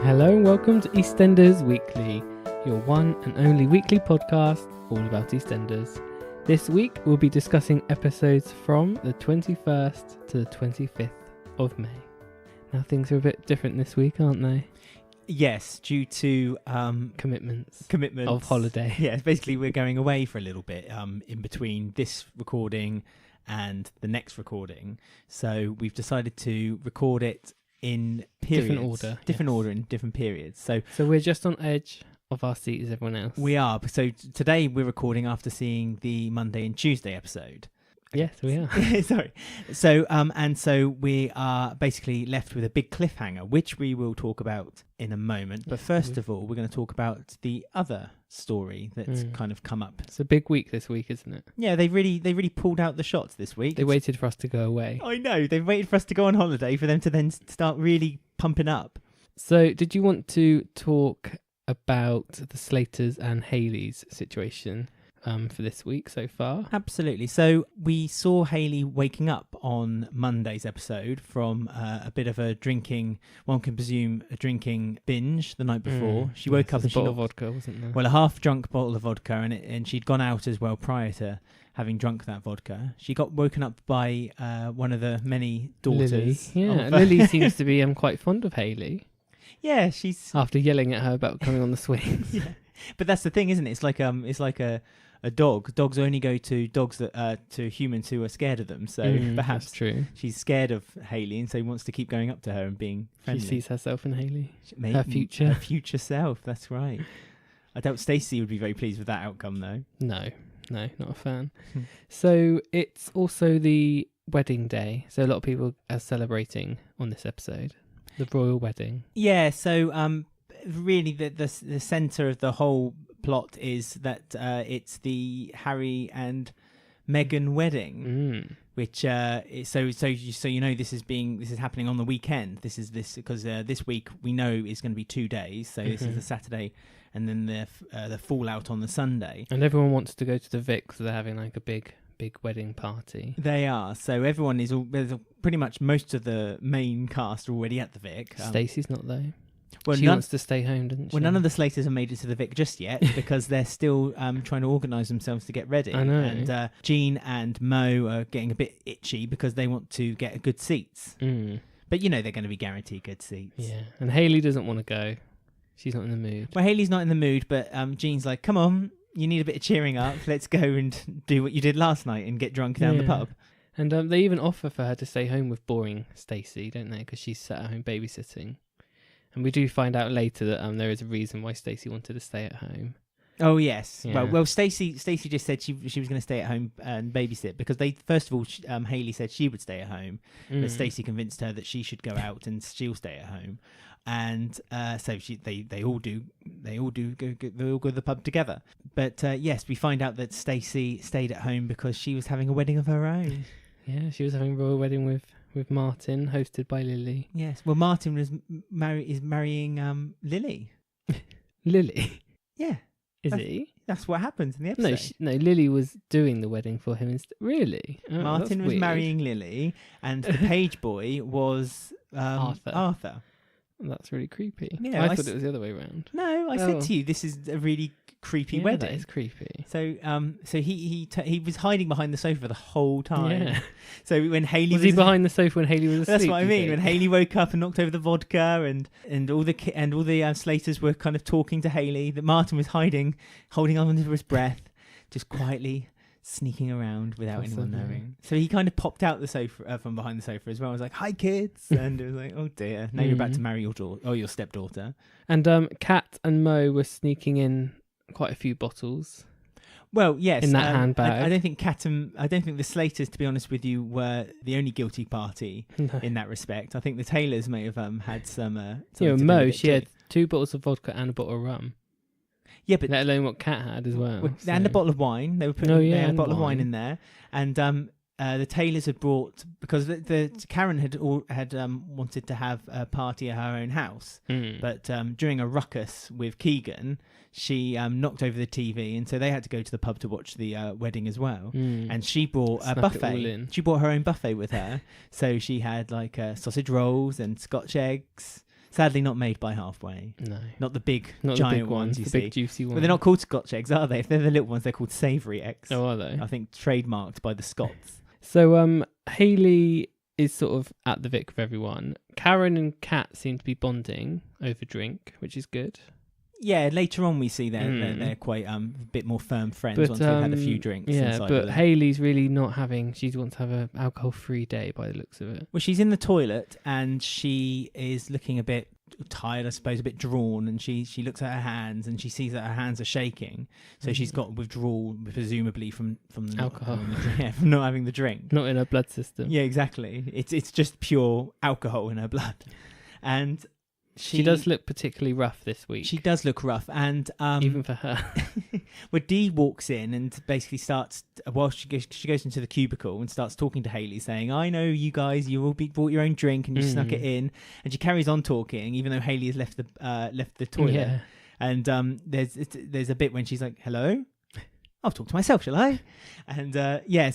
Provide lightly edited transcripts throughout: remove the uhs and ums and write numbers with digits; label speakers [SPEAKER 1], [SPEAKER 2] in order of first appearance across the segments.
[SPEAKER 1] Hello and welcome to Eastenders Weekly, your one and only weekly podcast all about EastEnders. This week we'll be discussing episodes from the 21st to the 25th of May. Now things are a bit different this week, aren't they?
[SPEAKER 2] Yes, due to
[SPEAKER 1] Commitments
[SPEAKER 2] of
[SPEAKER 1] holiday.
[SPEAKER 2] Yeah, basically we're going away for a little bit in between this recording and the next recording. So we've decided to record it in periods. Different order in different periods. So
[SPEAKER 1] we're just on edge of our seat as everyone else.
[SPEAKER 2] we are. So today we're recording after seeing the Monday and Tuesday episode.
[SPEAKER 1] Yes, we are.
[SPEAKER 2] Sorry. So we are basically left with a big cliffhanger, which we will talk about in a moment. But first of all, we're going to talk about the other story that's kind of come up.
[SPEAKER 1] It's a big week this week, isn't it?
[SPEAKER 2] Yeah, they really pulled out the shots this week.
[SPEAKER 1] They waited for us to go away.
[SPEAKER 2] I know. They waited for us to go on holiday for them to then start really pumping up.
[SPEAKER 1] So did you want to talk about the Slaters and Hayleys situation for this week so far?
[SPEAKER 2] Absolutely. So we saw Hayley waking up on Monday's episode from a bit of a drinking, one can presume a drinking binge the night before. She woke up and
[SPEAKER 1] a bottle of vodka, wasn't there?
[SPEAKER 2] Well, a half-drunk bottle of vodka, and she'd gone out as well prior to having drunk that vodka. She got woken up by one of the many daughters.
[SPEAKER 1] Lily. Yeah, Lily seems to be quite fond of Hayley.
[SPEAKER 2] Yeah, she's
[SPEAKER 1] after yelling at her about coming on the swings.
[SPEAKER 2] Yeah, but that's the thing, isn't it? It's like a dog. Dogs only go to dogs that to humans who are scared of them. So perhaps
[SPEAKER 1] that's true.
[SPEAKER 2] She's scared of Hayley, and so wants to keep going up to her and being friendly.
[SPEAKER 1] She sees herself in Hayley.
[SPEAKER 2] Maybe,
[SPEAKER 1] her
[SPEAKER 2] future self. That's right. I doubt Stacey would be very pleased with that outcome, though.
[SPEAKER 1] No, not a fan. So it's also the wedding day. So a lot of people are celebrating on this episode, the royal wedding.
[SPEAKER 2] Yeah. So really, the centre of the whole plot is that it's the Harry and Meghan wedding, which so you know this is happening on the weekend. This is because this week we know is going to be 2 days. So this is the Saturday, and then the fallout on the Sunday.
[SPEAKER 1] And everyone wants to go to the Vic, so they're having like a big wedding party.
[SPEAKER 2] They are. So everyone is pretty much most of the main cast are already at the Vic.
[SPEAKER 1] Stacey's not though.
[SPEAKER 2] Well,
[SPEAKER 1] she wants to stay home, doesn't she?
[SPEAKER 2] Well, none of the Slaters have made it to the Vic just yet because they're still trying to organise themselves to get ready.
[SPEAKER 1] I know.
[SPEAKER 2] And Jean and Mo are getting a bit itchy because they want to get good seats. But you know they're going to be guaranteed good seats.
[SPEAKER 1] Yeah, and Hayley doesn't want to go. She's not in the mood.
[SPEAKER 2] Well, Hayley's not in the mood, but Jean's like, come on, you need a bit of cheering up. Let's go and do what you did last night and get drunk down the pub.
[SPEAKER 1] And they even offer for her to stay home with boring Stacey, don't they? Because she's sat at home babysitting. And we do find out later that there is a reason why Stacey wanted to stay at home.
[SPEAKER 2] Oh yes.
[SPEAKER 1] Yeah.
[SPEAKER 2] Well, Stacey just said she was going to stay at home and babysit because first of all Hayley said she would stay at home, but Stacey convinced her that she should go out and she'll stay at home, and so they all go to the pub together. But yes, we find out that Stacey stayed at home because she was having a wedding of her own.
[SPEAKER 1] Yeah, she was having a royal wedding with Martin, hosted by Lily.
[SPEAKER 2] Yes. Well, Martin is marrying Lily.
[SPEAKER 1] Lily?
[SPEAKER 2] Yeah.
[SPEAKER 1] Is he?
[SPEAKER 2] That's what happens in the episode.
[SPEAKER 1] No, Lily was doing the wedding for him instead. Really? Oh,
[SPEAKER 2] Martin was marrying Lily, and the page boy was Arthur.
[SPEAKER 1] That's really creepy.
[SPEAKER 2] Yeah,
[SPEAKER 1] I thought it was the other way around.
[SPEAKER 2] No, I said to you, this is a really creepy wedding.
[SPEAKER 1] That is creepy.
[SPEAKER 2] So, he was hiding behind the sofa the whole time.
[SPEAKER 1] Yeah.
[SPEAKER 2] So when Hayley
[SPEAKER 1] was he behind the sofa when Hayley was asleep?
[SPEAKER 2] That's what I mean. When Hayley woke up and knocked over the vodka, and all the Slaters were kind of talking to Hayley, that Martin was hiding, holding on to his breath, just quietly sneaking around without anyone knowing. So he kind of popped out the sofa from behind the sofa as well. I was like, "Hi, kids," and it was like, "Oh dear, now you're about to marry your stepdaughter." And
[SPEAKER 1] Kat and Mo were sneaking in quite a few bottles.
[SPEAKER 2] Well, yes,
[SPEAKER 1] in that handbag.
[SPEAKER 2] I don't think the Slaters, to be honest with you, were the only guilty party in that respect. I think the Taylors may have had some.
[SPEAKER 1] Mo, she had 2 bottles of vodka and a bottle of rum.
[SPEAKER 2] Yeah, but
[SPEAKER 1] let alone what Kat had as well.
[SPEAKER 2] And a bottle of wine. They were putting a bottle of wine in there, and the Taylors had brought, because Karen had wanted to have a party at her own house, but during a ruckus with Keegan, she knocked over the TV, and so they had to go to the pub to watch the wedding as well. And she brought a buffet. She brought her own buffet with her, so she had like sausage rolls and Scotch eggs. Sadly, not made by Halfway.
[SPEAKER 1] No.
[SPEAKER 2] Not the big,
[SPEAKER 1] Not
[SPEAKER 2] giant
[SPEAKER 1] the big ones,
[SPEAKER 2] you
[SPEAKER 1] the
[SPEAKER 2] see.
[SPEAKER 1] big juicy ones.
[SPEAKER 2] But they're not called Scotch eggs, are they? If they're the little ones, they're called savoury eggs.
[SPEAKER 1] Oh, are they?
[SPEAKER 2] I think trademarked by the Scots.
[SPEAKER 1] So Hayley is sort of at the Vic with everyone. Karen and Kat seem to be bonding over drink, which is good.
[SPEAKER 2] Yeah, later on we see they're quite a bit more firm friends once they've had a few drinks.
[SPEAKER 1] Yeah,
[SPEAKER 2] inside
[SPEAKER 1] but
[SPEAKER 2] of them.
[SPEAKER 1] Hayley's really not having. She wants to have an alcohol-free day by the looks of it.
[SPEAKER 2] Well, she's in the toilet and she is looking a bit tired, I suppose, a bit drawn, and she looks at her hands and she sees that her hands are shaking. So she's got withdrawal, presumably from the
[SPEAKER 1] alcohol.
[SPEAKER 2] From not having the drink.
[SPEAKER 1] Not in her blood system.
[SPEAKER 2] Yeah, exactly. It's just pure alcohol in her blood, and.
[SPEAKER 1] She does look particularly rough this week.
[SPEAKER 2] She does look rough, and
[SPEAKER 1] even for her.
[SPEAKER 2] where Dee walks in and basically starts, while she goes into the cubicle and starts talking to Hayley, saying, "I know you guys, you all brought your own drink and you snuck it in," and she carries on talking even though Hayley has left the toilet. Yeah. And there's a bit when she's like, "Hello." I'll talk to myself, shall I? And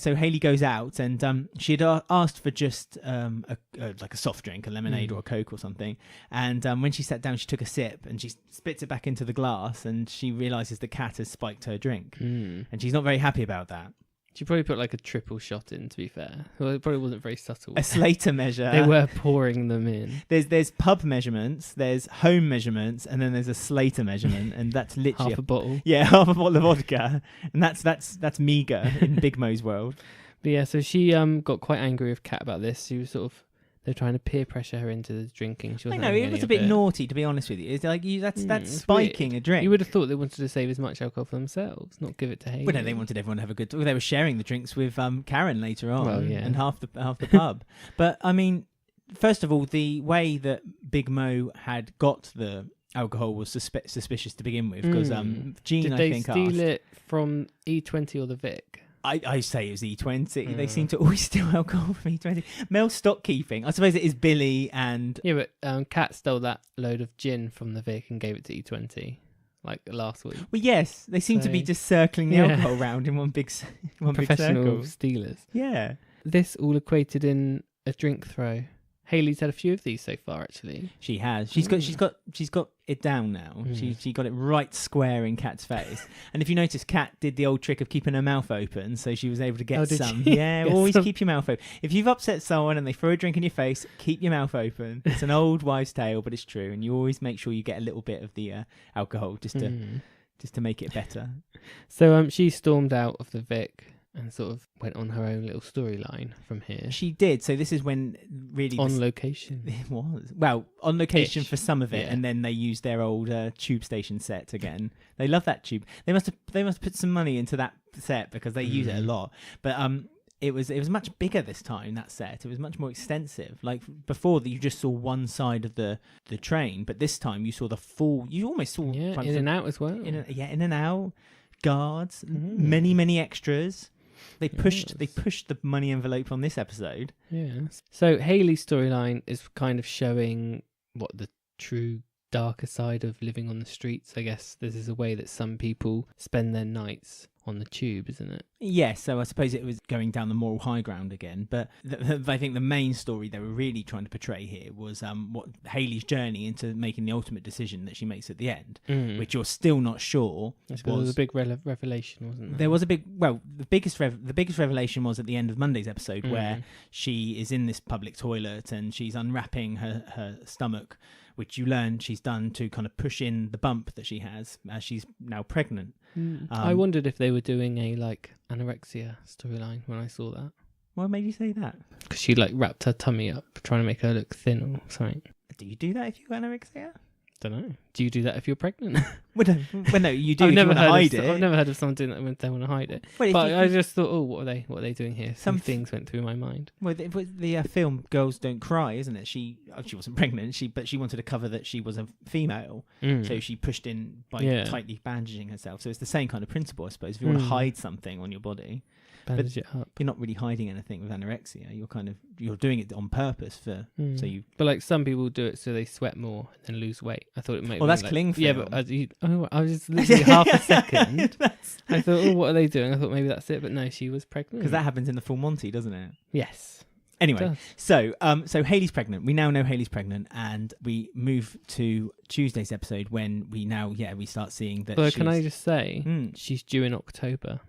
[SPEAKER 2] so Hayley goes out, and she'd asked for just like a soft drink, a lemonade or a Coke or something. And when she sat down, she took a sip and she spits it back into the glass, and she realises the cat has spiked her drink, and she's not very happy about that.
[SPEAKER 1] She probably put like a triple shot in, to be fair. Well, it probably wasn't very subtle.
[SPEAKER 2] A Slater measure.
[SPEAKER 1] They were pouring them in.
[SPEAKER 2] There's pub measurements, there's home measurements, and then there's a Slater measurement, and that's literally
[SPEAKER 1] half a bottle.
[SPEAKER 2] Yeah, half a bottle of vodka, and that's meagre in Big Mo's world.
[SPEAKER 1] But yeah, so she got quite angry with Kat about this. She was sort of, they're trying to peer pressure her into the drinking. She
[SPEAKER 2] I
[SPEAKER 1] wasn't
[SPEAKER 2] know it was a bit naughty, to be honest with you. It's like that's spiking
[SPEAKER 1] weird.
[SPEAKER 2] A drink.
[SPEAKER 1] You would have thought they wanted to save as much alcohol for themselves, not give it to Hayley.
[SPEAKER 2] Well, no, they wanted everyone to have a good. Well, they were sharing the drinks with Karen later on, and half the pub. But I mean, first of all, the way that Big Mo had got the alcohol was suspicious to begin with, because Jean,
[SPEAKER 1] did
[SPEAKER 2] I
[SPEAKER 1] they
[SPEAKER 2] think,
[SPEAKER 1] steal it from E20 or the Vic?
[SPEAKER 2] I say it was E20. They seem to always steal alcohol from E20. Mel's stock keeping. I suppose it is Billy and...
[SPEAKER 1] Yeah, but Kat stole that load of gin from the Vic and gave it to E20, like last week.
[SPEAKER 2] Well, yes. They seem to be just circling the alcohol round in one big circle.
[SPEAKER 1] Professional stealers.
[SPEAKER 2] Yeah.
[SPEAKER 1] This all equated in a drink throw. Hayley's had a few of these so far, actually.
[SPEAKER 2] She has. She's got it down now. She got it right square in Kat's face. And if you notice, Kat did the old trick of keeping her mouth open, so she was able to get some.
[SPEAKER 1] She?
[SPEAKER 2] Yeah, always keep your mouth open. If you've upset someone and they throw a drink in your face, keep your mouth open. It's an old wives' tale, but it's true. And you always make sure you get a little bit of the alcohol just to make it better.
[SPEAKER 1] So she stormed out of the Vic and sort of went on her own little storyline from here.
[SPEAKER 2] She did. So this is when really...
[SPEAKER 1] On location.
[SPEAKER 2] It was. Well, on location for some of it,
[SPEAKER 1] yeah.
[SPEAKER 2] And then they used their old tube station set again. They love that tube. They must put some money into that set because they use it a lot. But it was much bigger this time, that set. It was much more extensive. Like before, you just saw one side of the train, but this time you saw the full... You almost saw...
[SPEAKER 1] Yeah, in and out as well.
[SPEAKER 2] In and out. Guards. Many extras. They pushed the money envelope on this episode.
[SPEAKER 1] Yeah. So Hayley's storyline is kind of showing what the true darker side of living on the streets. I guess this is a way that some people spend their nights on the tube, isn't it?
[SPEAKER 2] Yes, so I suppose it was going down the moral high ground again. But I think the main story they were really trying to portray here was what Hayley's journey into making the ultimate decision that she makes at the end, which you're still not sure.
[SPEAKER 1] There was a big revelation, wasn't there?
[SPEAKER 2] There was a big... Well, the biggest revelation was at the end of Monday's episode where she is in this public toilet and she's unwrapping her stomach, which you learn she's done to kind of push in the bump that she has as she's now pregnant.
[SPEAKER 1] I wondered if they were doing a like anorexia storyline when I saw that.
[SPEAKER 2] Why made you say that?
[SPEAKER 1] Because she like wrapped her tummy up, trying to make her look thin or something.
[SPEAKER 2] Do you do that if you've got anorexia?
[SPEAKER 1] Don't know. Do you do that if you're pregnant?
[SPEAKER 2] Well, no, you do. I've never hide it.
[SPEAKER 1] I've never heard of someone doing that when they want to hide it. Well, but I just thought, what are they doing here? Some things went through my mind.
[SPEAKER 2] Well, the film "Girls Don't Cry," isn't it? She wasn't pregnant. But she wanted to cover that she was a female, so she pushed in by tightly bandaging herself. So it's the same kind of principle, I suppose. If you want to hide something on your body,
[SPEAKER 1] bandage it up.
[SPEAKER 2] You're not really hiding anything with anorexia. You're doing it on purpose so you.
[SPEAKER 1] But like some people do it so they sweat more and lose weight. I thought it might.
[SPEAKER 2] Well, that's cling film.
[SPEAKER 1] Yeah, but I was just literally half a second. I thought, what are they doing? I thought maybe that's it, but no, she was pregnant.
[SPEAKER 2] Because that happens in the full Monty, doesn't it?
[SPEAKER 1] Yes.
[SPEAKER 2] Anyway, so Hayley's pregnant. We now know Hayley's pregnant, and we move to Tuesday's episode when we start seeing that.
[SPEAKER 1] But can I just say, she's due in October,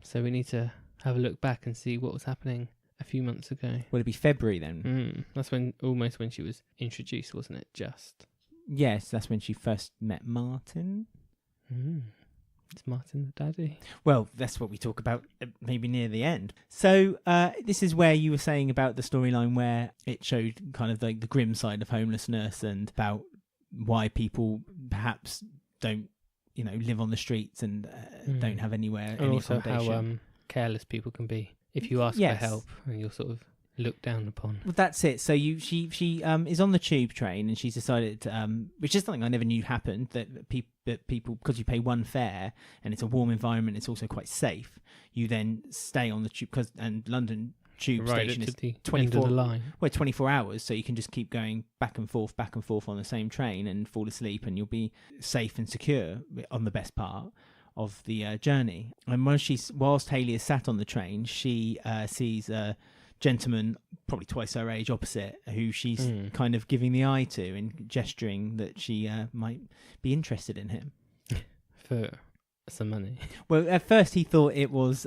[SPEAKER 1] so we need to have a look back and see what was happening a few months ago.
[SPEAKER 2] Will it be February then?
[SPEAKER 1] That's almost when she was introduced, wasn't it?
[SPEAKER 2] Yes, that's when she first met Martin.
[SPEAKER 1] Is Martin the daddy?
[SPEAKER 2] Well, that's what we talk about maybe near the end. So this is where you were saying about the storyline where it showed kind of like the grim side of homelessness and about why people perhaps don't, live on the streets and don't have anywhere.
[SPEAKER 1] And also how careless people can be if you ask for help and you're sort of looked down upon.
[SPEAKER 2] Well, that's it. So she is on the tube train and she's decided, which is something I never knew happened, that people, because you pay one fare and it's a warm environment, it's also quite safe. You then stay on the tube and London tube station is 24 hours, so you can just keep going back and forth on the same train and fall asleep, and you'll be safe and secure on the best part of the journey. And whilst Hayley is sat on the train, she sees a gentleman probably twice her age opposite, who she's kind of giving the eye to and gesturing that she might be interested in him
[SPEAKER 1] for some money.
[SPEAKER 2] Well, at first he thought it was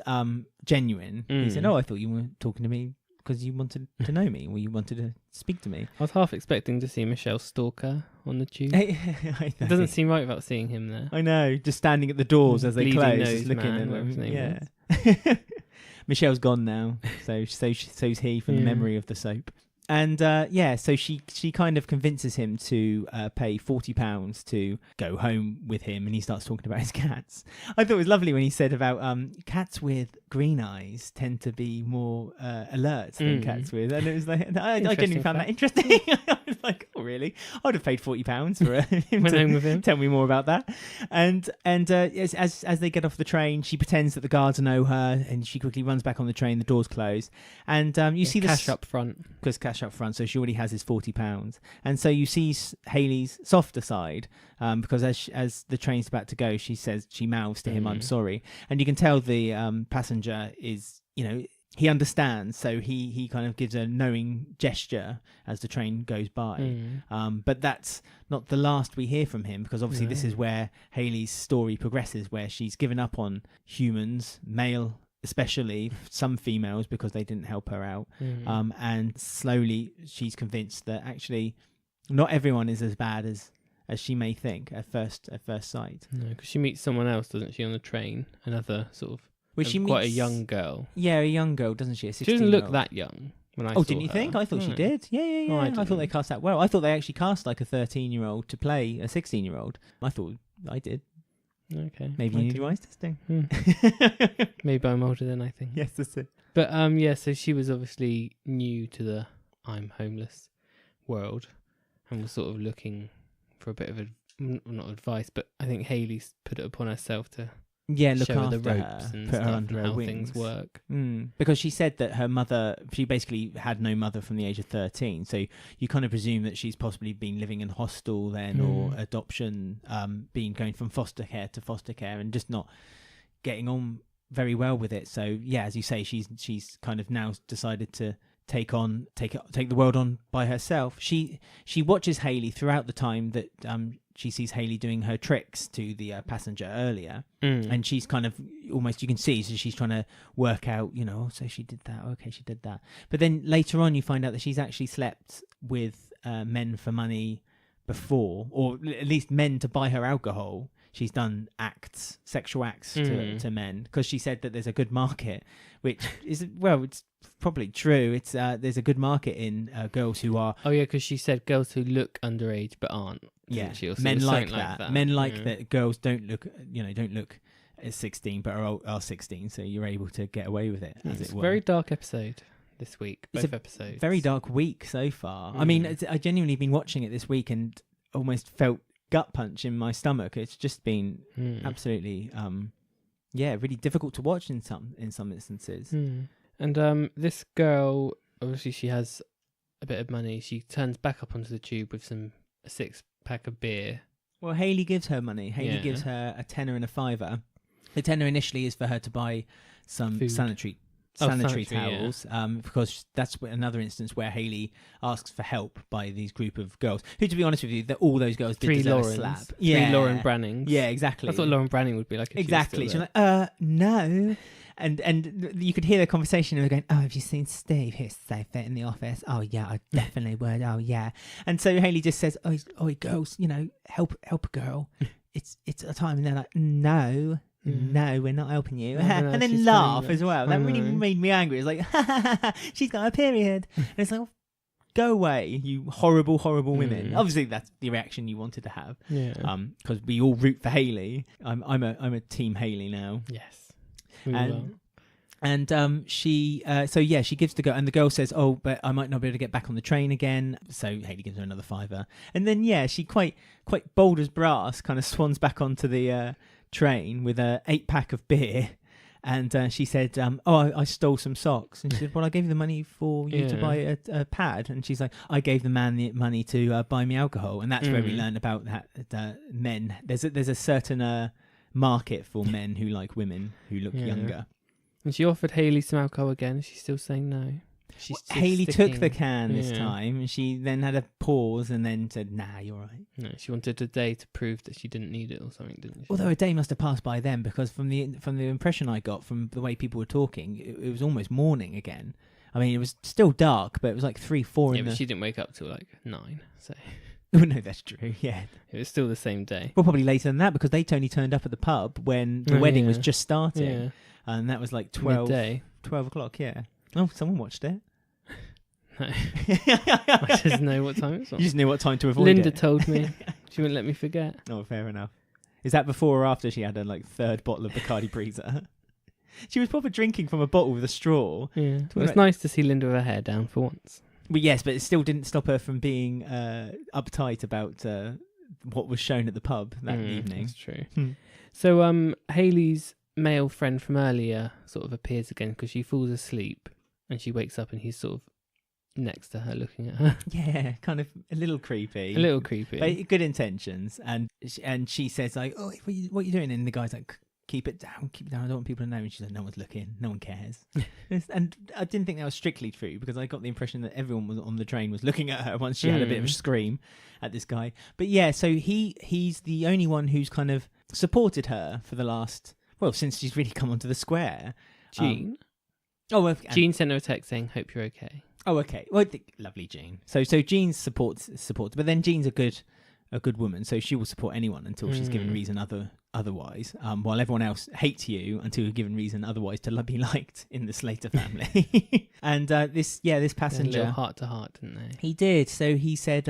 [SPEAKER 2] genuine. He said, I thought you were talking to me because you wanted to know me, or you wanted to speak to me.
[SPEAKER 1] I was half expecting to see Michelle Stalker on the tube. It doesn't seem right without seeing him there.
[SPEAKER 2] I know, just standing at the doors as they close, just looking at them. Yeah. Michelle's gone now, so's he from the memory of the soap. And so she kind of convinces him to pay £40 to go home with him, and he starts talking about his cats. I thought it was lovely when he said about cats with green eyes tend to be more alert than cats with, and it was like I genuinely found that interesting. I was like, oh really? I'd have paid £40 for him
[SPEAKER 1] Went home with him.
[SPEAKER 2] Tell me more about that. And as they get off the train, she pretends that the guards know her, and she quickly runs back on the train. The doors close, and you see
[SPEAKER 1] cash up front.
[SPEAKER 2] Because cash up front, so she already has his £40, and so you see Hayley's softer side, because as the train's about to go, she mouths to him, "I'm sorry," and you can tell the passenger is, he understands, so he kind of gives a knowing gesture as the train goes by. But that's not the last we hear from him, because obviously this is where Hayley's story progresses, where she's given up on humans, male especially, some females, because they didn't help her out. And slowly she's convinced that actually not everyone is as bad as she may think at first sight. No,
[SPEAKER 1] because she meets someone else, doesn't she, on the train? Another sort of quite a young girl.
[SPEAKER 2] Yeah, a young girl, doesn't she?
[SPEAKER 1] She doesn't look that young.
[SPEAKER 2] Didn't you think? I thought she did. Yeah. I thought they cast that well. I thought they actually cast like a 13-year-old to play a 16-year-old. I thought I did.
[SPEAKER 1] Okay.
[SPEAKER 2] Maybe you need your eyes testing.
[SPEAKER 1] Maybe I'm older than I think.
[SPEAKER 2] Yes, that's it.
[SPEAKER 1] But so she was obviously new to the I'm homeless world and was sort of looking for a bit of not advice, but I think Hayley's put it upon herself to
[SPEAKER 2] look
[SPEAKER 1] show
[SPEAKER 2] after
[SPEAKER 1] her the ropes
[SPEAKER 2] her,
[SPEAKER 1] and
[SPEAKER 2] put
[SPEAKER 1] stuff
[SPEAKER 2] her under
[SPEAKER 1] and
[SPEAKER 2] her
[SPEAKER 1] how
[SPEAKER 2] wings.
[SPEAKER 1] Things work.
[SPEAKER 2] Because she said that her mother, she basically had no mother from the age of 13, so you kind of presume that she's possibly been living in hostel then, or adoption, going from foster care to foster care and just not getting on very well with it. So as you say, she's kind of now decided to take the world on by herself. She watches Hayley throughout the time that she sees Hayley doing her tricks to the passenger earlier, and she's kind of almost, you can see, so she's trying to work out, so she did that, okay, she did that. But then later on you find out that she's actually slept with men for money before, or at least men to buy her alcohol. She's done sexual acts to men, because she said that there's a good market, which is, it's probably true. It's there's a good market in girls who are... Oh, yeah,
[SPEAKER 1] because she said girls who look underage but aren't.
[SPEAKER 2] Yeah, men like that. Men like that girls don't look at 16 but are 16, so you're able to get away with it, as it were.
[SPEAKER 1] It's a very dark episode this week, both episodes.
[SPEAKER 2] Very dark week so far. I mean, I genuinely been watching it this week and almost felt gut punch in my stomach. It's just been absolutely really difficult to watch in some instances.
[SPEAKER 1] And this girl, obviously she has a bit of money. She turns back up onto the tube with a 6-pack of beer.
[SPEAKER 2] Well, Hayley gives her money. Hayley gives her a tenner and a fiver. The tenner initially is for her to buy some sanitary sanitary
[SPEAKER 1] sanitary,
[SPEAKER 2] towels, because that's another instance where Hayley asks for help by these group of girls who, to be honest with you, all those girls did deserve a slap.
[SPEAKER 1] Three Lauren Brannings.
[SPEAKER 2] Yeah, exactly.
[SPEAKER 1] That's what Lauren Branning would be like. If
[SPEAKER 2] Exactly.
[SPEAKER 1] She was
[SPEAKER 2] She's like, no. And you could hear their conversation and they're going, oh, have you seen Steve? He's so fit in the office. Oh, yeah, I definitely would. Oh, yeah. And so Hayley just says, oh, girls, help a girl. It's a time. And they're like, no, we're not helping you. And then laugh as well. That really made me angry. It's like, she's got a period. And it's like, go away, you horrible, horrible women. Obviously, that's the reaction you wanted to have.
[SPEAKER 1] Yeah.
[SPEAKER 2] Because we all root for Hayley. I'm a team Hayley now.
[SPEAKER 1] Yes.
[SPEAKER 2] She she gives the girl, and the girl says, oh, but I might not be able to get back on the train again. So Hayley gives her another £5. And then she quite bold as brass kind of swans back onto the train with a 8-pack of beer. And she said, I stole some socks. And she said, well, I gave you the money for you to buy a pad. And she's like, I gave the man the money to buy me alcohol. And that's where we learned about that men. There's a certain market for men who like women who look younger.
[SPEAKER 1] And she offered Hayley some alcohol again. She's still saying no.
[SPEAKER 2] Hayley took the can this time. And she then had a pause and then said, nah, you're right.
[SPEAKER 1] No, she wanted a day to prove that she didn't need it or something, didn't she?
[SPEAKER 2] Although a day must have passed by then, because from the impression I got from the way people were talking, it was almost morning again. I mean, it was still dark, but it was like 3-4
[SPEAKER 1] Yeah, but she didn't wake up till like 9, so...
[SPEAKER 2] Oh, no, that's true, yeah.
[SPEAKER 1] It was still the same day.
[SPEAKER 2] Well, probably later than that, because they only turned up at the pub when the wedding was just starting.
[SPEAKER 1] Yeah.
[SPEAKER 2] And that was like 12 o'clock, yeah. Oh, someone watched it.
[SPEAKER 1] No. I just know what time it was on.
[SPEAKER 2] You just knew what time to avoid
[SPEAKER 1] Linda
[SPEAKER 2] it.
[SPEAKER 1] told me. She wouldn't let me forget.
[SPEAKER 2] Oh, fair enough. Is that before or after she had her third bottle of Bacardi Breezer? She was probably drinking from a bottle with a straw.
[SPEAKER 1] Yeah. Well, it's nice to see Linda with her hair down for once.
[SPEAKER 2] But yes, but it still didn't stop her from being uptight about what was shown at the pub that evening.
[SPEAKER 1] That's true. So Hayley's male friend from earlier sort of appears again because she falls asleep and she wakes up and he's sort of next to her looking at her.
[SPEAKER 2] Yeah, kind of a little creepy. But good intentions. And she says like, oh, what are you doing? And the guy's like, keep it down. I don't want people to know. And she's like, no one's looking. No one cares. And I didn't think that was strictly true, because I got the impression that everyone was on the train was looking at her once she had a bit of a scream at this guy. But yeah, so he's the only one who's kind of supported her for the last, since she's really come onto the square.
[SPEAKER 1] Jean?
[SPEAKER 2] Jean
[SPEAKER 1] sent her a text saying, hope you're okay.
[SPEAKER 2] Oh, okay. Well, lovely Jean. So Jean supports, but then Jean's a good woman, so she will support anyone until she's given reason otherwise. While everyone else hates you until you're given reason otherwise to be liked in the Slater family. And this passenger,
[SPEAKER 1] a little heart to heart, didn't they?
[SPEAKER 2] He did. So he said,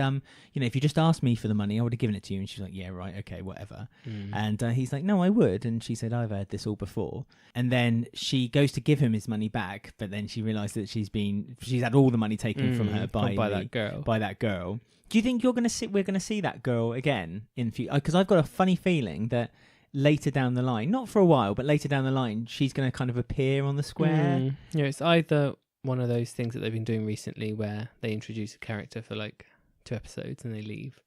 [SPEAKER 2] if you just asked me for the money, I would have given it to you. And she's like, yeah, right, okay, whatever. And he's like, no, I would. And she said, I've heard this all before. And then she goes to give him his money back, but then she realised that she's had all the money taken from her by that girl. Do you think we're going to see that girl again in future? Because I've got a funny feeling that later down the line, not for a while, but later down the line, she's going to kind of appear on the square.
[SPEAKER 1] Yeah, it's either one of those things that they've been doing recently where they introduce a character for like 2 episodes and they leave.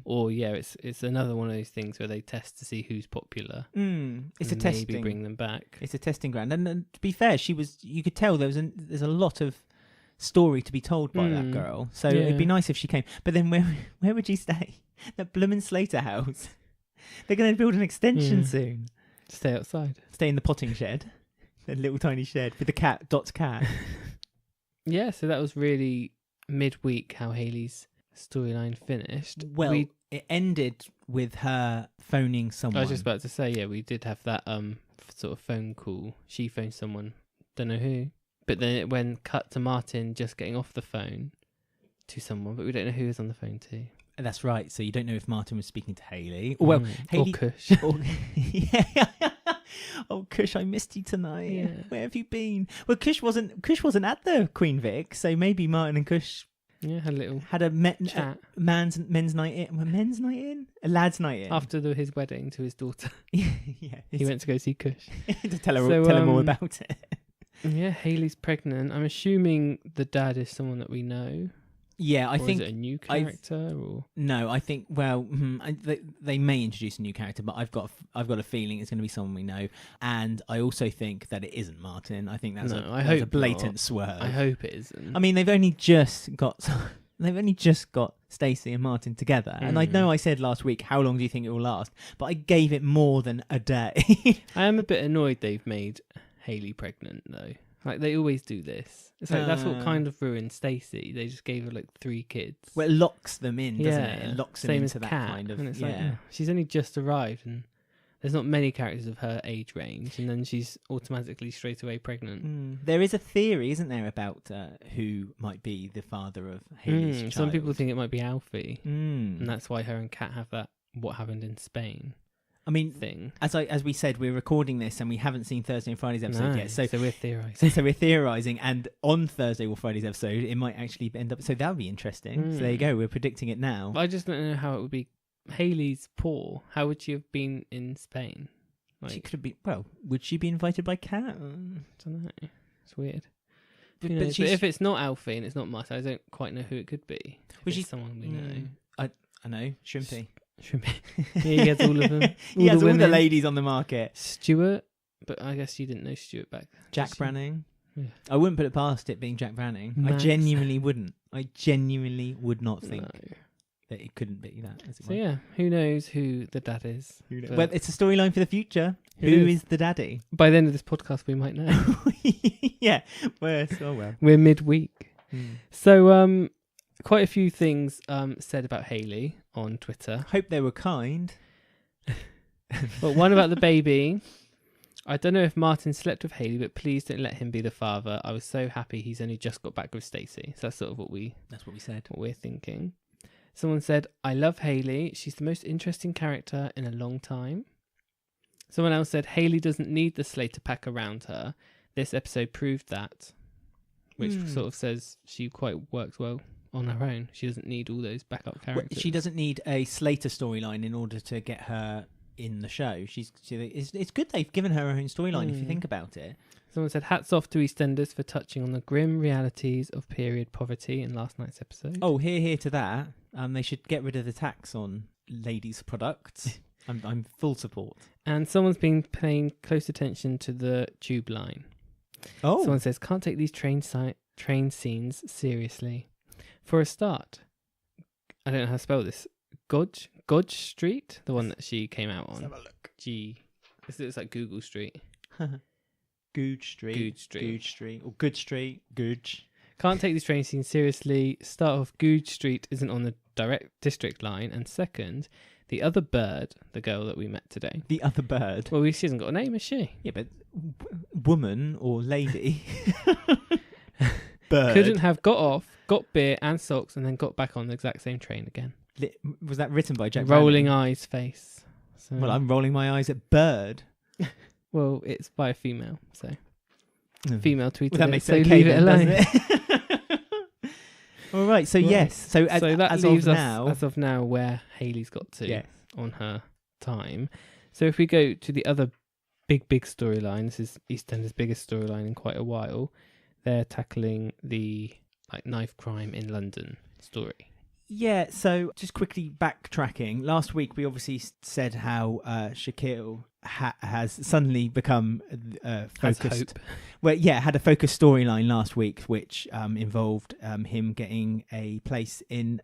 [SPEAKER 1] Or it's another one of those things where they test to see who's popular.
[SPEAKER 2] It's a
[SPEAKER 1] maybe
[SPEAKER 2] testing.
[SPEAKER 1] Bring them back.
[SPEAKER 2] It's a testing ground. And to be fair, you could tell there's a lot of story to be told by that girl. So it'd be nice if she came. But then where would she stay? That bloomin' Slater house. They're going to build an extension soon.
[SPEAKER 1] Stay outside.
[SPEAKER 2] Stay in the potting shed. A little tiny shed with the cat, Dot's cat.
[SPEAKER 1] Yeah, so that was really midweek how Hayley's storyline finished.
[SPEAKER 2] Well, it ended with her phoning someone.
[SPEAKER 1] I was just about to say, we did have that sort of phone call. She phoned someone, don't know who. But then it went cut to Martin just getting off the phone to someone, but we don't know who was on the phone to.
[SPEAKER 2] That's right. So you don't know if Martin was speaking to Hayley. Well, Hayley...
[SPEAKER 1] Or Kush.
[SPEAKER 2] Oh, Kush, I missed you tonight. Yeah. Where have you been? Well, Kush wasn't at the Queen Vic, so maybe Martin and Kush had a chat. Men's night in, a lad's night in
[SPEAKER 1] after his wedding to his daughter.
[SPEAKER 2] Yeah,
[SPEAKER 1] he went to go see Kush
[SPEAKER 2] to tell him all about it.
[SPEAKER 1] Yeah, Hayley's pregnant. I'm assuming the dad is someone that we know.
[SPEAKER 2] Yeah, I
[SPEAKER 1] Or
[SPEAKER 2] think
[SPEAKER 1] is it a new character? Or
[SPEAKER 2] no. I think they may introduce a new character, but I've got a feeling it's going to be someone we know. And I also think that it isn't Martin. I think that's a blatant swerve.
[SPEAKER 1] I hope it isn't.
[SPEAKER 2] I mean, they've only just got Stacey and Martin together, and I know I said last week, how long do you think it will last? But I gave it more than a day.
[SPEAKER 1] I am a bit annoyed they've made Hayley pregnant though. Like they always do this. It's like that's what kind of ruined Stacey. They just gave her like 3 kids.
[SPEAKER 2] Well, it locks them in, doesn't it? It locks them
[SPEAKER 1] same
[SPEAKER 2] into
[SPEAKER 1] as
[SPEAKER 2] that
[SPEAKER 1] Kat,
[SPEAKER 2] kind of.
[SPEAKER 1] And it's like, she's only just arrived, and there's not many characters of her age range, and then she's automatically straight away pregnant.
[SPEAKER 2] There is a theory, isn't there, about who might be the father of Hayley's child?
[SPEAKER 1] Some people think it might be Alfie, and that's why her and Kat have that "what happened in Spain."
[SPEAKER 2] I mean,
[SPEAKER 1] thing.
[SPEAKER 2] As we said, we're recording this and we haven't seen Thursday and Friday's episode yet. So
[SPEAKER 1] we're theorising.
[SPEAKER 2] So we're theorising, and on Thursday or Friday's episode, it might actually end up. So that would be interesting. So there you go. We're predicting it now.
[SPEAKER 1] But I just don't know how it would be. Hayley's poor. How would she have been in Spain? Like,
[SPEAKER 2] she could have been. Well, would she be invited by Kat?
[SPEAKER 1] I don't know. It's weird. But
[SPEAKER 2] if
[SPEAKER 1] it's not Alfie and it's not Martin, I don't quite know who it could be.
[SPEAKER 2] Was she
[SPEAKER 1] someone we know?
[SPEAKER 2] I know. Shrimpy.
[SPEAKER 1] He has all of them.
[SPEAKER 2] He has all the ladies on the market.
[SPEAKER 1] Stuart, but I guess you didn't know Stuart back then.
[SPEAKER 2] Jack Branning.
[SPEAKER 1] Yeah.
[SPEAKER 2] I wouldn't put it past it being Jack Branning.
[SPEAKER 1] Max.
[SPEAKER 2] I genuinely wouldn't. I genuinely would not think that it couldn't be that.
[SPEAKER 1] Yeah, who knows who the dad is?
[SPEAKER 2] Well, it's a storyline for the future. Who is the daddy?
[SPEAKER 1] By the end of this podcast, we might know.
[SPEAKER 2] Yeah, well.
[SPEAKER 1] We're midweek. So, quite a few things said about Hayley on Twitter.
[SPEAKER 2] Hope they were kind.
[SPEAKER 1] But one about the baby. I don't know if Martin slept with Hayley, but please don't let him be the father. I was so happy he's only just got back with Stacey. So that's sort of what we
[SPEAKER 2] said.
[SPEAKER 1] What we're thinking. Someone said, I love Hayley. She's the most interesting character in a long time. Someone else said, Hayley doesn't need the Slater pack around her. This episode proved that. Which sort of says she quite works well on her own. She doesn't need all those backup characters.
[SPEAKER 2] Well, she doesn't need a Slater storyline in order to get her in the show. It's good they've given her own storyline if you think about it.
[SPEAKER 1] Someone said, hats off to EastEnders for touching on the grim realities of period poverty in last night's episode.
[SPEAKER 2] Oh, hear to that. They should get rid of the tax on ladies' products. I'm full support.
[SPEAKER 1] And someone's been paying close attention to the tube line.
[SPEAKER 2] Oh.
[SPEAKER 1] Someone says, can't take these train scenes seriously. For a start, I don't know how to spell this. Godge Street, the one that she came out on.
[SPEAKER 2] Let's have a look.
[SPEAKER 1] It's like Google Street.
[SPEAKER 2] Googe Street. Or Good Street. Googe.
[SPEAKER 1] Can't take these train scenes seriously. Start off, Googe Street isn't on the direct district line. And second, the other bird, the girl that we met today.
[SPEAKER 2] The other bird?
[SPEAKER 1] Well, she hasn't got a name, has she?
[SPEAKER 2] Yeah, but woman or lady. Bird.
[SPEAKER 1] Couldn't have got off, got beer and socks, and then got back on the exact same train again.
[SPEAKER 2] Was that written by Jack
[SPEAKER 1] Rolling
[SPEAKER 2] Branning?
[SPEAKER 1] eyes face. So.
[SPEAKER 2] Well, I'm rolling my eyes at bird.
[SPEAKER 1] Well, it's by a female, so female tweeted
[SPEAKER 2] well, that makes
[SPEAKER 1] it,
[SPEAKER 2] it
[SPEAKER 1] so
[SPEAKER 2] okay
[SPEAKER 1] leave it
[SPEAKER 2] alone. All right, so yes. So
[SPEAKER 1] that leaves us as of now where Hayley's got to on her time. So if we go to the other big storyline, this is EastEnders' biggest storyline in quite a while. They're tackling the knife crime in London story.
[SPEAKER 2] Yeah, so just quickly backtracking. Last week we obviously said how Shakil has suddenly become focused. Well, yeah, had a focused storyline last week, which involved him getting a place in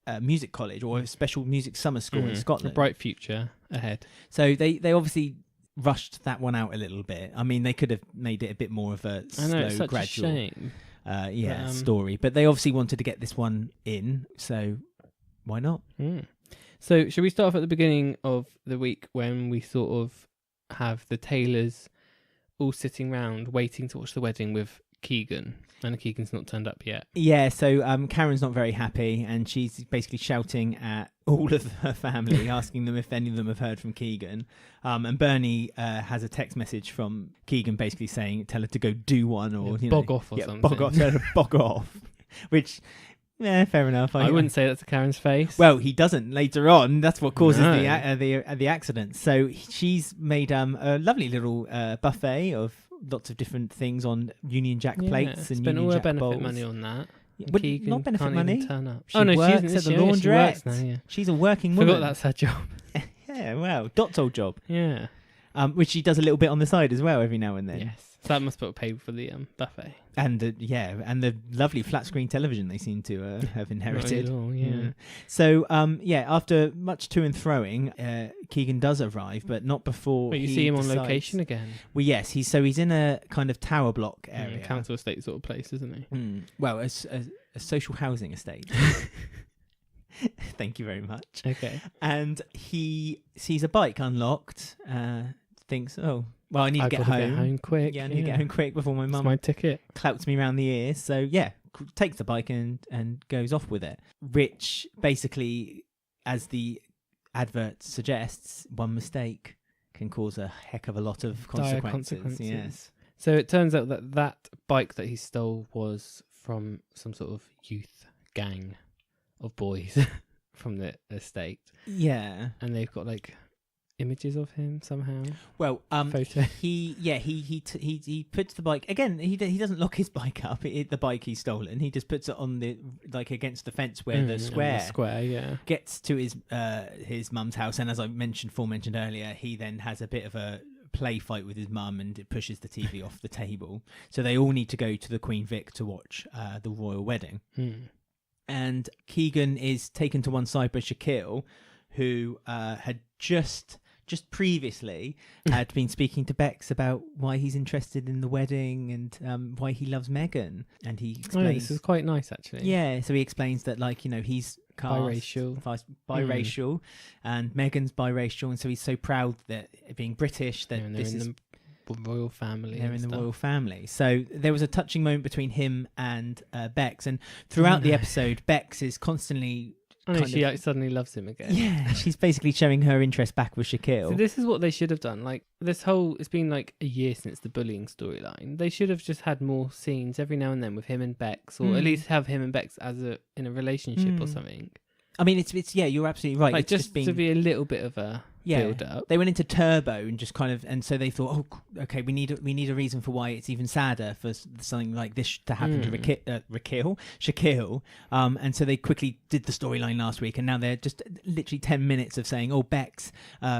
[SPEAKER 2] a music college or a special music summer school in Scotland.
[SPEAKER 1] A bright future ahead.
[SPEAKER 2] So they obviously rushed that one out a little bit. I mean, they could have made it a bit more of a slow, gradual.
[SPEAKER 1] A shame.
[SPEAKER 2] Story, but they obviously wanted to get this one in, so why not?
[SPEAKER 1] So should we start off at the beginning of the week when we sort of have the Taylors all sitting round waiting to watch the wedding with Keegan, and Keegan's not turned up yet.
[SPEAKER 2] Yeah, so Karen's not very happy, and she's basically shouting at all of her family, asking them if any of them have heard from Keegan. And Bernie has a text message from Keegan basically saying, tell her to go do one or
[SPEAKER 1] bog off or something.
[SPEAKER 2] Bog off, tell her to bog off. Which, fair enough.
[SPEAKER 1] I wouldn't say that to Karen's face.
[SPEAKER 2] Well, he doesn't later on. That's what causes the accident. So she's made a lovely little buffet of lots of different things on Union Jack plates and
[SPEAKER 1] spent
[SPEAKER 2] Union
[SPEAKER 1] all her
[SPEAKER 2] Jack
[SPEAKER 1] benefit
[SPEAKER 2] bowls.
[SPEAKER 1] money on that.
[SPEAKER 2] Would
[SPEAKER 1] Keegan
[SPEAKER 2] not benefit
[SPEAKER 1] can't
[SPEAKER 2] money.
[SPEAKER 1] even turn up.
[SPEAKER 2] She
[SPEAKER 1] Oh no,
[SPEAKER 2] works
[SPEAKER 1] she's
[SPEAKER 2] at the
[SPEAKER 1] she
[SPEAKER 2] laundrette.
[SPEAKER 1] works now, yeah.
[SPEAKER 2] She's a working woman.
[SPEAKER 1] Forgot that's her job.
[SPEAKER 2] Yeah, well, Dot's old job.
[SPEAKER 1] Yeah.
[SPEAKER 2] Which she does a little bit on the side as well every now and then.
[SPEAKER 1] Yes. So that must pay for the buffet.
[SPEAKER 2] And the lovely flat screen television they seem to have inherited.
[SPEAKER 1] Not at all, yeah.
[SPEAKER 2] So after much to and throwing, Keegan does arrive, but not before.
[SPEAKER 1] But you
[SPEAKER 2] he
[SPEAKER 1] see him on
[SPEAKER 2] decides-
[SPEAKER 1] location again.
[SPEAKER 2] Well, yes, he's in a kind of tower block area,
[SPEAKER 1] Council estate sort of place, isn't he?
[SPEAKER 2] Well, a social housing estate. Thank you very much.
[SPEAKER 1] Okay.
[SPEAKER 2] And he sees a bike unlocked. Thinks, oh, well, I need to get home.
[SPEAKER 1] Get home quick.
[SPEAKER 2] Yeah, I need to get home quick before my
[SPEAKER 1] It's
[SPEAKER 2] mum
[SPEAKER 1] my ticket.
[SPEAKER 2] clouts me around the ears. So yeah, takes the bike and goes off with it. Which basically, as the advert suggests, one mistake can cause a heck of a lot of
[SPEAKER 1] Dire
[SPEAKER 2] consequences. Yes.
[SPEAKER 1] So it turns out that bike that he stole was from some sort of youth gang of boys from the estate.
[SPEAKER 2] Yeah.
[SPEAKER 1] And they've got images of him somehow.
[SPEAKER 2] Well,
[SPEAKER 1] Photo.
[SPEAKER 2] He puts the bike again. He doesn't lock his bike up. The bike he's stolen. He just puts it on the against the fence where the square
[SPEAKER 1] Yeah.
[SPEAKER 2] gets to his mum's house. And as I mentioned earlier, he then has a bit of a play fight with his mum and it pushes the TV off the table. So they all need to go to the Queen Vic to watch the royal wedding. And Keegan is taken to one side by Shakil, who had just previously had been speaking to Bex about why he's interested in the wedding and why he loves Meghan. And he explains...
[SPEAKER 1] this is quite nice, actually.
[SPEAKER 2] Yeah, so he explains that, he's biracial, and Meghan's biracial, and so he's so proud that being British, that this is...
[SPEAKER 1] the royal family.
[SPEAKER 2] They're in the royal family. So there was a touching moment between him and Bex, and throughout the episode, Bex is constantly...
[SPEAKER 1] she suddenly loves him again.
[SPEAKER 2] Yeah, she's basically showing her interest back with Shakil.
[SPEAKER 1] So this is what they should have done. It's been a year since the bullying storyline. They should have just had more scenes every now and then with him and Bex, or at least have him and Bex in a relationship or something.
[SPEAKER 2] I mean, it's you're absolutely right. It's
[SPEAKER 1] just to be a little bit of a build up.
[SPEAKER 2] They went into turbo and just and so they thought, oh, okay, we need a reason for why it's even sadder for something like this to happen to Shakil. And so they quickly did the storyline last week, and now they're just literally 10 minutes of saying, oh, Bex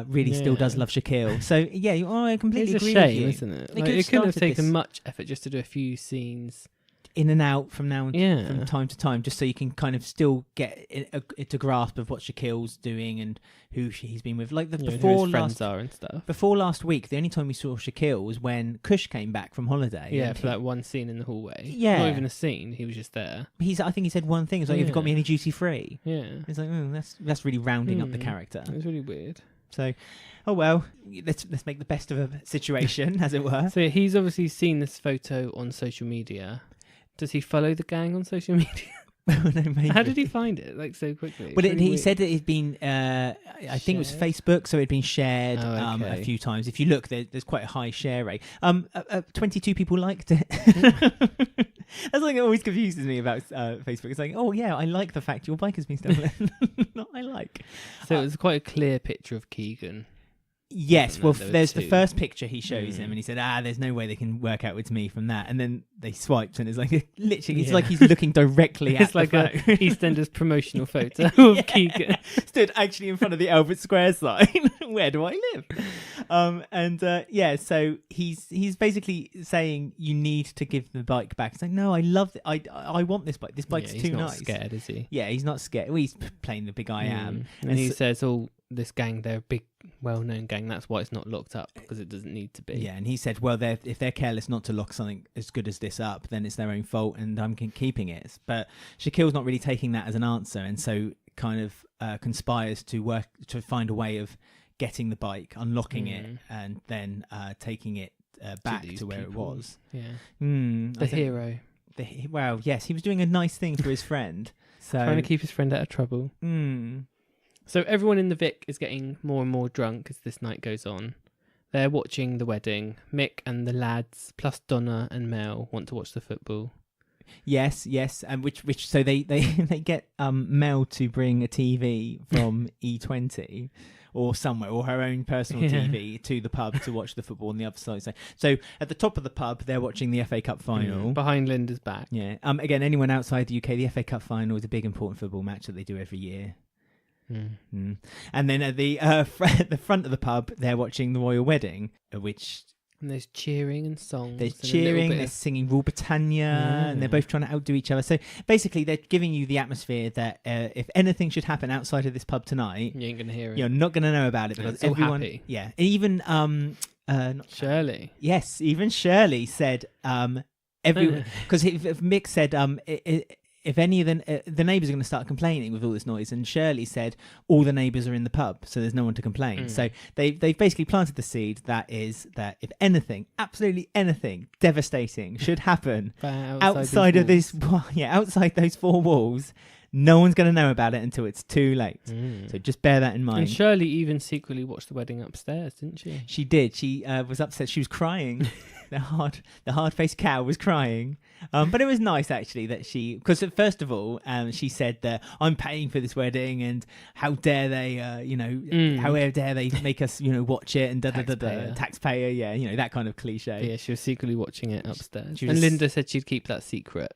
[SPEAKER 2] really still does love Shakil. So yeah, I completely agree with you.
[SPEAKER 1] It's a shame, isn't it? It couldn't have taken much effort just to do a few scenes.
[SPEAKER 2] In and out from time to time, just so you can kind of still get it to grasp of what Shakil's doing and who he's been with.
[SPEAKER 1] Who his friends are and stuff.
[SPEAKER 2] Before last week, the only time we saw Shakil was when Kush came back from holiday.
[SPEAKER 1] Yeah, for that one scene in the hallway.
[SPEAKER 2] Yeah,
[SPEAKER 1] not even a scene. He was just there.
[SPEAKER 2] I think he said one thing. It's like, "Have you got me any duty free?"
[SPEAKER 1] Yeah,
[SPEAKER 2] it's like, that's really rounding up the character.
[SPEAKER 1] It was really weird.
[SPEAKER 2] So, oh well, let's make the best of a situation, as it were.
[SPEAKER 1] So he's obviously seen this photo on social media. Does he follow the gang on social media?
[SPEAKER 2] No, maybe.
[SPEAKER 1] How did he find it so quickly?
[SPEAKER 2] Well, he said that it'd been, I think it was Facebook, so it'd been shared a few times. If you look, there's quite a high share rate. 22 people liked it. That's something that always confuses me about Facebook. It's like, oh yeah, I like the fact your bike has been stolen. Not I like.
[SPEAKER 1] So it was quite a clear picture of Keegan.
[SPEAKER 2] Yes, well, there's the first picture he shows him, and he said, there's no way they can work out it's me from that. And then they swiped, and it's like, literally, it's like he's looking directly at the phone.
[SPEAKER 1] It's like a EastEnders promotional photo of Keegan.
[SPEAKER 2] Stood actually in front of the Albert Square sign. Where do I live? So he's basically saying, you need to give the bike back. It's like, no, I love it. I want this bike. This bike's too nice.
[SPEAKER 1] He's not scared, is he?
[SPEAKER 2] Yeah, he's not scared. Well, he's playing the big I am.
[SPEAKER 1] And he says, this gang, they're a big, well-known gang. That's why it's not locked up, because it doesn't need to be.
[SPEAKER 2] Yeah, and he said, well, if they're careless not to lock something as good as this up, then it's their own fault, and I'm keeping it. But Shakil's not really taking that as an answer, and so kind of conspires to find a way of getting the bike, unlocking it, and then taking it back to where it was.
[SPEAKER 1] Yeah, the hero.
[SPEAKER 2] Well, yes, he was doing a nice thing for his friend. So
[SPEAKER 1] trying to keep his friend out of trouble. So everyone in the Vic is getting more and more drunk as this night goes on. They're watching the wedding. Mick and the lads, plus Donna and Mel, want to watch the football.
[SPEAKER 2] Yes, and which so they get Mel to bring a TV from E20 or somewhere, or her own personal TV to the pub to watch the football on the other side. So at the top of the pub, they're watching the FA Cup final.
[SPEAKER 1] Behind Linda's back.
[SPEAKER 2] Yeah. Again, anyone outside the UK, the FA Cup final is a big important football match that they do every year. And then at the front of the pub, they're watching the royal wedding, which...
[SPEAKER 1] And there's cheering and songs.
[SPEAKER 2] There's cheering, they're singing Rule Britannia, and they're both trying to outdo each other. So basically, they're giving you the atmosphere that if anything should happen outside of this pub tonight,
[SPEAKER 1] you ain't going to hear it.
[SPEAKER 2] You're not going to know about it because everyone...
[SPEAKER 1] happy.
[SPEAKER 2] Yeah. Even...
[SPEAKER 1] Shirley.
[SPEAKER 2] Yes, even Shirley said... Because Mick said... if any of the neighbours are going to start complaining with all this noise, and Shirley said all the neighbours are in the pub, so there's no one to complain. So they've basically planted the seed that is that if anything, absolutely anything devastating should happen outside of this, outside those four walls, no one's going to know about it until it's too late. So just bear that in mind.
[SPEAKER 1] And Shirley even secretly watched the wedding upstairs, didn't she?
[SPEAKER 2] She did. She was upset. She was crying. The hard-faced cow was crying. But it was nice, actually, that because first of all, she said that I'm paying for this wedding, and how dare they, how dare they make us, watch it, and taxpayer, that kind of cliche.
[SPEAKER 1] Yeah, she was secretly watching it upstairs. And Linda said she'd keep that secret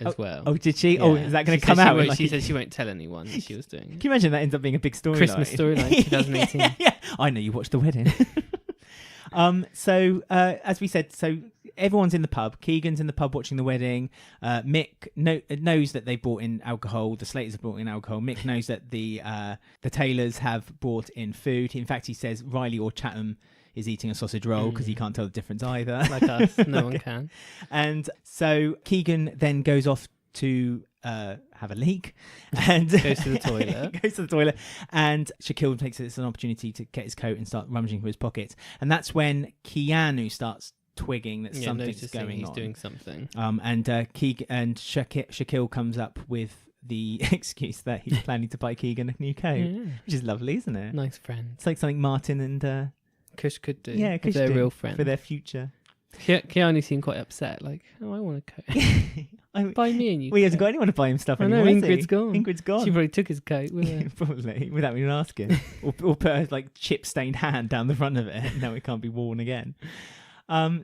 [SPEAKER 1] as well.
[SPEAKER 2] Oh, did she? Yeah. Oh, is that going to come out?
[SPEAKER 1] She said she won't tell anyone that she was doing it.
[SPEAKER 2] Can you imagine that ends up being a big storyline?
[SPEAKER 1] Christmas storyline 2018.
[SPEAKER 2] Yeah. I know you watched the wedding. So as we said, so everyone's in the pub. Keegan's in the pub watching the wedding. Mick knows that they brought in alcohol. The Slaters have brought in alcohol. Mick knows that the Taylors have brought in food. In fact, he says Riley or Chatham is eating a sausage roll because he can't tell the difference either.
[SPEAKER 1] Like us, no one can.
[SPEAKER 2] And so Keegan then goes off to have a leak and goes to the toilet. And Shakil takes it as an opportunity to get his coat and start rummaging through his pockets. And that's when Keanu starts twigging that something's going on.
[SPEAKER 1] He's doing something.
[SPEAKER 2] And Shakil comes up with the excuse that he's planning to buy Keegan a new coat, which is lovely, isn't it?
[SPEAKER 1] Nice friend.
[SPEAKER 2] It's like something Martin and
[SPEAKER 1] Kush could do.
[SPEAKER 2] Yeah, Kush
[SPEAKER 1] they're real friends
[SPEAKER 2] for their future.
[SPEAKER 1] Keanu seemed quite upset, like, I want a coat. Buy me a new coat.
[SPEAKER 2] He hasn't got anyone to buy him stuff anymore.
[SPEAKER 1] Ingrid's gone.
[SPEAKER 2] She
[SPEAKER 1] probably took his coat with her.
[SPEAKER 2] Probably, without even asking. or put a chip-stained hand down the front of it. Now it can't be worn again.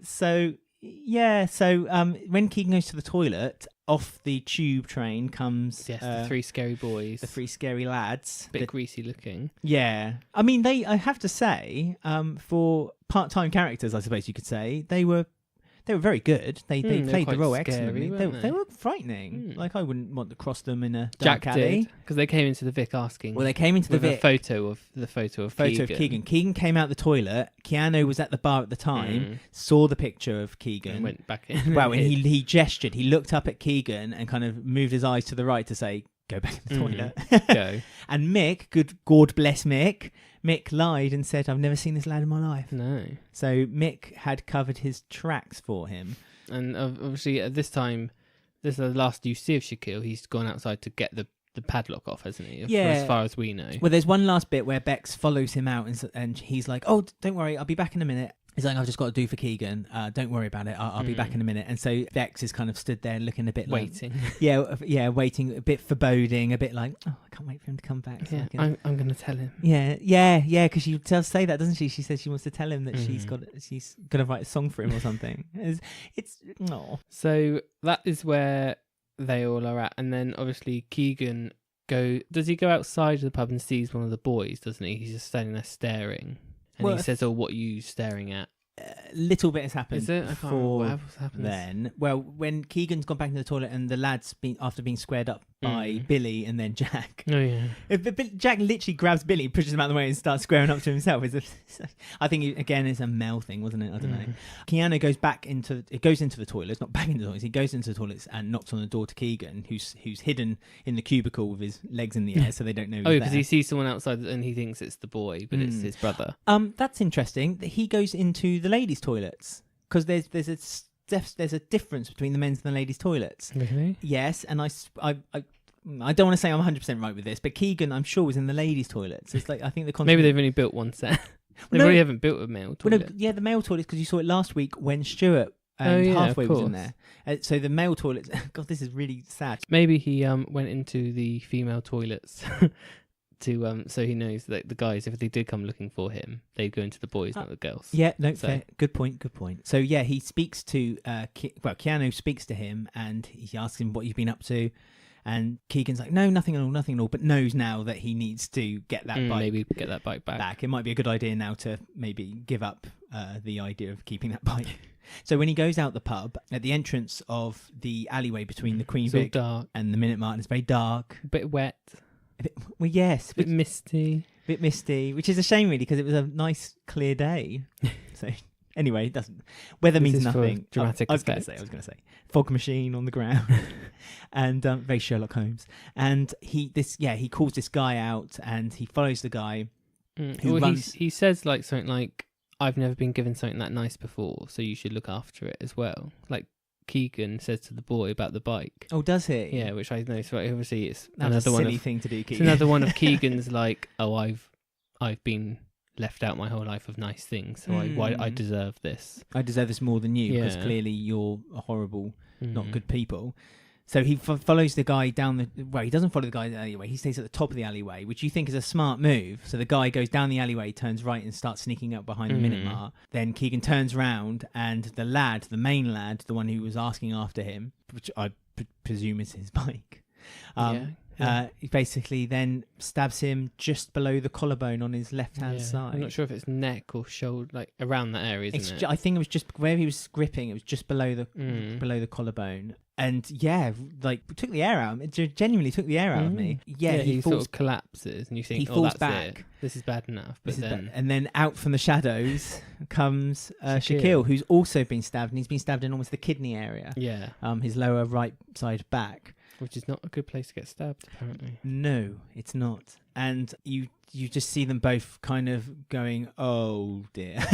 [SPEAKER 2] So when Keegan goes to the toilet, off the tube train comes...
[SPEAKER 1] Yes, the three scary boys.
[SPEAKER 2] The three scary lads.
[SPEAKER 1] Bit greasy looking.
[SPEAKER 2] Yeah. I mean, I have to say, for part-time characters, I suppose you could say, they were very good. They played the role excellently. They were frightening. Like, I wouldn't want to cross them in a dark alley.
[SPEAKER 1] Because they came into the Vic asking.
[SPEAKER 2] Well, they came into the Vic.
[SPEAKER 1] A photo of Keegan.
[SPEAKER 2] Keegan came out the toilet. Keanu was at the bar at the time, saw the picture of Keegan.
[SPEAKER 1] And went back in.
[SPEAKER 2] Well, and he gestured. He looked up at Keegan and kind of moved his eyes to the right to say, go back in the toilet.
[SPEAKER 1] Go.
[SPEAKER 2] And Mick, God bless Mick, Mick lied and said, I've never seen this lad in my life.
[SPEAKER 1] No.
[SPEAKER 2] So Mick had covered his tracks for him.
[SPEAKER 1] And obviously at this time, this is the last you see of Shakil. He's gone outside to get the padlock off, hasn't he?
[SPEAKER 2] Yeah.
[SPEAKER 1] As far as we know.
[SPEAKER 2] Well, there's one last bit where Bex follows him out and he's like, oh, don't worry, I'll be back in a minute. He's like, I've just got to do for Keegan. Don't worry about it. I'll be back in a minute. And so Bex is kind of stood there looking a bit
[SPEAKER 1] waiting.
[SPEAKER 2] Like... waiting, a bit foreboding, a bit like, oh, I can't wait for him to come back.
[SPEAKER 1] So I'm going to tell him.
[SPEAKER 2] Yeah, because she does say that, doesn't she? She says she wants to tell him that she's going to write a song for him or something. It's no.
[SPEAKER 1] So that is where they all are at. And then obviously Keegan does he go outside of the pub and sees one of the boys, doesn't he? He's just standing there staring. And he says, oh, what are you staring at?
[SPEAKER 2] Little bit has happened.
[SPEAKER 1] Is it? I can't remember what happened
[SPEAKER 2] then. Well, when Keegan's gone back into the toilet and the lad's after being squared up by Billy and then Jack.
[SPEAKER 1] Oh, yeah.
[SPEAKER 2] Jack literally grabs Billy, pushes him out of the way and starts squaring up to himself. I think, again, it's a male thing, wasn't it? I don't know. Keanu goes into the toilets, not back into the toilets. He goes into the toilets and knocks on the door to Keegan, who's hidden in the cubicle with his legs in the air so they don't know he's
[SPEAKER 1] because he sees someone outside and he thinks it's the boy, but it's his brother.
[SPEAKER 2] That's interesting. He goes into the ladies' toilets because there's a difference between the men's and the ladies' toilets.
[SPEAKER 1] Really?
[SPEAKER 2] Yes, and I don't want to say I'm 100% right with this, but Keegan, I'm sure, was in the ladies' toilets. It's like I think the
[SPEAKER 1] maybe they've only built one set. They really haven't built a male toilet.
[SPEAKER 2] The male toilets, because you saw it last week when Stuart and
[SPEAKER 1] yeah,
[SPEAKER 2] halfway
[SPEAKER 1] of
[SPEAKER 2] was in
[SPEAKER 1] course.
[SPEAKER 2] there. So the male toilets. God, this is really sad.
[SPEAKER 1] Maybe he went into the female toilets to so he knows that the guys, if they did come looking for him, they'd go into the boys, not the girls.
[SPEAKER 2] Yeah, no,
[SPEAKER 1] So-
[SPEAKER 2] fair. Good point. So yeah, he speaks to Keanu speaks to him, and he asks him what you've been up to, and Keegan's like, no, nothing at all, but knows now that he needs to get that bike
[SPEAKER 1] maybe get that bike back.
[SPEAKER 2] It might be a good idea now to maybe give up the idea of keeping that bike. So when he goes out the pub, at the entrance of the alleyway between the Queen
[SPEAKER 1] It's all
[SPEAKER 2] Vic
[SPEAKER 1] dark,
[SPEAKER 2] and the Minute Martin, it's very dark.
[SPEAKER 1] a bit wet,
[SPEAKER 2] Well, yes,
[SPEAKER 1] a bit misty.
[SPEAKER 2] bit misty, which is a shame really, because it was a nice clear day. So anyway, it doesn't. Weather
[SPEAKER 1] This
[SPEAKER 2] means
[SPEAKER 1] is for
[SPEAKER 2] nothing.
[SPEAKER 1] dramatic
[SPEAKER 2] I was going to
[SPEAKER 1] effect.
[SPEAKER 2] say fog machine on the ground, and very Sherlock Holmes. And he calls this guy out, and he follows the guy. Who
[SPEAKER 1] Well,
[SPEAKER 2] runs-
[SPEAKER 1] he says like something like, "I've never been given something that nice before, so you should look after it as well." Like Keegan says to the boy about the bike.
[SPEAKER 2] Oh, does he?
[SPEAKER 1] Yeah, which I know. So obviously, it's
[SPEAKER 2] That's
[SPEAKER 1] another
[SPEAKER 2] a
[SPEAKER 1] one
[SPEAKER 2] silly
[SPEAKER 1] of
[SPEAKER 2] thing to do.
[SPEAKER 1] it's
[SPEAKER 2] Keegan.
[SPEAKER 1] another one of Keegan's like, "Oh, I've been left out my whole life of nice things, so I deserve this.
[SPEAKER 2] I deserve this more than you, because
[SPEAKER 1] Yeah.
[SPEAKER 2] clearly you're a horrible, not
[SPEAKER 1] Mm.
[SPEAKER 2] good people. So he follows the guy down the... Well, he doesn't follow the guy down the alleyway. He stays at the top of the alleyway, which you think is a smart move. So the guy goes down the alleyway, turns right, and starts sneaking up behind the Minute Mart. Then Keegan turns round, and the main lad, the one who was asking after him, which I presume is his bike, he basically then stabs him just below the collarbone on his left-hand side.
[SPEAKER 1] I'm not sure if it's neck or shoulder, like around that area, isn't it?
[SPEAKER 2] I think it was just where he was gripping. It was just below the collarbone, and took the air out. It genuinely took the air out of me. Yeah,
[SPEAKER 1] he
[SPEAKER 2] falls
[SPEAKER 1] sort of collapses, and you think,
[SPEAKER 2] he falls
[SPEAKER 1] that's
[SPEAKER 2] back.
[SPEAKER 1] it. This is bad enough. But then,
[SPEAKER 2] and then out from the shadows comes
[SPEAKER 1] Shakil.
[SPEAKER 2] Shakil, who's also been stabbed, and he's been stabbed in almost the kidney area.
[SPEAKER 1] yeah,
[SPEAKER 2] His lower right side back.
[SPEAKER 1] which is not a good place to get stabbed, apparently.
[SPEAKER 2] No, it's not. And you just see them both kind of going, oh dear.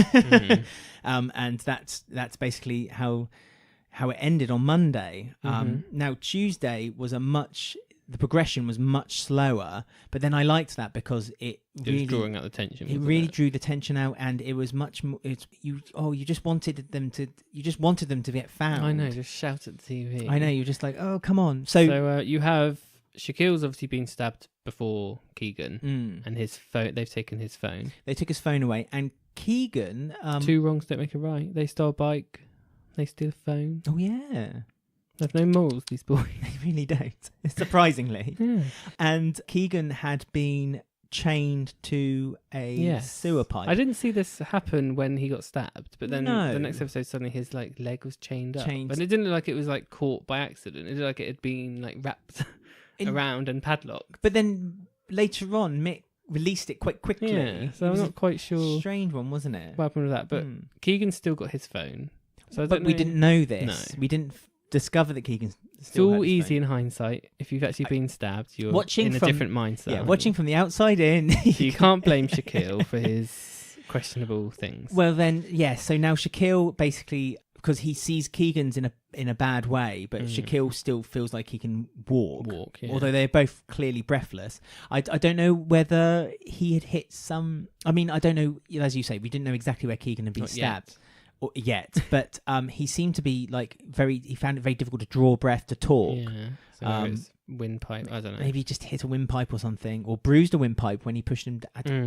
[SPEAKER 2] And that's basically how it ended on Monday. Now Tuesday was the progression was much slower, but then I liked that because it really
[SPEAKER 1] was drawing out the tension.
[SPEAKER 2] It really drew the tension out, and it was much more. You just wanted them to get found.
[SPEAKER 1] I know, just shout at the TV.
[SPEAKER 2] I know, you're just like, oh, come on. So
[SPEAKER 1] you have Shakil's obviously been stabbed before Keegan, and his phone. They've taken his phone.
[SPEAKER 2] They took his phone away, and Keegan.
[SPEAKER 1] Two wrongs don't make a right. They stole a bike. They steal a phone.
[SPEAKER 2] Oh yeah.
[SPEAKER 1] They have no morals, these boys.
[SPEAKER 2] They really don't, surprisingly.
[SPEAKER 1] Yeah.
[SPEAKER 2] And Keegan had been chained to a sewer pipe.
[SPEAKER 1] I didn't see this happen when he got stabbed, but then
[SPEAKER 2] No.
[SPEAKER 1] the next episode suddenly his leg was chained up,
[SPEAKER 2] Chained.
[SPEAKER 1] and it didn't look like it was like caught by accident. It looked like it had been like wrapped around and padlocked.
[SPEAKER 2] But then later on, Mick released it quite quickly.
[SPEAKER 1] Yeah, so
[SPEAKER 2] It
[SPEAKER 1] I'm
[SPEAKER 2] was
[SPEAKER 1] not quite
[SPEAKER 2] a
[SPEAKER 1] sure
[SPEAKER 2] strange one, wasn't it?
[SPEAKER 1] what happened with that. But Keegan still got his phone, so I don't know.
[SPEAKER 2] we didn't know this.
[SPEAKER 1] No.
[SPEAKER 2] We didn't discover that Keegan
[SPEAKER 1] It's
[SPEAKER 2] still had
[SPEAKER 1] all
[SPEAKER 2] his
[SPEAKER 1] easy
[SPEAKER 2] phone.
[SPEAKER 1] in hindsight. If you've actually been stabbed, you're
[SPEAKER 2] Watching
[SPEAKER 1] in a
[SPEAKER 2] from-
[SPEAKER 1] different mindset.
[SPEAKER 2] Yeah,
[SPEAKER 1] aren't
[SPEAKER 2] watching from the outside in.
[SPEAKER 1] you can't blame Shakil for his questionable things.
[SPEAKER 2] Well, then, so now Shakil basically, because he sees Keegan's in a bad way, but Shakil still feels like he can walk.
[SPEAKER 1] Yeah.
[SPEAKER 2] Although they're both clearly breathless. I don't know whether he had hit some... I mean, I don't know, as you say, we didn't know exactly where Keegan had been
[SPEAKER 1] Not
[SPEAKER 2] stabbed. Yet, but he seemed to be he found it very difficult to draw breath, to talk.
[SPEAKER 1] Yeah. So maybe it's windpipe. I don't know.
[SPEAKER 2] Maybe he just hit a windpipe or something, or bruised a windpipe when he pushed him.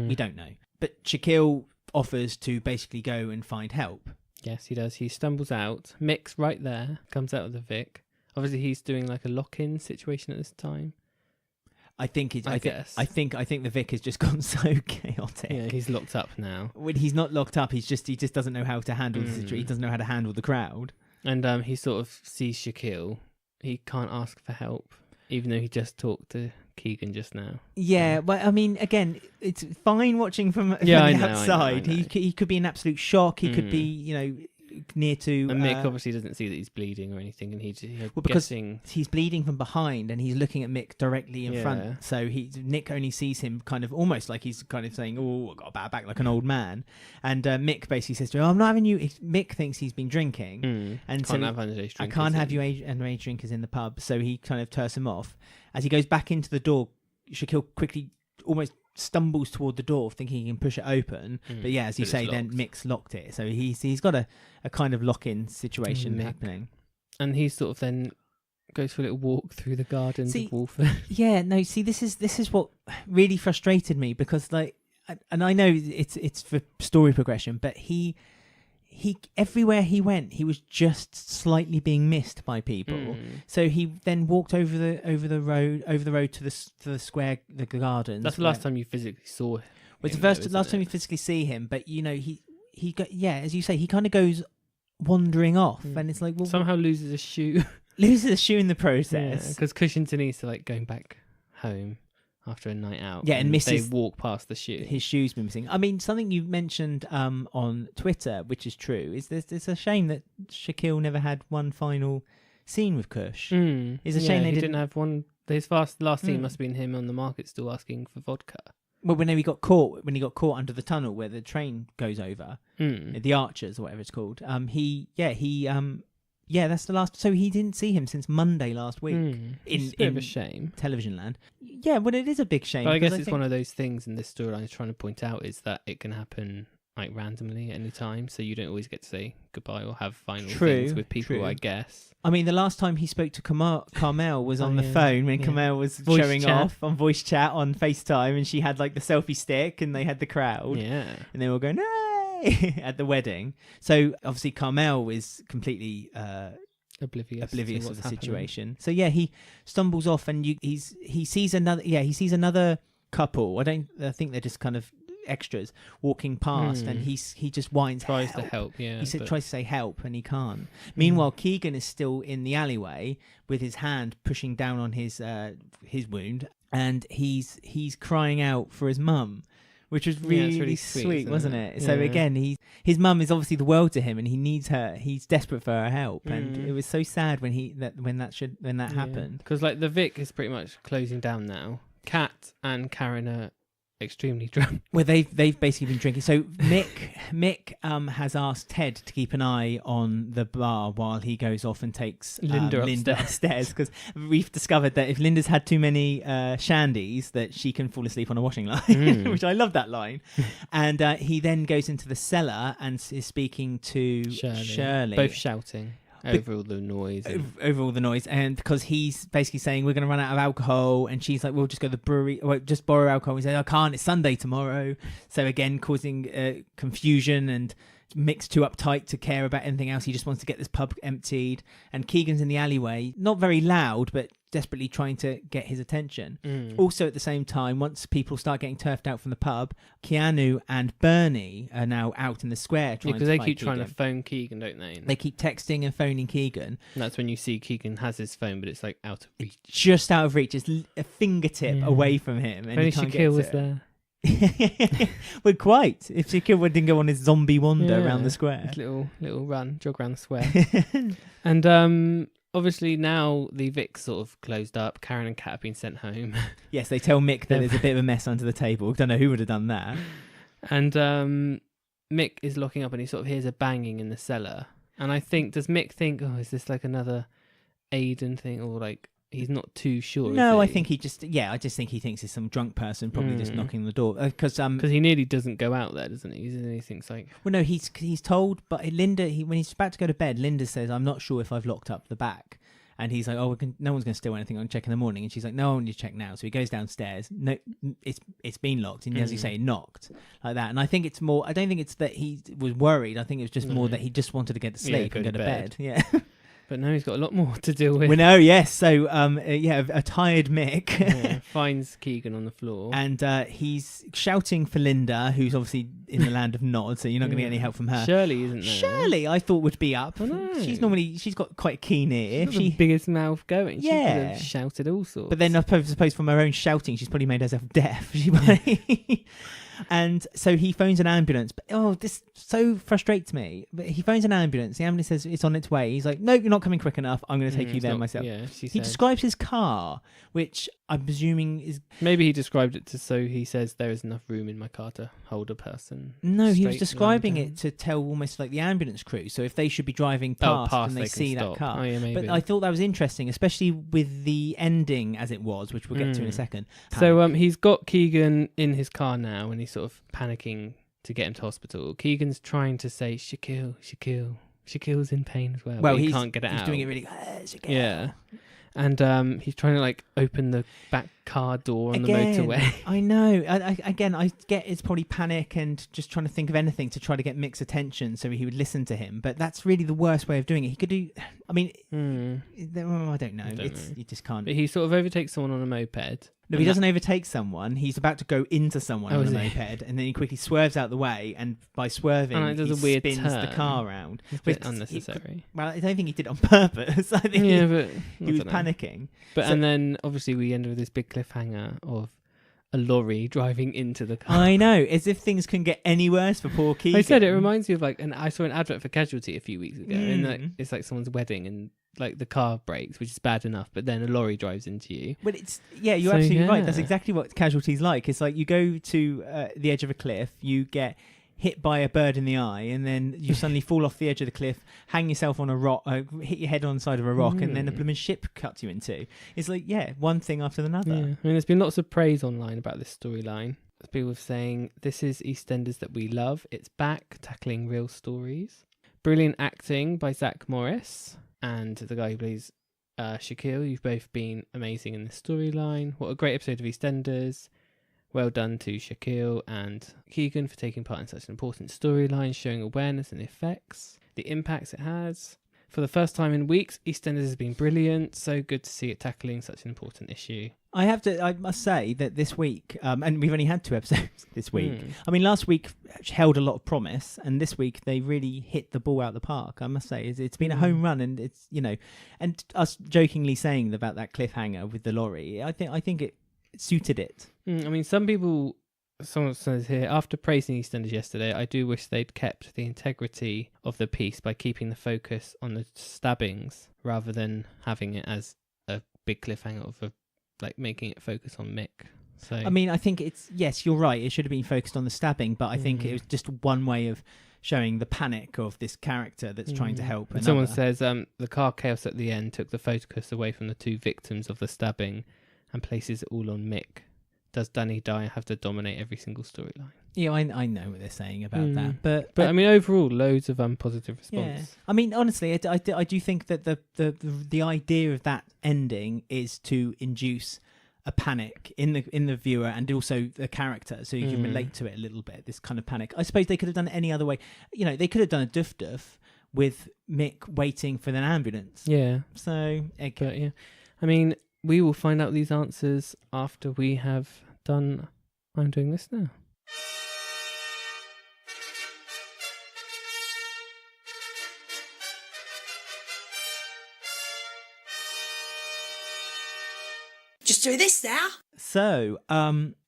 [SPEAKER 2] We don't know. But Shakil offers to basically go and find help.
[SPEAKER 1] Yes, he does. He stumbles out. Mick's right there. Comes out of the Vic. Obviously, he's doing like a lock-in situation at this time.
[SPEAKER 2] I think
[SPEAKER 1] guess.
[SPEAKER 2] I think the Vic has just gone so chaotic.
[SPEAKER 1] Yeah, he's locked up now.
[SPEAKER 2] When he's not locked up, he just doesn't know how to handle the situation. He doesn't know how to handle the crowd.
[SPEAKER 1] And he sort of sees Shakil. He can't ask for help, even though he just talked to Keegan just now.
[SPEAKER 2] Yeah, well, I mean, again, it's fine watching from the outside.
[SPEAKER 1] I know.
[SPEAKER 2] He could be in absolute shock. He could be, near to...
[SPEAKER 1] And Mick obviously doesn't see that he's bleeding or anything, and he's
[SPEAKER 2] because
[SPEAKER 1] guessing...
[SPEAKER 2] he's bleeding from behind and he's looking at Mick directly in front. So Nick only sees him kind of almost like he's kind of saying, oh, I've got a bad back, like an old man. And Mick basically says to him, I'm not having you... Mick thinks he's been drinking. And
[SPEAKER 1] can't
[SPEAKER 2] so
[SPEAKER 1] have underage drinkers.
[SPEAKER 2] I can't have you underage drinkers in the pub. So he kind of turns him off. As he goes back into the door, Shakil quickly almost stumbles toward the door thinking he can push it open. But yeah, as you say, then Mick's locked it. So he's got a kind of lock-in situation happening.
[SPEAKER 1] And he sort of then goes for a little walk through the gardens of Walford.
[SPEAKER 2] Yeah, no, see, this is what really frustrated me, because like, and I know it's for story progression, but he everywhere he went, he was just slightly being missed by people. So he then walked over the road to the square, the gardens.
[SPEAKER 1] That's the last time you physically saw him.
[SPEAKER 2] Well, it's the last time you physically see him, but you know, he as you say, he kind of goes wandering off, and it's like, well,
[SPEAKER 1] somehow loses a shoe.
[SPEAKER 2] Loses a shoe in the process.
[SPEAKER 1] Because Cushington is like going back home after a night out.
[SPEAKER 2] Yeah, and misses.
[SPEAKER 1] They walk past the shoe.
[SPEAKER 2] His shoe's been missing. I mean, something you mentioned on Twitter, which is true, is it's a shame that Shakil never had one final scene with Cush. It's a shame they didn't have one.
[SPEAKER 1] His last scene must have been him on the market stall asking for vodka.
[SPEAKER 2] Well, when he got caught under the tunnel where the train goes over, the Archers or whatever it's called. That's the last. So he didn't see him since Monday last week.
[SPEAKER 1] It's a bit of a shame.
[SPEAKER 2] Television land. Yeah, well, it is a big shame.
[SPEAKER 1] But I guess it's one of those things in this storyline is trying to point out is that it can happen like randomly at any time, so you don't always get to say goodbye or have final things with people, I guess.
[SPEAKER 2] I mean, the last time he spoke to Carmel was on the phone when Carmel was showing off on voice chat on FaceTime, and she had like the selfie stick and they had the crowd. Yeah. And they were going, hey! at the wedding. So obviously Carmel is completely oblivious of the situation. So yeah, he stumbles off and he sees another couple. I think they're just kind of extras walking past, and he just whines,
[SPEAKER 1] tries to help.
[SPEAKER 2] He tries to say help, and he can't. Meanwhile, Keegan is still in the alleyway with his hand pushing down on his wound, and he's crying out for his mum, which was really sweet, wasn't it? Yeah. So again, his mum is obviously the world to him, and he needs her. He's desperate for her help, and it was so sad when that happened.
[SPEAKER 1] Because like the Vic is pretty much closing down now. Kat and Karen are extremely drunk.
[SPEAKER 2] Well, they've basically been drinking. So Mick has asked Ted to keep an eye on the bar while he goes off and takes Linda upstairs, because we've discovered that if Linda's had too many shandies, that she can fall asleep on a washing line, which I love that line. And he then goes into the cellar and is speaking to Shirley.
[SPEAKER 1] Both shouting. Over all the noise, and because he's basically saying we're going to run out of alcohol, and she's like, we'll just go to the brewery, just borrow alcohol. He says, I can't, it's Sunday tomorrow. So again, causing confusion, and Mick's too uptight to care about anything else. He just wants to get this pub emptied, and Keegan's in the alleyway, not very loud, but desperately trying to get his attention. Also at the same time, once people start getting turfed out from the pub, Keanu and Bernie are now out in the square because they keep trying to phone Keegan, don't they?
[SPEAKER 2] They keep texting and phoning Keegan.
[SPEAKER 1] And that's when you see Keegan has his phone, but it's like out of reach.
[SPEAKER 2] Just out of reach. It's a fingertip away from him. And
[SPEAKER 1] only Shakil was there.
[SPEAKER 2] Well, quite. If Shakil didn't go on his zombie wander around the square.
[SPEAKER 1] His little run, jog around the square. And obviously now the Vic's sort of closed up. Karen and Kat have been sent home.
[SPEAKER 2] Yes, they tell Mick that there's a bit of a mess under the table. Don't know who would have done that.
[SPEAKER 1] And Mick is locking up, and he sort of hears a banging in the cellar. And does Mick think, oh, is this like another Aiden thing, or like he's not too sure?
[SPEAKER 2] No, I think I just think he thinks it's some drunk person probably just knocking the door, because
[SPEAKER 1] he nearly doesn't go out there, doesn't he? He thinks like,
[SPEAKER 2] well, no, he's told, but Linda, when he's about to go to bed, Linda says, I'm not sure if I've locked up the back. And he's like, oh, no one's going to steal anything. I'm check in the morning. And she's like, no, I want you to check now. So he goes downstairs. No, it's been locked. And as you say, knocked like that. And I think it's more, I don't think it's that he was worried. I think it was just more that he just wanted to get to sleep and go to bed. Yeah.
[SPEAKER 1] But now he's got a lot more to deal with.
[SPEAKER 2] We know, yes. So, a tired Mick
[SPEAKER 1] finds Keegan on the floor.
[SPEAKER 2] And he's shouting for Linda, who's obviously in the land of Nod, so you're not going to get any help from her.
[SPEAKER 1] Shirley isn't there.
[SPEAKER 2] Shirley, I thought, would be up. She's got quite a keen ear.
[SPEAKER 1] She's got the biggest mouth going. She could have shouted all sorts.
[SPEAKER 2] But then I suppose from her own shouting, she's probably made herself deaf. And so he phones an ambulance. But this so frustrates me. But he phones an ambulance. The ambulance says it's on its way. He's like, no, you're not coming quick enough. I'm going to take you there myself.
[SPEAKER 1] Yeah,
[SPEAKER 2] he describes his car, which I'm presuming is...
[SPEAKER 1] Maybe he described it so he says there is enough room in my car to hold a person.
[SPEAKER 2] No, he was describing it to tell almost like the ambulance crew. So if they should be driving past and they see that car.
[SPEAKER 1] Oh, yeah, maybe.
[SPEAKER 2] But I thought that was interesting, especially with the ending as it was, which we'll get to in a second.
[SPEAKER 1] So he's got Keegan in his car now and he's sort of panicking to get him to hospital. Keegan's trying to say, Shakil. Shakil's in pain as well. But he can't get it out.
[SPEAKER 2] He's doing it really... Shakil.
[SPEAKER 1] Yeah. And he's trying to like open the back car door on the motorway.
[SPEAKER 2] I know. I get it's probably panic and just trying to think of anything to try to get Mick's attention so he would listen to him. But that's really the worst way of doing it. He could do... I mean, I don't know. You just can't...
[SPEAKER 1] But he sort of overtakes someone on a moped.
[SPEAKER 2] No, he doesn't overtake someone. He's about to go into someone on a moped, and then he quickly swerves out the way, and by swerving, he spins the car around.
[SPEAKER 1] It's a bit unnecessary.
[SPEAKER 2] I don't think he did it on purpose. I think he was panicking.
[SPEAKER 1] But and then, obviously, we end with this big cliffhanger of a lorry driving into the car.
[SPEAKER 2] I know, as if things can get any worse for poor Keegan.
[SPEAKER 1] I said it reminds me of like, and I saw an advert for Casualty a few weeks ago, and like, it's like someone's wedding, and like the car breaks, which is bad enough, but then a lorry drives into you.
[SPEAKER 2] But you're absolutely right. That's exactly what Casualty's like. It's like you go to the edge of a cliff, you get hit by a bird in the eye, and then you suddenly fall off the edge of the cliff, hang yourself on a rock, hit your head on the side of a rock, and then a blooming ship cuts you in two. It's like, one thing after another.
[SPEAKER 1] Yeah. I mean, there's been lots of praise online about this storyline. People saying, this is EastEnders that we love. It's back, tackling real stories. Brilliant acting by Zach Morris and the guy who plays Shakil. You've both been amazing in this storyline. What a great episode of EastEnders. Well done to Shakil and Keegan for taking part in such an important storyline, showing awareness and effects, the impacts it has. For the first time in weeks, EastEnders has been brilliant. So good to see it tackling such an important issue.
[SPEAKER 2] I must say that this week, and we've only had 2 episodes this week. I mean, last week held a lot of promise, and this week they really hit the ball out of the park. I must say, it's been a home run, and it's and us jokingly saying about that cliffhanger with the lorry. I think it suited it.
[SPEAKER 1] I mean, someone says here, after praising EastEnders yesterday, I do wish they'd kept the integrity of the piece by keeping the focus on the stabbings rather than having it as a big cliffhanger of making it focus on Mick. So
[SPEAKER 2] I mean, I think yes, you're right. It should have been focused on the stabbing, but I think it was just one way of showing the panic of this character that's trying to help.
[SPEAKER 1] And someone says the car chaos at the end took the focus away from the 2 victims of the stabbing and places it all on Mick. Does Danny Dyer have to dominate every single storyline?
[SPEAKER 2] Yeah, I know what they're saying about that, but
[SPEAKER 1] I mean, overall, loads of positive response. Yeah.
[SPEAKER 2] I mean, honestly, I do think that the idea of that ending is to induce a panic in the viewer and also the character, so you can relate to it a little bit. This kind of panic. I suppose they could have done it any other way. They could have done a Duff with Mick waiting for an ambulance.
[SPEAKER 1] Yeah.
[SPEAKER 2] So, okay.
[SPEAKER 1] But yeah, I mean, we will find out these answers after we have done I'm Doing This Now.
[SPEAKER 3] Just do this now.
[SPEAKER 2] So,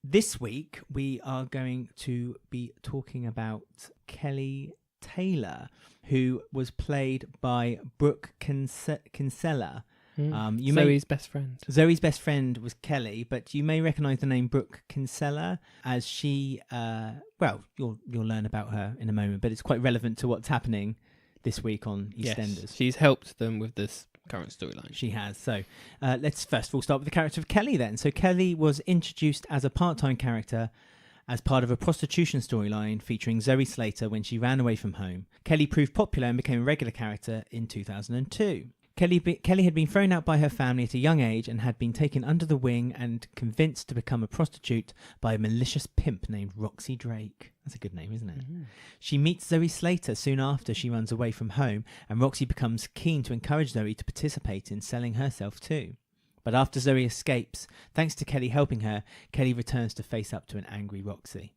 [SPEAKER 2] this week we are going to be talking about Kelly Taylor, who was played by Brooke Kinsella.
[SPEAKER 1] Zoe's best friend.
[SPEAKER 2] Zoe's best friend was Kelly, but you may recognise the name Brooke Kinsella as she. You'll learn about her in a moment, but it's quite relevant to what's happening this week on EastEnders.
[SPEAKER 1] Yes, she's helped them with this current storyline.
[SPEAKER 2] She has. So let's first of all start with the character of Kelly then. So Kelly was introduced as a part-time character as part of a prostitution storyline featuring Zoe Slater when she ran away from home. Kelly proved popular and became a regular character in 2002. Kelly had been thrown out by her family at a young age and had been taken under the wing and convinced to become a prostitute by a malicious pimp named Roxy Drake. That's a good name, isn't it? Mm-hmm. She meets Zoe Slater soon after she runs away from home, and Roxy becomes keen to encourage Zoe to participate in selling herself too. But after Zoe escapes, thanks to Kelly helping her, Kelly returns to face up to an angry Roxy.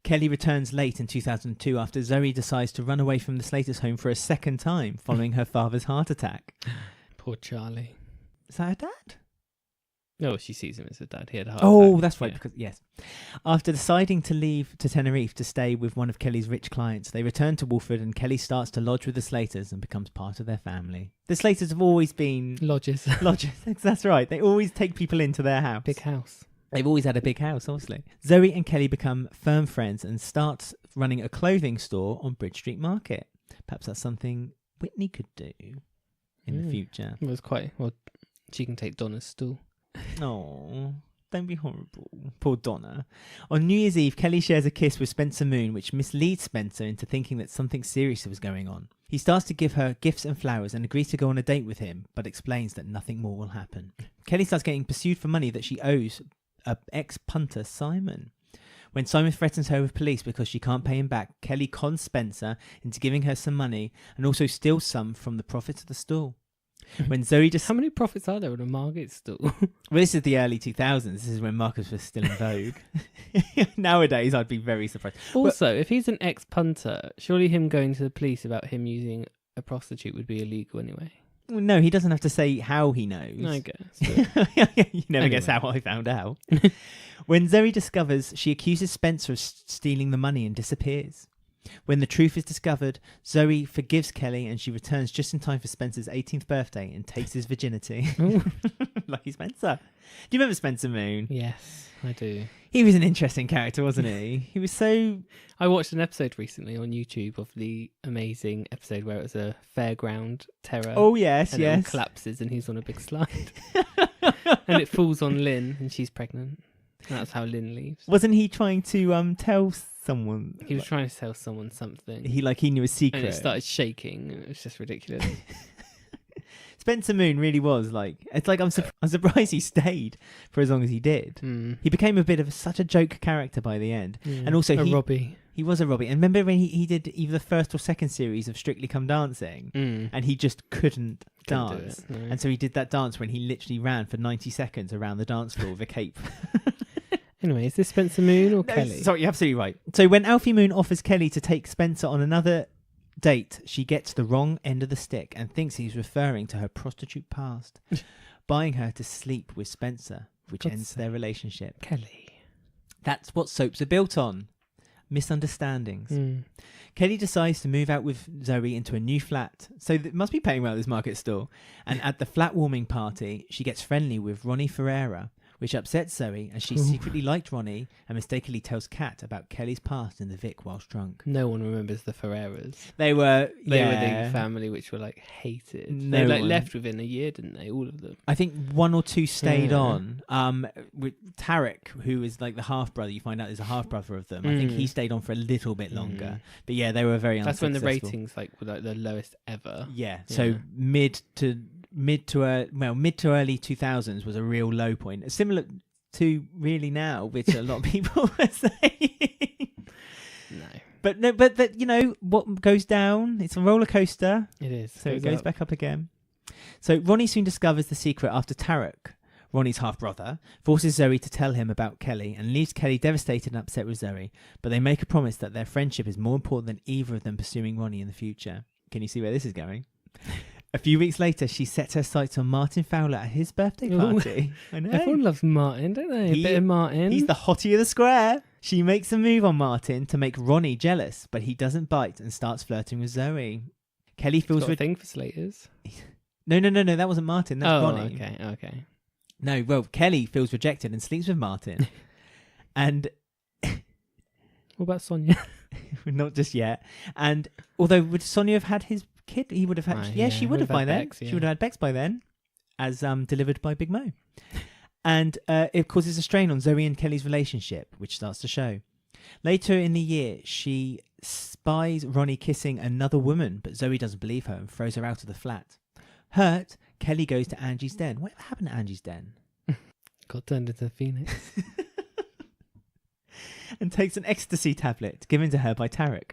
[SPEAKER 2] Kelly returns late in 2002 after Zoe decides to run away from the Slaters' home for a second time, following her father's heart attack.
[SPEAKER 1] Poor Charlie.
[SPEAKER 2] Is that her dad?
[SPEAKER 1] Oh, she sees him as her dad. He had a heart
[SPEAKER 2] Oh,
[SPEAKER 1] attack.
[SPEAKER 2] that's right.
[SPEAKER 1] Yeah.
[SPEAKER 2] Because yes, after deciding to leave to Tenerife to stay with one of Kelly's rich clients, they return to Walford, and Kelly starts to lodge with the Slaters and becomes part of their family. The Slaters have always been
[SPEAKER 1] Lodges.
[SPEAKER 2] lodgers. That's right. They always take people into their house.
[SPEAKER 1] Big house.
[SPEAKER 2] They've always had a big house, obviously. Zoe and Kelly become firm friends and start running a clothing store on Bridge Street Market. Perhaps that's something Whitney could do in the future.
[SPEAKER 1] It was quite... Well, she can take Donna's stool.
[SPEAKER 2] Oh, don't be horrible. Poor Donna. On New Year's Eve, Kelly shares a kiss with Spencer Moon, which misleads Spencer into thinking that something serious was going on. He starts to give her gifts and flowers and agrees to go on a date with him, but explains that nothing more will happen. Kelly starts getting pursued for money that she owes a ex-punter, Simon. When Simon threatens her with police because she can't pay him back, Kelly cons Spencer into giving her some money and also steals some from the profits of the stall. When Zoe just...
[SPEAKER 1] How many profits are there on a market stool?
[SPEAKER 2] Well, this is the early 2000s. This is when markets were still in vogue. Nowadays, I'd be very surprised.
[SPEAKER 1] Also, if he's an ex-punter, surely him going to the police about him using a prostitute would be illegal anyway.
[SPEAKER 2] Well, no, he doesn't have to say how he knows.
[SPEAKER 1] I guess. But...
[SPEAKER 2] You never guess how I found out. When Zoe discovers, she accuses Spencer of stealing the money and disappears. When the truth is discovered, Zoe forgives Kelly and she returns just in time for Spencer's 18th birthday and takes his virginity. Lucky Spencer. Do you remember Spencer Moon?
[SPEAKER 1] Yes, I do.
[SPEAKER 2] He was an interesting character, wasn't he? He was so...
[SPEAKER 1] I watched an episode recently on YouTube of the amazing episode where it was a fairground terror.
[SPEAKER 2] Oh, yes,
[SPEAKER 1] and it
[SPEAKER 2] yes.
[SPEAKER 1] all collapses and he's on a big slide. And it falls on Lynn and she's pregnant. And that's how Lynn leaves.
[SPEAKER 2] Wasn't he trying to tell someone?
[SPEAKER 1] He was trying to tell someone something.
[SPEAKER 2] He knew a secret.
[SPEAKER 1] And it started shaking. It was just ridiculous.
[SPEAKER 2] Spencer Moon really was it's like I'm surprised he stayed for as long as he did. He became a bit of such a joke character by the end. And also
[SPEAKER 1] Robbie.
[SPEAKER 2] He was a Robbie. And remember when he did either the first or second series of Strictly Come Dancing and he just couldn't dance.
[SPEAKER 1] Do it, no.
[SPEAKER 2] And so he did that dance when he literally ran for 90 seconds around the dance floor with a cape.
[SPEAKER 1] Anyway, is this Spencer Moon or Kelly?
[SPEAKER 2] Sorry, you're absolutely right. So when Alfie Moon offers Kelly to take Spencer on another date, she gets the wrong end of the stick and thinks he's referring to her prostitute past, buying her to sleep with Spencer, which ends their relationship.
[SPEAKER 1] Kelly.
[SPEAKER 2] That's what soaps are built on. Misunderstandings. Kelly decides to move out with Zoe into a new flat, so it must be paying well at this market store. And at the flat warming party, she gets friendly with Ronnie Ferreira, which upsets Zoe, as she secretly liked Ronnie and mistakenly tells Kat about Kelly's past in the Vic whilst drunk.
[SPEAKER 1] No one remembers the Ferreiras.
[SPEAKER 2] They were
[SPEAKER 1] the family which were hated.
[SPEAKER 2] No
[SPEAKER 1] they
[SPEAKER 2] one.
[SPEAKER 1] left within a year, didn't they? All of them.
[SPEAKER 2] I think one or two stayed on. With Tarek, who is the half brother, you find out there's a half brother of them. I think he stayed on for a little bit longer. But yeah, they were very unsuccessful.
[SPEAKER 1] That's when the ratings were the lowest ever.
[SPEAKER 2] Yeah. So mid to early 2000s was a real low point, similar to really now, which a lot of people are saying. But what goes down, it's a roller coaster.
[SPEAKER 1] It is.
[SPEAKER 2] So it goes back up again. So Ronnie soon discovers the secret after Tarek, Ronnie's half brother, forces Zoe to tell him about Kelly and leaves Kelly devastated and upset with Zoe, but they make a promise that their friendship is more important than either of them pursuing Ronnie in the future. Can you see where this is going? A few weeks later, she sets her sights on Martin Fowler at his birthday party. I know.
[SPEAKER 1] Everyone loves Martin, don't they? A bit of Martin.
[SPEAKER 2] He's the hottie of the square. She makes a move on Martin to make Ronnie jealous, but he doesn't bite and starts flirting with Zoe. Kelly feels...
[SPEAKER 1] Got a thing for Slaters?
[SPEAKER 2] No, that wasn't Martin. That's Ronnie.
[SPEAKER 1] Okay.
[SPEAKER 2] No, well, Kelly feels rejected and sleeps with Martin. And...
[SPEAKER 1] What about Sonia?
[SPEAKER 2] Not just yet. And although would Sonia have had his kid? He would have had... she would have by then.
[SPEAKER 1] Bex,
[SPEAKER 2] She would have had Bex by then, as delivered by Big Mo. And it causes a strain on Zoe and Kelly's relationship, which starts to show. Later in the year, she spies Ronnie kissing another woman, but Zoe doesn't believe her and throws her out of the flat. Hurt, Kelly goes to Angie's den. Whatever happened to Angie's den?
[SPEAKER 1] Got turned into a phoenix.
[SPEAKER 2] And takes an ecstasy tablet given to her by Tarek.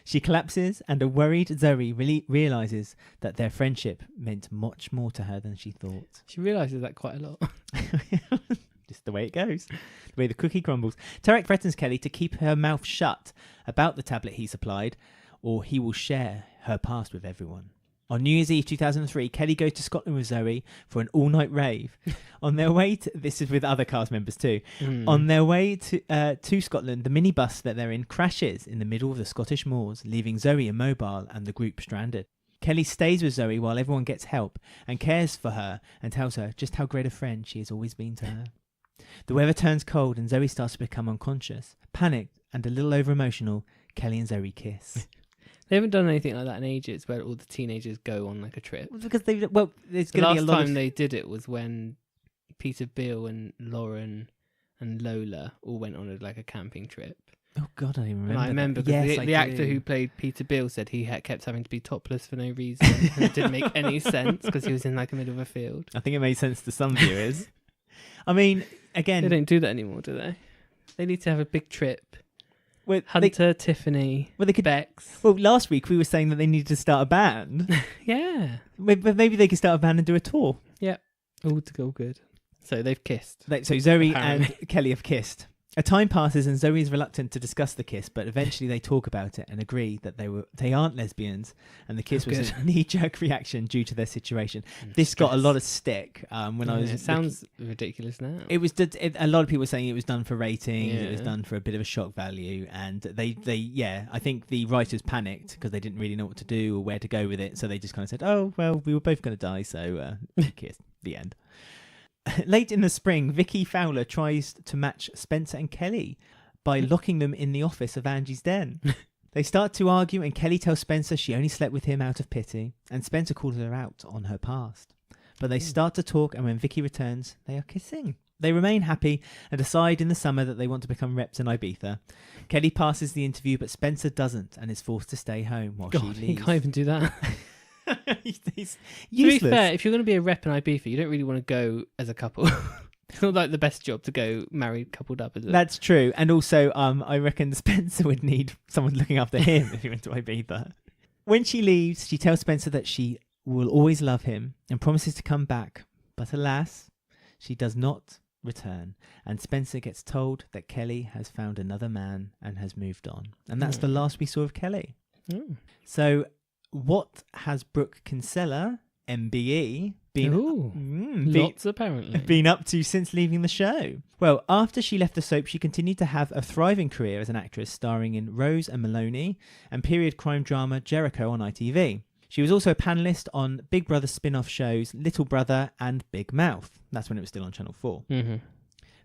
[SPEAKER 2] She collapses, and a worried Zoe realises that their friendship meant much more to her than she thought.
[SPEAKER 1] She realises that quite a lot.
[SPEAKER 2] Just the way it goes. The way the cookie crumbles. Tarek threatens Kelly to keep her mouth shut about the tablet he supplied, or he will share her past with everyone. On New Year's Eve 2003, Kelly goes to Scotland with Zoe for an all-night rave. On their way to... This is with other cast members too. On their way to Scotland, the minibus that they're in crashes in the middle of the Scottish moors, leaving Zoe immobile and the group stranded. Kelly stays with Zoe while everyone gets help and cares for her and tells her just how great a friend she has always been to her. The weather turns cold and Zoe starts to become unconscious. Panicked and a little over-emotional, Kelly and Zoe kiss.
[SPEAKER 1] They haven't done anything like that in ages, where all the teenagers go on like a trip.
[SPEAKER 2] Because there's going to be a lot
[SPEAKER 1] The last time they did it was when Peter Beale and Lauren and Lola all went on a camping trip.
[SPEAKER 2] Oh God, I even remember.
[SPEAKER 1] And I remember because the actor who played Peter Beale said he kept having to be topless for no reason, and it didn't make any sense because he was in the middle of a field.
[SPEAKER 2] I think it made sense to some viewers. I mean, again,
[SPEAKER 1] they don't do that anymore, do they? They need to have a big trip.
[SPEAKER 2] With
[SPEAKER 1] Hunter, Tiffany, Bex.
[SPEAKER 2] Well, last week we were saying that they needed to start a band.
[SPEAKER 1] Yeah.
[SPEAKER 2] But maybe they could start a band and do a tour.
[SPEAKER 1] Yeah. All good. So they've kissed.
[SPEAKER 2] So Zoe
[SPEAKER 1] Apparently.
[SPEAKER 2] and Kelly have kissed. A time passes and Zoe is reluctant to discuss the kiss, but eventually they talk about it and agree that they aren't lesbians, and the kiss was a knee-jerk reaction due to their situation. This got a lot of stick when I was...
[SPEAKER 1] It sounds ridiculous now.
[SPEAKER 2] It was a lot of people were saying it was done for ratings, it was done for a bit of a shock value, and I think the writers panicked because they didn't really know what to do or where to go with it, so they just kind of said, oh, well, we were both going to die, so kiss, the end. Late in the spring, Vicky Fowler tries to match Spencer and Kelly by locking them in the office of Angie's Den. They start to argue and Kelly tells Spencer she only slept with him out of pity, and Spencer calls her out on her past. But they start to talk, and when Vicky returns, they are kissing. They remain happy and decide in the summer that they want to become reps in Ibiza. Kelly passes the interview, but Spencer doesn't and is forced to stay home while she leaves.
[SPEAKER 1] He can't even do that.
[SPEAKER 2] He's useless.
[SPEAKER 1] To be fair, if you're going to be a rep in Ibiza, you don't really want to go as a couple. It's not like the best job to go married, coupled up, is it?
[SPEAKER 2] That's true. And also, I reckon Spencer would need someone looking after him if he went to Ibiza. When she leaves, she tells Spencer that she will always love him and promises to come back. But alas, she does not return. And Spencer gets told that Kelly has found another man and has moved on. And that's the last we saw of Kelly. So... what has Brooke Kinsella MBE been up to since leaving the show? Well, after she left the soap, she continued to have a thriving career as an actress, starring in Rose and Maloney and period crime drama Jericho on ITV. She was also a panellist on Big Brother spin-off shows Little Brother and Big Mouth. That's when it was still on Channel 4.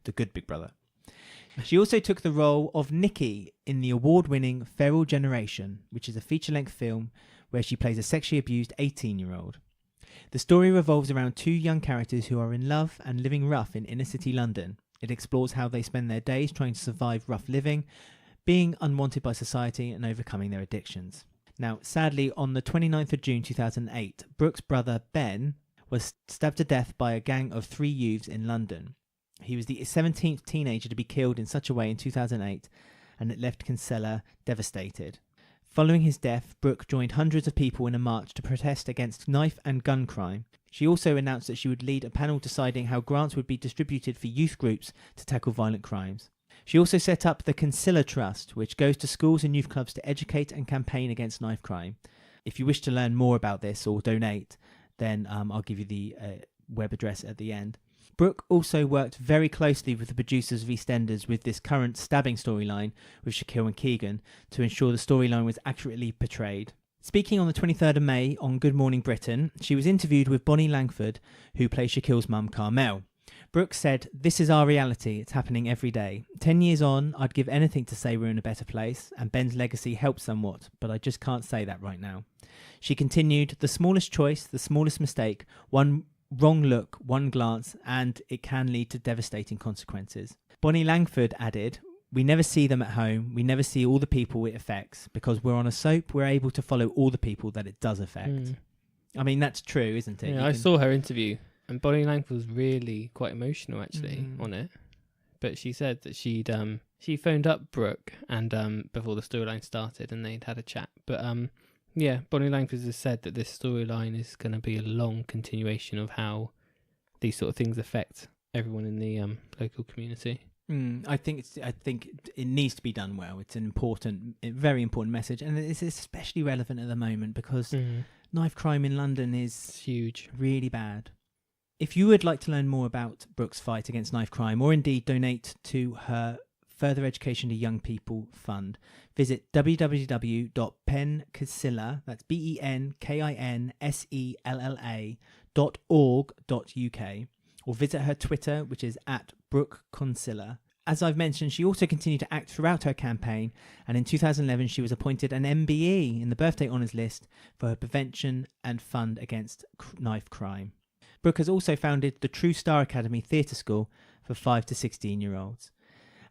[SPEAKER 2] The good Big Brother. She also took the role of Nikki in the award-winning Feral Generation, which is a feature-length film where she plays a sexually abused 18-year-old. The story revolves around two young characters who are in love and living rough in inner-city London. It explores how they spend their days trying to survive rough living, being unwanted by society and overcoming their addictions. Now, sadly, on the 29th of June 2008, Brooke's brother Ben was stabbed to death by a gang of 3 youths in London. He was the 17th teenager to be killed in such a way in 2008, and it left Kinsella devastated. Following his death, Brooke joined hundreds of people in a march to protest against knife and gun crime. She also announced that she would lead a panel deciding how grants would be distributed for youth groups to tackle violent crimes. She also set up the Kinsella Trust, which goes to schools and youth clubs to educate and campaign against knife crime. If you wish to learn more about this or donate, then I'll give you the web address at the end. Brooke also worked very closely with the producers of EastEnders with this current stabbing storyline with Shakil and Keegan to ensure the storyline was accurately portrayed. Speaking on the 23rd of May on Good Morning Britain, she was interviewed with Bonnie Langford, who plays Shakil's mum, Carmel. Brooke said, "This is our reality. It's happening every day. 10 years on, I'd give anything to say we're in a better place, and Ben's legacy helps somewhat, but I just can't say that right now." She continued, "The smallest choice, the smallest mistake, one wrong look, one glance, and it can lead to devastating consequences." Bonnie Langford added, "We never see them at home. We never see all the people it affects. Because we're on a soap, we're able to follow all the people that it does affect." I mean, that's true, isn't it?
[SPEAKER 1] Yeah, I saw her interview, and Bonnie Langford was really quite emotional, actually, on it. But she said that she phoned up Brooke and before the storyline started, and they'd had a chat. But yeah, Bonnie Langford has said that this storyline is going to be a long continuation of how these sort of things affect everyone in the local community.
[SPEAKER 2] I think it needs to be done well. It's an very important message, and it's especially relevant at the moment because knife crime in London is
[SPEAKER 1] huge,
[SPEAKER 2] really bad. If you would like to learn more about Brooke's fight against knife crime, or indeed donate to her Further Education to Young People Fund, visit www.penkisilla, that's BENKINSELLA.org.uk, or visit her Twitter, which is @Brooke Kinsella. As I've mentioned, she also continued to act throughout her campaign, and in 2011 she was appointed an MBE in the Birthday Honours list for her prevention and fund against knife crime. Brooke has also founded the True Star Academy Theatre School for 5 to 16-year-olds.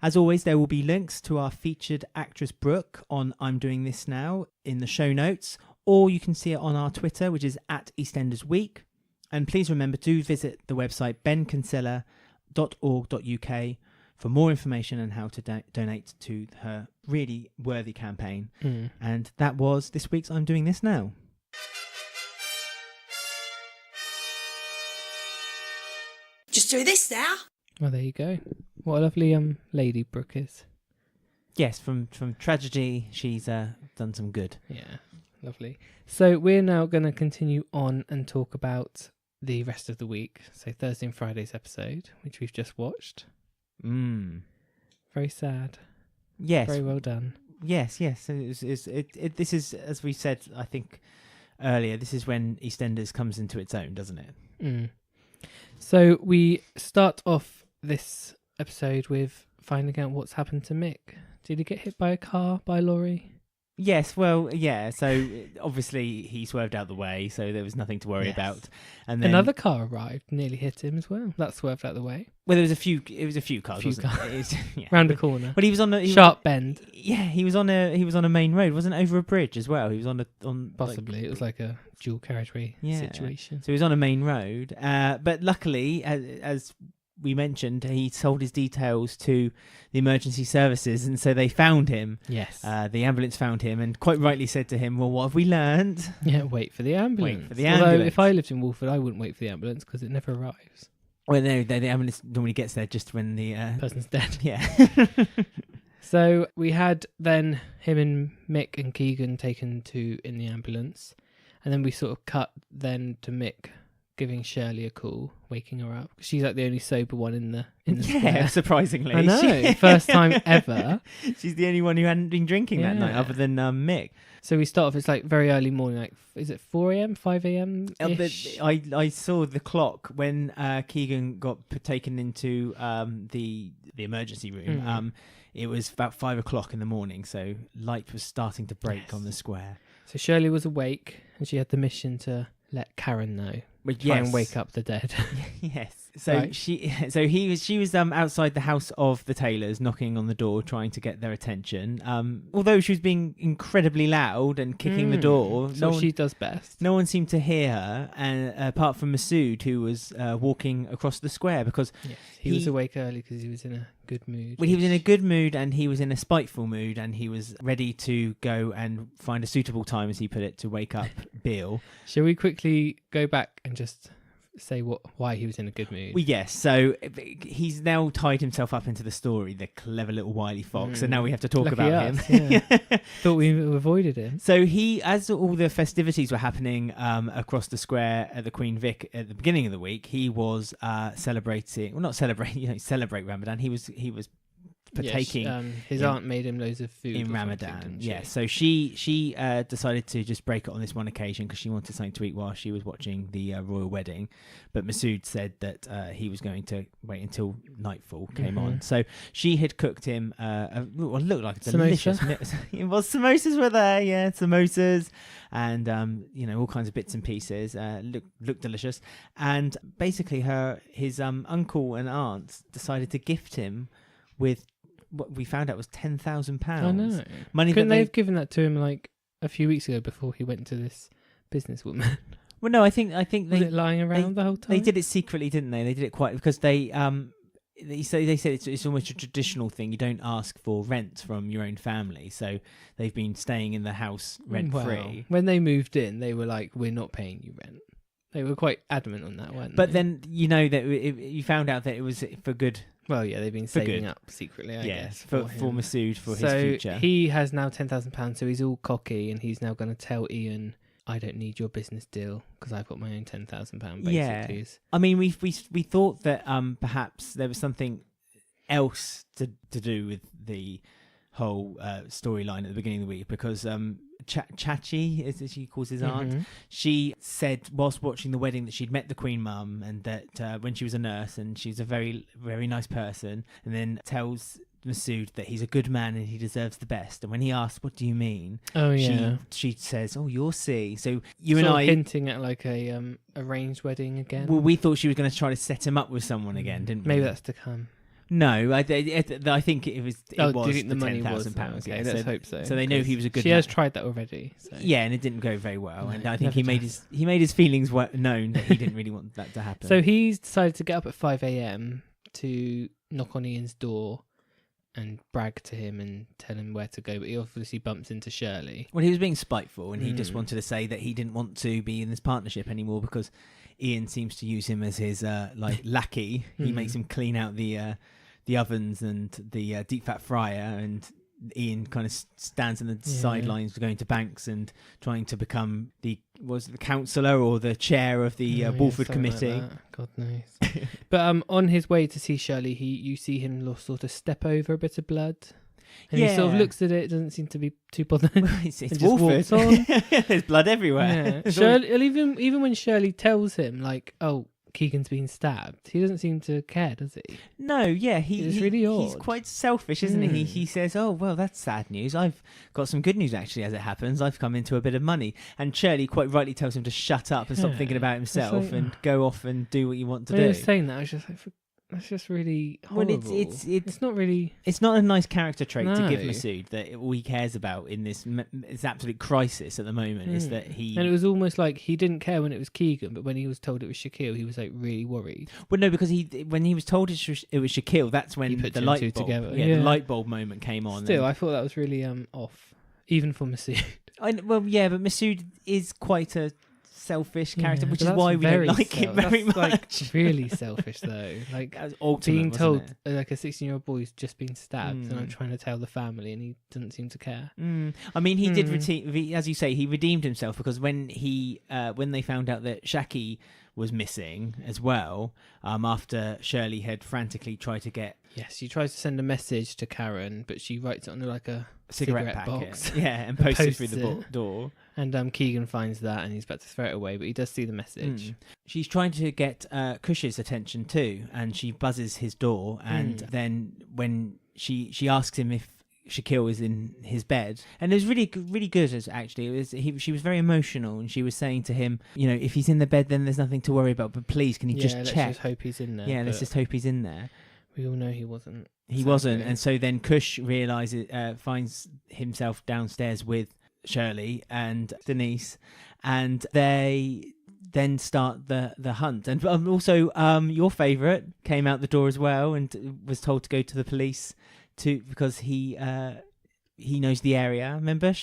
[SPEAKER 2] As always, there will be links to our featured actress Brooke on I'm Doing This Now in the show notes, or you can see it on our Twitter, which is @Eastenders Week. And please remember to visit the website benkinsella.org.uk for more information on how to donate to her really worthy campaign. And that was this week's I'm Doing This Now.
[SPEAKER 3] Just do this now.
[SPEAKER 1] Well, there you go. What a lovely lady Brooke is.
[SPEAKER 2] Yes, from tragedy, she's done some good.
[SPEAKER 1] Yeah, lovely. So we're now going to continue on and talk about the rest of the week. So Thursday and Friday's episode, which we've just watched. Very sad.
[SPEAKER 2] Yes.
[SPEAKER 1] Very well done.
[SPEAKER 2] Yes. So this is, as we said, I think earlier, this is when EastEnders comes into its own, doesn't it?
[SPEAKER 1] So we start off this episode with finding out what's happened to Mick. Did he get hit by a car, by a lorry?
[SPEAKER 2] Yes, well, yeah. So obviously he swerved out the way, so there was nothing to worry about. And then
[SPEAKER 1] another car arrived, nearly hit him as well. That swerved out the way.
[SPEAKER 2] Well, it was a few cars.
[SPEAKER 1] Round a corner.
[SPEAKER 2] But he was on a
[SPEAKER 1] sharp bend.
[SPEAKER 2] Yeah, he was on a main road. Wasn't over a bridge as well. He was on
[SPEAKER 1] possibly it was like a dual carriageway situation.
[SPEAKER 2] So he was on a main road. But luckily, as we mentioned, he told his details to the emergency services, and so they found him.
[SPEAKER 1] Yes.
[SPEAKER 2] The ambulance found him and quite rightly said to him, well, what have we learned?
[SPEAKER 1] Yeah, wait for the ambulance. Although if I lived in Walford, I wouldn't wait for the ambulance because it never arrives.
[SPEAKER 2] Well, no, the ambulance normally gets there just when the
[SPEAKER 1] person's dead.
[SPEAKER 2] Yeah.
[SPEAKER 1] So we had then him and Mick and Keegan taken in the ambulance, and then we sort of cut then to Mick giving Shirley a call, waking her up. She's like the only sober one in the square.
[SPEAKER 2] Surprisingly.
[SPEAKER 1] I know, first time ever.
[SPEAKER 2] She's the only one who hadn't been drinking that night, other than Mick.
[SPEAKER 1] So we start off, it's like very early morning, like, is it 4 a.m., 5 a.m?
[SPEAKER 2] I saw the clock when Keegan got taken into the emergency room. It was about 5 o'clock in the morning, so light was starting to break on the square. So
[SPEAKER 1] Shirley was awake, and she had the mission to let Karen know. Try and wake up the dead.
[SPEAKER 2] Yes. So she was outside the house of the Taylors, knocking on the door, trying to get their attention. Although she was being incredibly loud and kicking the door,
[SPEAKER 1] she does best.
[SPEAKER 2] No one seemed to hear her, and apart from Masood, who was walking across the square, because
[SPEAKER 1] he was awake early because he was in a good mood.
[SPEAKER 2] Well, he was in a good mood, and he was in a spiteful mood, and he was ready to go and find a suitable time, as he put it, to wake up Bill.
[SPEAKER 1] Shall we quickly go back and just say why he was in a good mood?
[SPEAKER 2] Well, yes. So he's now tied himself up into the story, the clever little wily fox. So now we have to talk about him.
[SPEAKER 1] Yeah. Thought we avoided him.
[SPEAKER 2] So as all the festivities were happening across the square at the Queen Vic at the beginning of the week, he was celebrating. Well, not celebrating. Celebrate Ramadan. He was partaking.
[SPEAKER 1] His aunt made him loads of food
[SPEAKER 2] in Ramadan. Yeah, so she decided to just break it on this one occasion because she wanted something to eat while she was watching the royal wedding. But Masood said that he was going to wait until nightfall came on. So she had cooked him what looked like a delicious. It was samosas were there, samosas and all kinds of bits and pieces. Looked delicious. And basically his uncle and aunt decided to gift him with what we found out was £10,000.
[SPEAKER 1] I know.
[SPEAKER 2] Money.
[SPEAKER 1] Couldn't they have given that to him like a few weeks ago before he went to this businesswoman?
[SPEAKER 2] Well, no, I think
[SPEAKER 1] was it lying around the whole time?
[SPEAKER 2] They did it secretly, didn't they? They did it quite because they said it's almost a traditional thing. You don't ask for rent from your own family, so they've been staying in the house rent free.
[SPEAKER 1] When they moved in, they were like, "We're not paying you rent." They were quite adamant on that, weren't they?
[SPEAKER 2] But then that you found out that it was for good
[SPEAKER 1] Well, yeah, they've been
[SPEAKER 2] For
[SPEAKER 1] saving
[SPEAKER 2] good.
[SPEAKER 1] up secretly, I
[SPEAKER 2] Yeah,
[SPEAKER 1] guess.
[SPEAKER 2] for
[SPEAKER 1] him.
[SPEAKER 2] Masood, for
[SPEAKER 1] So
[SPEAKER 2] his future.
[SPEAKER 1] he has now £10,000, so he's all cocky, and he's now going to tell Ian, I don't need your business deal because I've got my own £10,000, basically.
[SPEAKER 2] Yeah. I mean, we thought that perhaps there was something else to do with the whole storyline at the beginning of the week, because Chachi, as she calls his aunt, she said whilst watching the wedding that she'd met the Queen Mum, and that when she was a nurse, and she's a very, very nice person, and then tells Masood that he's a good man and he deserves the best. And when he asks, what do you mean?
[SPEAKER 1] Oh, yeah.
[SPEAKER 2] She says, oh, you'll see. So you
[SPEAKER 1] sort
[SPEAKER 2] and
[SPEAKER 1] of
[SPEAKER 2] I...
[SPEAKER 1] hinting at like a arranged wedding again.
[SPEAKER 2] Well, we thought she was going to try to set him up with someone again, didn't we?
[SPEAKER 1] Maybe that's to come.
[SPEAKER 2] No, I think it was. It was
[SPEAKER 1] do you think
[SPEAKER 2] the
[SPEAKER 1] the money was
[SPEAKER 2] £10,000.
[SPEAKER 1] okay,
[SPEAKER 2] Yeah,
[SPEAKER 1] let's hope so.
[SPEAKER 2] So they know he was a good.
[SPEAKER 1] She
[SPEAKER 2] man.
[SPEAKER 1] has tried that already. So.
[SPEAKER 2] Yeah, and it didn't go very well.
[SPEAKER 1] No,
[SPEAKER 2] And I think he
[SPEAKER 1] never
[SPEAKER 2] made his feelings known that he didn't really want that to happen.
[SPEAKER 1] So he's decided to get up at 5 a.m. to knock on Ian's door and brag to him and tell him where to go. But he obviously bumps into Shirley.
[SPEAKER 2] Well, he was being spiteful, and he just wanted to say that he didn't want to be in this partnership anymore because Ian seems to use him as his lackey. He makes him clean out the ovens and the deep fat fryer, and Ian kind of stands on the sidelines going to banks and trying to become the councillor or the chair of the Walford committee.
[SPEAKER 1] Like God knows. But on his way to see Shirley, you see him sort of step over a bit of blood. And he sort of looks at it, doesn't seem to be too bothered.
[SPEAKER 2] It's
[SPEAKER 1] and just
[SPEAKER 2] Walford.
[SPEAKER 1] walks on.
[SPEAKER 2] There's blood everywhere.
[SPEAKER 1] Yeah. Shirley, even when Shirley tells him, like, oh, Keegan's been stabbed, he doesn't seem to care, does he?
[SPEAKER 2] No, yeah,
[SPEAKER 1] it's really odd.
[SPEAKER 2] He's quite selfish, isn't he? He says, "Oh, well, that's sad news. I've got some good news actually. As it happens, I've come into a bit of money." And Shirley quite rightly tells him to shut up and stop thinking about himself and go off and do what you want to do.
[SPEAKER 1] When he was saying that, I was just like, that's just really horrible.
[SPEAKER 2] Well, it's
[SPEAKER 1] not really.
[SPEAKER 2] It's not a nice character trait to give
[SPEAKER 1] No.
[SPEAKER 2] Masood, that all he cares about in this absolute crisis at the moment is that he.
[SPEAKER 1] And it was almost like he didn't care when it was Keegan, but when he was told it was Shakil, he was like really worried.
[SPEAKER 2] Well, no, because when he was told it was Shakil, that's when
[SPEAKER 1] He put
[SPEAKER 2] the
[SPEAKER 1] two and
[SPEAKER 2] light
[SPEAKER 1] two
[SPEAKER 2] bulb,
[SPEAKER 1] together.
[SPEAKER 2] the light bulb moment came on.
[SPEAKER 1] Still, I thought that was really off, even for Masood.
[SPEAKER 2] But Masood is quite a selfish character, which
[SPEAKER 1] but
[SPEAKER 2] is
[SPEAKER 1] that's
[SPEAKER 2] why we don't like him very
[SPEAKER 1] that's
[SPEAKER 2] much.
[SPEAKER 1] Like really selfish though. Like
[SPEAKER 2] That was ultimate,
[SPEAKER 1] being told
[SPEAKER 2] wasn't it?
[SPEAKER 1] like a 16-year-old boy's just been stabbed, and I'm trying to tell the family, and he doesn't seem to care.
[SPEAKER 2] I mean, he did as you say, he redeemed himself, because when they found out that Shakil was missing as well, after Shirley had frantically tried to get
[SPEAKER 1] She tries to send a message to Karen, but she writes it on like a cigarette
[SPEAKER 2] packet,
[SPEAKER 1] box.
[SPEAKER 2] and posts it through the
[SPEAKER 1] Posts
[SPEAKER 2] door.
[SPEAKER 1] And Keegan finds that, and he's about to throw it away, but he does see the message.
[SPEAKER 2] She's trying to get Cush's attention too, and she buzzes his door, and then when she asks him if Shakil is in his bed, and it was really good actually. She was very emotional, and she was saying to him, if he's in the bed, then there's nothing to worry about, but please, can you just check?
[SPEAKER 1] Let's just hope he's in there.
[SPEAKER 2] Yeah, let's just hope he's in there.
[SPEAKER 1] We all know he wasn't.
[SPEAKER 2] He wasn't, and so then Cush finds himself downstairs with Shirley and Denise, and they then start the hunt. And also, your favourite came out the door as well, and was told to go to the police because he knows the area. Remember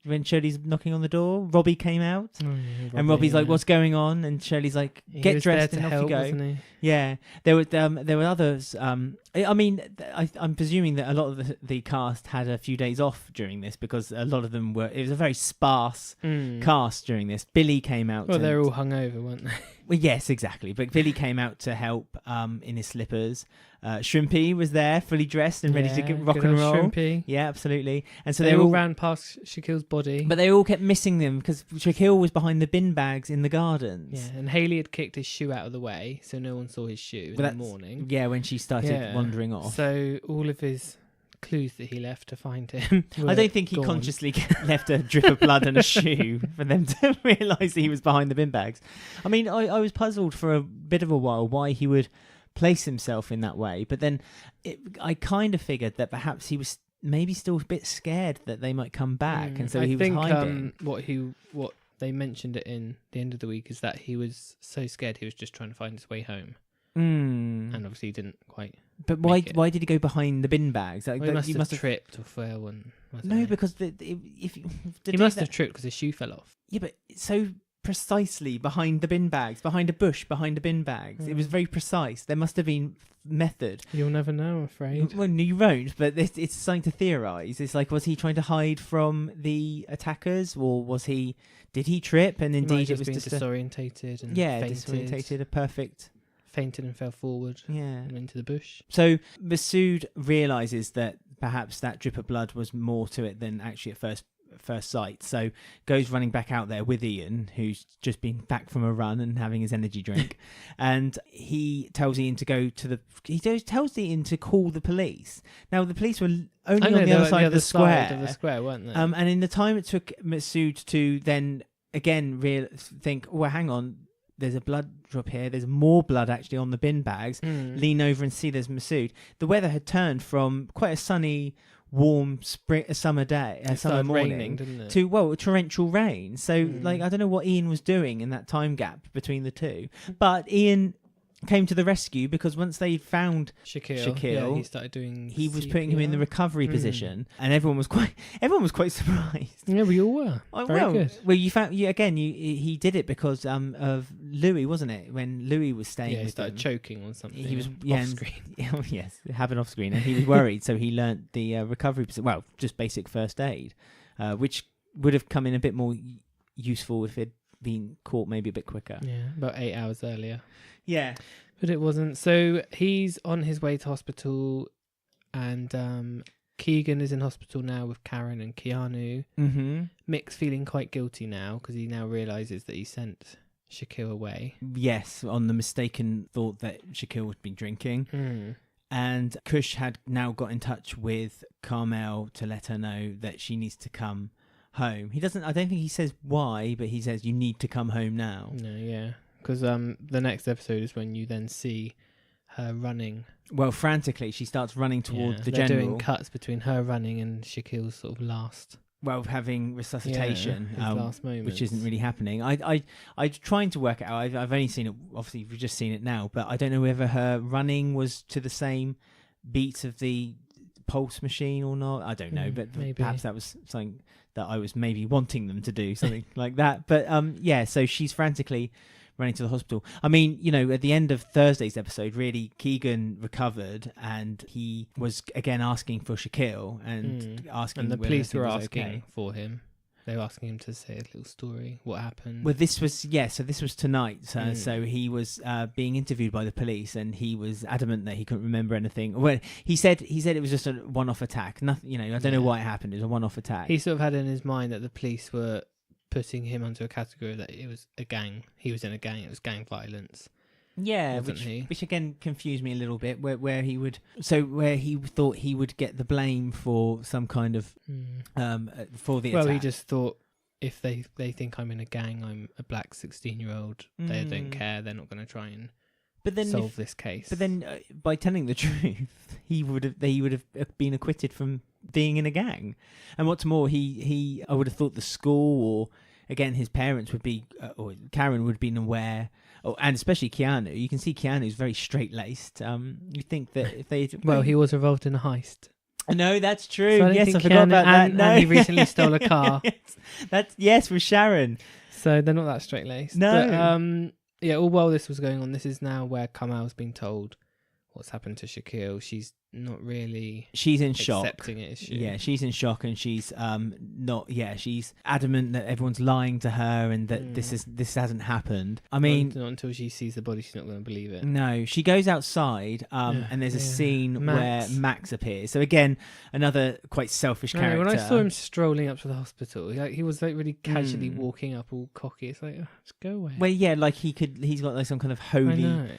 [SPEAKER 2] when Shirley's knocking on the door? Robbie came out, and Robbie's like, "What's going on?" And Shirley's like, "Get dressed and off you go."
[SPEAKER 1] Wasn't he?
[SPEAKER 2] Yeah, there were others. I mean, I'm presuming that a lot of the cast had a few days off during this, because a lot of them were. It was a very sparse cast during this. Billy came out.
[SPEAKER 1] Well, they're all hungover, weren't they?
[SPEAKER 2] Well, yes, exactly. But Billy came out to help in his slippers. Shrimpy was there, fully dressed and ready to rock and roll.
[SPEAKER 1] Shrimpy.
[SPEAKER 2] Yeah, absolutely. And so
[SPEAKER 1] they all ran past Shakil's body.
[SPEAKER 2] But they all kept missing them because Shakil was behind the bin bags in the gardens.
[SPEAKER 1] Yeah, and Hayley had kicked his shoe out of the way, so no one saw his shoe in the morning.
[SPEAKER 2] Yeah, when she started wandering off.
[SPEAKER 1] So all of his clues that he left to find him.
[SPEAKER 2] I don't think he consciously left a drip of blood and a shoe for them to realise that he was behind the bin bags. I mean, I was puzzled for a bit of a while why he would place himself in that way, but then I kind of figured that perhaps he was maybe still a bit scared that they might come back, and so he was hiding.
[SPEAKER 1] What they mentioned it in the end of the week is that he was so scared he was just trying to find his way home. And obviously he didn't quite.
[SPEAKER 2] But why did he go behind the bin bags? Like,
[SPEAKER 1] he must have tripped or fell.
[SPEAKER 2] No, because
[SPEAKER 1] he must have tripped because his shoe fell off.
[SPEAKER 2] Yeah, but so precisely behind the bin bags, behind a bush, behind the bin bags. It was very precise. There must have been method.
[SPEAKER 1] You'll never know, I'm afraid.
[SPEAKER 2] Well, no, you won't, but it's something to theorise. It's like, was he trying to hide from the attackers, or did he trip? And indeed
[SPEAKER 1] Might
[SPEAKER 2] it was
[SPEAKER 1] been
[SPEAKER 2] just
[SPEAKER 1] disorientated and
[SPEAKER 2] disorientated, a perfect...
[SPEAKER 1] fainted and fell forward and into the bush.
[SPEAKER 2] So Masood realises that perhaps that drip of blood was more to it than actually at first sight. So goes running back out there with Ian, who's just been back from a run and having his energy drink, and he tells Ian to call the police. Now the police were only on the other side of the
[SPEAKER 1] square, weren't they?
[SPEAKER 2] And in the time it took Masood to then again think, well, hang on, there's a blood drop here. There's more blood actually on the bin bags. Lean over and see there's Masood. The weather had turned from quite a sunny, warm summer morning
[SPEAKER 1] raining, didn't it?
[SPEAKER 2] to torrential rain. So like, I don't know what Ian was doing in that time gap between the two, but Ian came to the rescue because once they found Shakil,
[SPEAKER 1] he started doing.
[SPEAKER 2] He was
[SPEAKER 1] CPR.
[SPEAKER 2] putting him in the recovery position, and everyone was quite surprised.
[SPEAKER 1] Yeah, we all were. Very good.
[SPEAKER 2] Well, he did it because of Louis, wasn't it? When Louis was staying,
[SPEAKER 1] he started choking on something.
[SPEAKER 2] He was
[SPEAKER 1] off screen.
[SPEAKER 2] Yes, happened off screen, and he was worried, so he learnt the recovery. Well, just basic first aid, which would have come in a bit more useful if it'd been caught maybe a bit quicker.
[SPEAKER 1] Yeah, about 8 hours earlier.
[SPEAKER 2] Yeah.
[SPEAKER 1] But it wasn't. So he's on his way to hospital, and Keegan is in hospital now with Karen and Keanu.
[SPEAKER 2] Mm-hmm.
[SPEAKER 1] Mick's feeling quite guilty now because he now realises that he sent Shakil away.
[SPEAKER 2] Yes, on the mistaken thought that Shakil had been drinking. And Kush had now got in touch with Carmel to let her know that she needs to come home. I don't think he says why, but he says you need to come home now.
[SPEAKER 1] No, yeah. Because the next episode is when you then see her running.
[SPEAKER 2] Well, frantically, she starts running towards the
[SPEAKER 1] they're
[SPEAKER 2] general.
[SPEAKER 1] doing cuts between her running and Shakil's sort of last.
[SPEAKER 2] Well, having resuscitation,
[SPEAKER 1] his last moments,
[SPEAKER 2] which isn't really happening. I'm trying to work it out. I've only seen it. Obviously, we've just seen it now, but I don't know whether her running was to the same beat of the pulse machine or not. I don't know, but
[SPEAKER 1] maybe.
[SPEAKER 2] Perhaps that was something that I was maybe wanting them to do, something like that. But so she's frantically running to the hospital. I mean, at the end of Thursday's episode, really, Keegan recovered and he was again asking for Shakil and asking.
[SPEAKER 1] And the
[SPEAKER 2] whether
[SPEAKER 1] police were
[SPEAKER 2] was
[SPEAKER 1] asking
[SPEAKER 2] okay.
[SPEAKER 1] for him. They were asking him to say a little story. What happened?
[SPEAKER 2] Well, this was tonight. So he was being interviewed by the police, and he was adamant that he couldn't remember anything. Well, he said it was just a one-off attack. Nothing. I don't know why it happened. It was a one-off attack.
[SPEAKER 1] He sort of had in his mind that the police were putting him onto a category that it was a gang. He was in a gang. It was gang violence.
[SPEAKER 2] Yeah, which again confused me a little bit. Where he thought he would get the blame for some kind of for the attack.
[SPEAKER 1] Well, he just thought if they think I'm in a gang, I'm a black 16-year-old. They don't care. They're not going to try and solve this case.
[SPEAKER 2] But then, by telling the truth, he would have been acquitted from being in a gang. And what's more, I would have thought the school or again his parents would be, or Karen would have been aware. Oh, and especially Keanu. You can see Keanu's very straight-laced. You think that if they...
[SPEAKER 1] Well, he was involved in a heist.
[SPEAKER 2] No, that's true.
[SPEAKER 1] So
[SPEAKER 2] yes, I forgot about that. No.
[SPEAKER 1] And he recently stole a car.
[SPEAKER 2] Yes, with Sharon.
[SPEAKER 1] So they're not that straight-laced.
[SPEAKER 2] No.
[SPEAKER 1] But, all while this was going on, this is now where Carmel's been told what's happened to Shakil. She's not really...
[SPEAKER 2] She's in shock.
[SPEAKER 1] Accepting it, is she?
[SPEAKER 2] Yeah, she's in shock, and she's not... Yeah, she's adamant that everyone's lying to her and that this hasn't happened. I mean...
[SPEAKER 1] Not until she sees the body, she's not going to believe it.
[SPEAKER 2] No, she goes outside and there's a scene where Max appears. So again, another quite selfish character.
[SPEAKER 1] When I saw him strolling up to the hospital, he was like really casually walking up all cocky. It's like, just go away.
[SPEAKER 2] Well, yeah, like he's got like some kind of holy...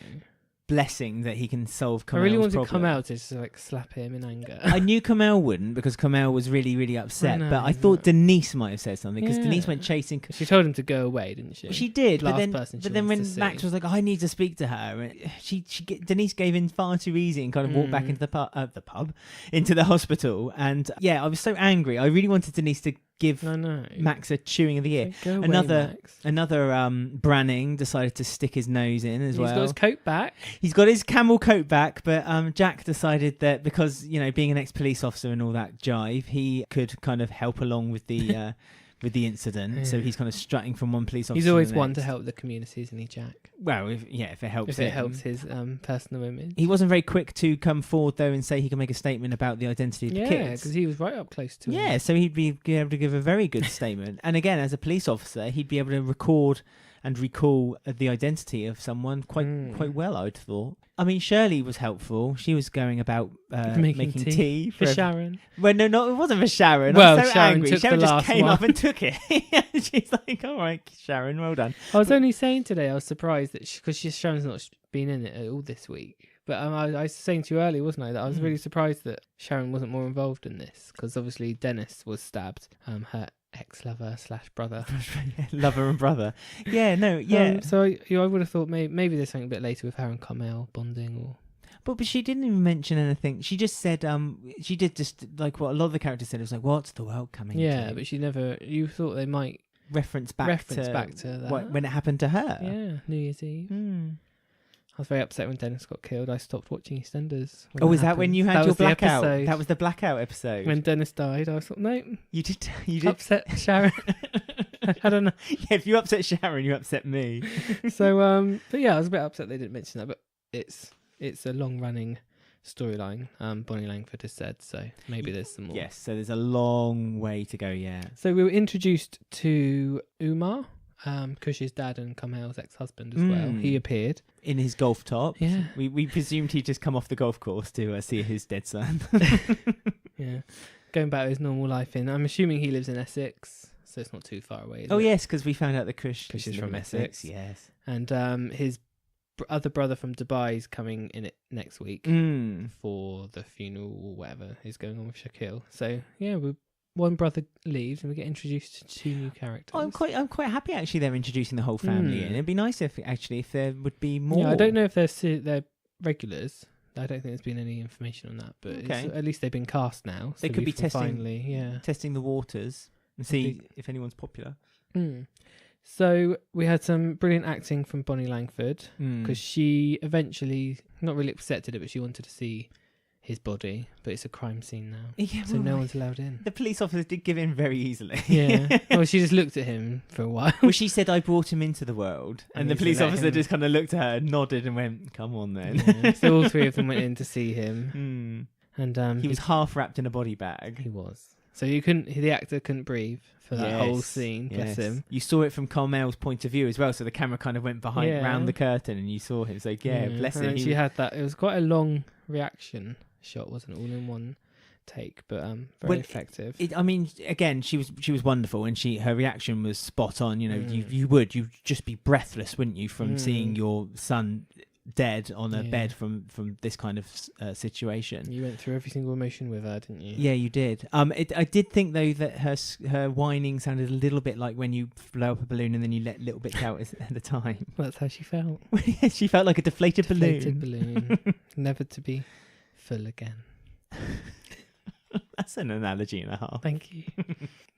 [SPEAKER 2] blessing that he can solve Carmel's
[SPEAKER 1] I really wanted
[SPEAKER 2] problem.
[SPEAKER 1] to come out to just like slap him in anger.
[SPEAKER 2] I knew Carmel wouldn't because Carmel was really, really upset. But I thought Denise might have said something because Denise went chasing.
[SPEAKER 1] She told him to go away, didn't she?
[SPEAKER 2] She did, but then when Max
[SPEAKER 1] see.
[SPEAKER 2] was like, "I need to speak to her," Denise gave in far too easy and kind of walked back into the pub, into the hospital. And I was so angry. I really wanted Denise to give Max a chewing of the ear.
[SPEAKER 1] Go
[SPEAKER 2] another
[SPEAKER 1] away,
[SPEAKER 2] Branning decided to stick his nose in as well.
[SPEAKER 1] He's got his coat back.
[SPEAKER 2] He's got his camel coat back, but Jack decided that because being an ex-police officer and all that jive, he could kind of help along with the with the incident. So he's kind of strutting from one police officer.
[SPEAKER 1] He's always
[SPEAKER 2] to the
[SPEAKER 1] one
[SPEAKER 2] next.
[SPEAKER 1] to help the community, isn't he, Jack?
[SPEAKER 2] Well, if it helps.
[SPEAKER 1] If it helps his personal image.
[SPEAKER 2] He wasn't very quick to come forward though and say he can make a statement about the identity of the kids.
[SPEAKER 1] Yeah, because he was right up close to him.
[SPEAKER 2] Yeah, so he'd be able to give a very good statement. And again, as a police officer, he'd be able to record and recall the identity of someone quite well, I'd thought. I mean, Shirley was helpful. She was going about making tea
[SPEAKER 1] for Sharon.
[SPEAKER 2] Well, no, it wasn't for Sharon.
[SPEAKER 1] Well,
[SPEAKER 2] I'm so
[SPEAKER 1] Sharon
[SPEAKER 2] angry.
[SPEAKER 1] took
[SPEAKER 2] Sharon
[SPEAKER 1] the
[SPEAKER 2] just
[SPEAKER 1] last
[SPEAKER 2] came
[SPEAKER 1] one.
[SPEAKER 2] up and took it. She's like, all right, Sharon, well done.
[SPEAKER 1] I was only saying today, I was surprised that because Sharon's not been in it at all this week. But I was saying to you earlier, wasn't I, that I was really surprised that Sharon wasn't more involved in this, because obviously Dennis was stabbed, her ex-lover / brother.
[SPEAKER 2] Lover and brother. Yeah, no, yeah.
[SPEAKER 1] So I would have thought maybe there's something a bit later with her and Carmel bonding or...
[SPEAKER 2] But she didn't even mention anything. She just said, she did just like what a lot of the characters said. It was like, what's the world coming to?
[SPEAKER 1] Yeah, but she never... You thought they might...
[SPEAKER 2] Reference back to
[SPEAKER 1] that.
[SPEAKER 2] when it happened to her.
[SPEAKER 1] Yeah, New Year's Eve. I was very upset when Dennis got killed. I stopped watching EastEnders.
[SPEAKER 2] Oh, was that when you had your blackout?
[SPEAKER 1] Episode.
[SPEAKER 2] That was the blackout episode.
[SPEAKER 1] When Dennis died, I thought, no.
[SPEAKER 2] You did.
[SPEAKER 1] Upset Sharon. I don't know.
[SPEAKER 2] Yeah, if you upset Sharon, you upset me.
[SPEAKER 1] So, but yeah, I was a bit upset they didn't mention that. But it's a long-running storyline. Bonnie Langford has said, so maybe there's some more.
[SPEAKER 2] Yes, so there's a long way to go. Yeah.
[SPEAKER 1] So we were introduced to Umar, Kush's dad and Carmel's ex-husband as well. He appeared
[SPEAKER 2] in his golf top.
[SPEAKER 1] Yeah.
[SPEAKER 2] We presumed he'd just come off the golf course to see his dead son.
[SPEAKER 1] Yeah. Going back to his normal life I'm assuming he lives in Essex, so it's not too far away.
[SPEAKER 2] Oh, yes, because we found out that Kush
[SPEAKER 1] is from Essex.
[SPEAKER 2] Yes.
[SPEAKER 1] And his other brother from Dubai is coming in it next week for the funeral or whatever is going on with Shakil. So, yeah, one brother leaves and we get introduced to two new characters.
[SPEAKER 2] I'm quite happy actually they're introducing the whole family in. It'd be nice if there would be more.
[SPEAKER 1] Yeah, I don't know if they're regulars. I don't think there's been any information on that, but at least they've been cast now. So
[SPEAKER 2] they could be testing the waters and see if anyone's popular.
[SPEAKER 1] So we had some brilliant acting from Bonnie Langford because she eventually not really accepted it, but she wanted to see his body, but it's a crime scene now. Yeah, so no one's allowed in.
[SPEAKER 2] The police officer did give in very easily.
[SPEAKER 1] Yeah. Well, she just looked at him for a while.
[SPEAKER 2] Well, she said, I brought him into the world. And the police officer just kind of looked at her, nodded and went, come on then.
[SPEAKER 1] Yeah. So all three of them went in to see him. And
[SPEAKER 2] he was half wrapped in a body bag.
[SPEAKER 1] He was. So the actor couldn't breathe for that whole scene. Bless him.
[SPEAKER 2] You saw it from Carmel's point of view as well. So the camera kind of went round the curtain and you saw him. So bless him.
[SPEAKER 1] She had that. It was quite a long reaction shot, wasn't all in one take, but very effective.
[SPEAKER 2] I mean, again, she was wonderful, and her reaction was spot on. You know, you'd just be breathless, wouldn't you, from seeing your son dead on a bed from this kind of situation.
[SPEAKER 1] You went through every single emotion with her, didn't you?
[SPEAKER 2] Yeah, you did. I did think though that her whining sounded a little bit like when you blow up a balloon and then you let little bits out at a time.
[SPEAKER 1] Well, that's how she felt.
[SPEAKER 2] She felt like a deflated balloon.
[SPEAKER 1] Never to be full again.
[SPEAKER 2] That's an analogy and a half.
[SPEAKER 1] Thank you.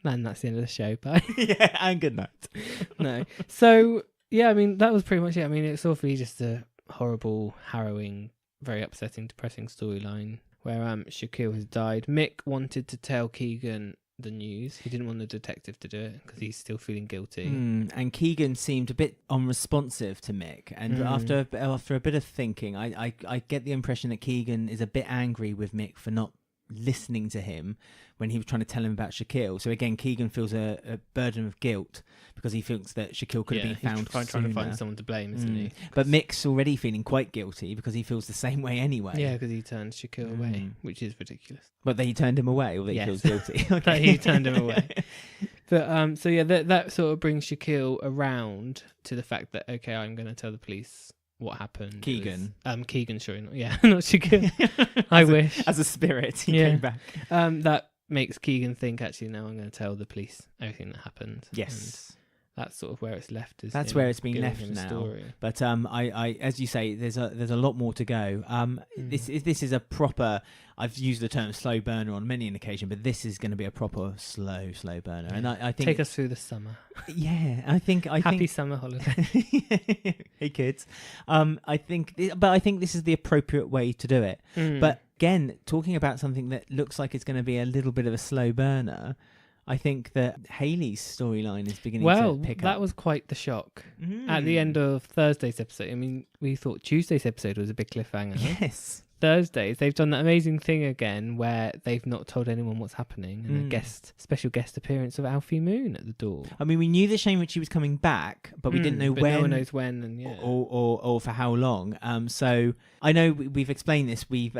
[SPEAKER 1] And that's the end of the show. Bye.
[SPEAKER 2] Yeah, and good night.
[SPEAKER 1] No. So yeah, I mean that was pretty much it. I mean it's awfully just a horrible, harrowing, very upsetting, depressing storyline where Shakil has died. Mick wanted to tell Keegan the news. He didn't want the detective to do it because he's still feeling guilty.
[SPEAKER 2] And Keegan seemed a bit unresponsive to Mick. And after a bit of thinking, I get the impression that Keegan is a bit angry with Mick for not listening to him when he was trying to tell him about Shakil. So again, Keegan feels a burden of guilt because he thinks that Shakil could have been found
[SPEAKER 1] trying to find someone to blame, isn't he?
[SPEAKER 2] But Mick's already feeling quite guilty because he feels the same way anyway.
[SPEAKER 1] Yeah, because he turned Shakil away, which is ridiculous.
[SPEAKER 2] But that he turned him away, or that he feels guilty? Okay.
[SPEAKER 1] That he turned him away. But so yeah, that sort of brings Shakil around to the fact that I'm going to tell the police what happened.
[SPEAKER 2] Keegan.
[SPEAKER 1] Keegan, sure. Not Shakil. I wish.
[SPEAKER 2] As a spirit, he came back.
[SPEAKER 1] That makes Keegan think, actually, now I'm going to tell the police everything that happened.
[SPEAKER 2] Yes.
[SPEAKER 1] And that's sort of where it's left.
[SPEAKER 2] That's where it's been left now.
[SPEAKER 1] Story.
[SPEAKER 2] But I, as you say, there's a lot more to go. This is a proper. I've used the term slow burner on many an occasion, but this is going to be a proper slow burner. And I think
[SPEAKER 1] take us through the summer.
[SPEAKER 2] Yeah, I think
[SPEAKER 1] happy summer holiday.
[SPEAKER 2] Hey kids, I think this is the appropriate way to do it. But again, talking about something that looks like it's going to be a little bit of a slow burner. I think that Hayley's storyline is beginning
[SPEAKER 1] Well,
[SPEAKER 2] to pick up.
[SPEAKER 1] that was quite the shock. At the end of Thursday's episode, I mean, we thought Tuesday's episode was a big cliffhanger.
[SPEAKER 2] Yes.
[SPEAKER 1] Thursdays, they've done that amazing thing again where they've not told anyone what's happening, and special guest appearance of Alfie Moon at the door.
[SPEAKER 2] I mean, we knew that Shane Ritchie was coming back, but we didn't know when.
[SPEAKER 1] No one knows when, and
[SPEAKER 2] or for how long. So I know we've explained this. We've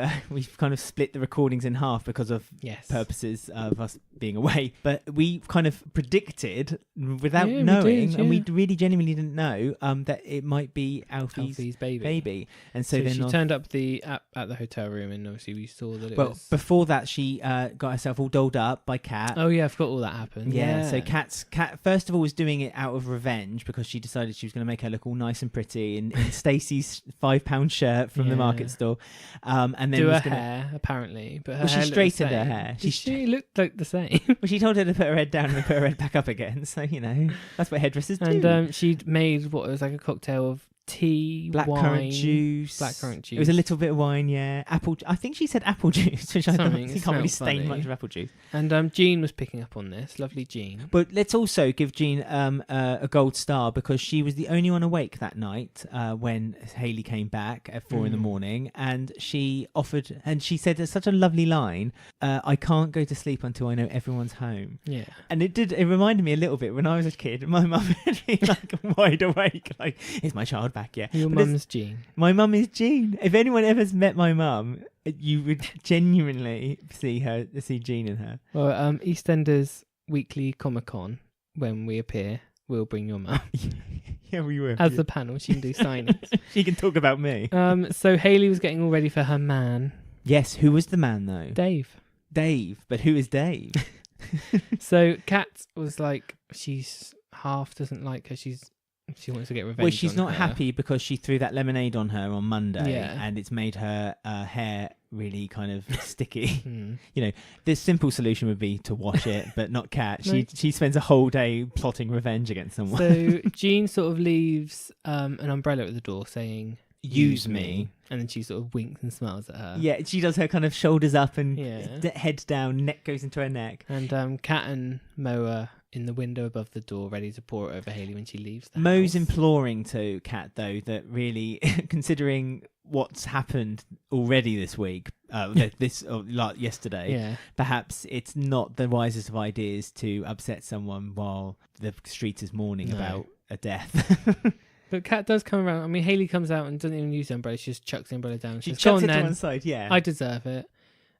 [SPEAKER 2] kind of split the recordings in half because of purposes of us being away. But we kind of predicted without knowing, and we really genuinely didn't know that it might be Alfie's baby. And so then
[SPEAKER 1] she turned up at the hotel room, and obviously we saw that it was...
[SPEAKER 2] before that, she got herself all dolled up by Kat.
[SPEAKER 1] Oh yeah, I forgot all that happened.
[SPEAKER 2] Yeah. So Kat first of all was doing it out of revenge because she decided she was going to make her look all nice and pretty in Stacey's £5 shirt from the market store, and then
[SPEAKER 1] do her hair apparently, but her
[SPEAKER 2] she straightened her hair.
[SPEAKER 1] She looked like the same.
[SPEAKER 2] Well, she told her to put her head down and put her head back up again. So that's what hairdressers do.
[SPEAKER 1] And she'd made what was like a cocktail of tea,
[SPEAKER 2] blackcurrant juice. It was a little bit of wine, apple. I think she said apple juice, which I don't think can't really stain much of apple juice.
[SPEAKER 1] And Jean was picking up on this, lovely Jean.
[SPEAKER 2] But let's also give Jean a gold star because she was the only one awake that night when Hayley came back at 4 a.m, and she offered, and she said such a lovely line. I can't go to sleep until I know everyone's home.
[SPEAKER 1] Yeah,
[SPEAKER 2] and it reminded me a little bit when I was a kid. My mum would be like wide awake, like, is my child back yet?
[SPEAKER 1] Your mum's Jean.
[SPEAKER 2] My mum is Jean. If anyone ever's met my mum, you would genuinely see Jean in her.
[SPEAKER 1] Well, EastEnders Weekly Comic Con, when we appear, we'll bring your mum.
[SPEAKER 2] Yeah, we will.
[SPEAKER 1] As the panel, she can do signings.
[SPEAKER 2] She can talk about me.
[SPEAKER 1] So Hayley was getting all ready for her man.
[SPEAKER 2] Yes, who was the man though?
[SPEAKER 1] Dave,
[SPEAKER 2] but who is Dave?
[SPEAKER 1] So Kat was like, she's half doesn't like her. She wants to get revenge.
[SPEAKER 2] Well, she's not
[SPEAKER 1] her.
[SPEAKER 2] happy because she threw that lemonade on her on Monday,
[SPEAKER 1] Yeah.
[SPEAKER 2] and it's made her hair really kind of sticky. The simple solution would be to wash it, but not Kat.
[SPEAKER 1] No.
[SPEAKER 2] She spends a whole day plotting revenge against someone.
[SPEAKER 1] So Jean sort of leaves an umbrella at the door saying, "Use me," and then she sort of winks and smiles at her.
[SPEAKER 2] Yeah, she does her kind of shoulders up and head down, neck goes into her neck.
[SPEAKER 1] And Kat and Mo are in the window above the door, ready to pour it over Hayley when she leaves the
[SPEAKER 2] Mo's
[SPEAKER 1] house.
[SPEAKER 2] imploring to Kat, though, that really, considering what's happened already this week, yesterday, perhaps it's not the wisest of ideas to upset someone while the street is mourning about a death.
[SPEAKER 1] But Kat does come around. I mean, Hayley comes out and doesn't even use the umbrella. She just chucks the umbrella down.
[SPEAKER 2] She
[SPEAKER 1] says,
[SPEAKER 2] chucks
[SPEAKER 1] "Go on,
[SPEAKER 2] it
[SPEAKER 1] then.
[SPEAKER 2] to one side, yeah.
[SPEAKER 1] I deserve it."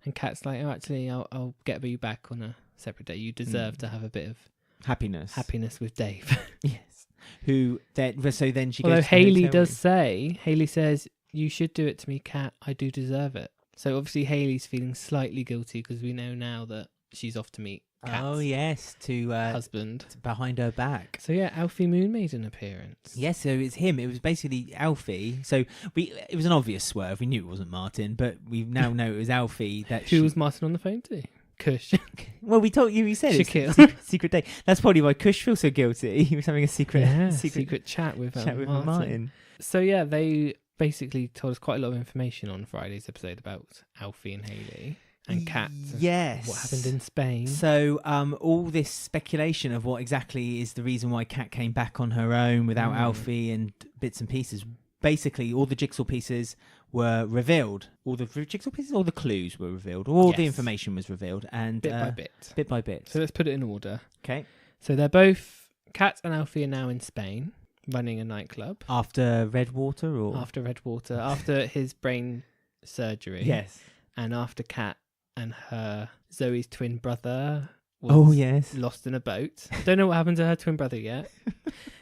[SPEAKER 1] And Kat's like, "Oh, actually, I'll get you back on a separate day. You deserve to have a bit of happiness with Dave."
[SPEAKER 2] Yes. So then she goes.
[SPEAKER 1] Although
[SPEAKER 2] to the
[SPEAKER 1] Hayley
[SPEAKER 2] hotel
[SPEAKER 1] does
[SPEAKER 2] room.
[SPEAKER 1] say, Hayley says, "You should do it to me, Kat. I do deserve it." So obviously Hayley's feeling slightly guilty because we know now that she's off to meet Kat's
[SPEAKER 2] to
[SPEAKER 1] husband
[SPEAKER 2] behind her back.
[SPEAKER 1] So yeah, Alfie Moon made an appearance.
[SPEAKER 2] Yes, so it's him. It was basically Alfie. So it was an obvious swerve. We knew it wasn't Martin, but we now know it was Alfie.
[SPEAKER 1] Who was Martin on the phone to? Kush.
[SPEAKER 2] Well, we told you. We said
[SPEAKER 1] Shakil.
[SPEAKER 2] Secret date. That's probably why Kush feels so guilty. He was having a secret
[SPEAKER 1] chat with
[SPEAKER 2] Martin.
[SPEAKER 1] So yeah, they basically told us quite a lot of information on Friday's episode about Alfie and Hayley. And Kat.
[SPEAKER 2] Yes.
[SPEAKER 1] What happened in Spain.
[SPEAKER 2] So all this speculation of what exactly is the reason why Kat came back on her own without Alfie and bits and pieces. Basically, all the jigsaw pieces were revealed. All the jigsaw pieces, all the clues were revealed. All the information was revealed. And Bit by bit.
[SPEAKER 1] So let's put it in order.
[SPEAKER 2] Okay.
[SPEAKER 1] So they're both, Kat and Alfie are now in Spain, running a nightclub.
[SPEAKER 2] After Redwater or?
[SPEAKER 1] After Redwater. After his brain surgery.
[SPEAKER 2] Yes.
[SPEAKER 1] And after Kat and her Zoe's twin brother was lost in a boat. Don't know what happened to her twin brother yet.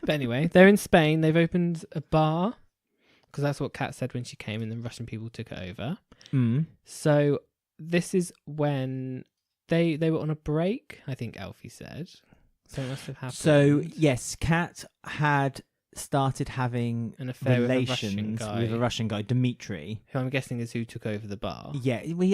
[SPEAKER 1] But anyway, they're in Spain. They've opened a bar because that's what Kat said when she came and the Russian people took it over. So this is when they were on a break, I think Alfie said. So it must have happened.
[SPEAKER 2] So yes, Kat had started having
[SPEAKER 1] an affair
[SPEAKER 2] relations with a Russian guy, Dmitry,
[SPEAKER 1] who I'm guessing is who took over the bar.
[SPEAKER 2] Yeah, he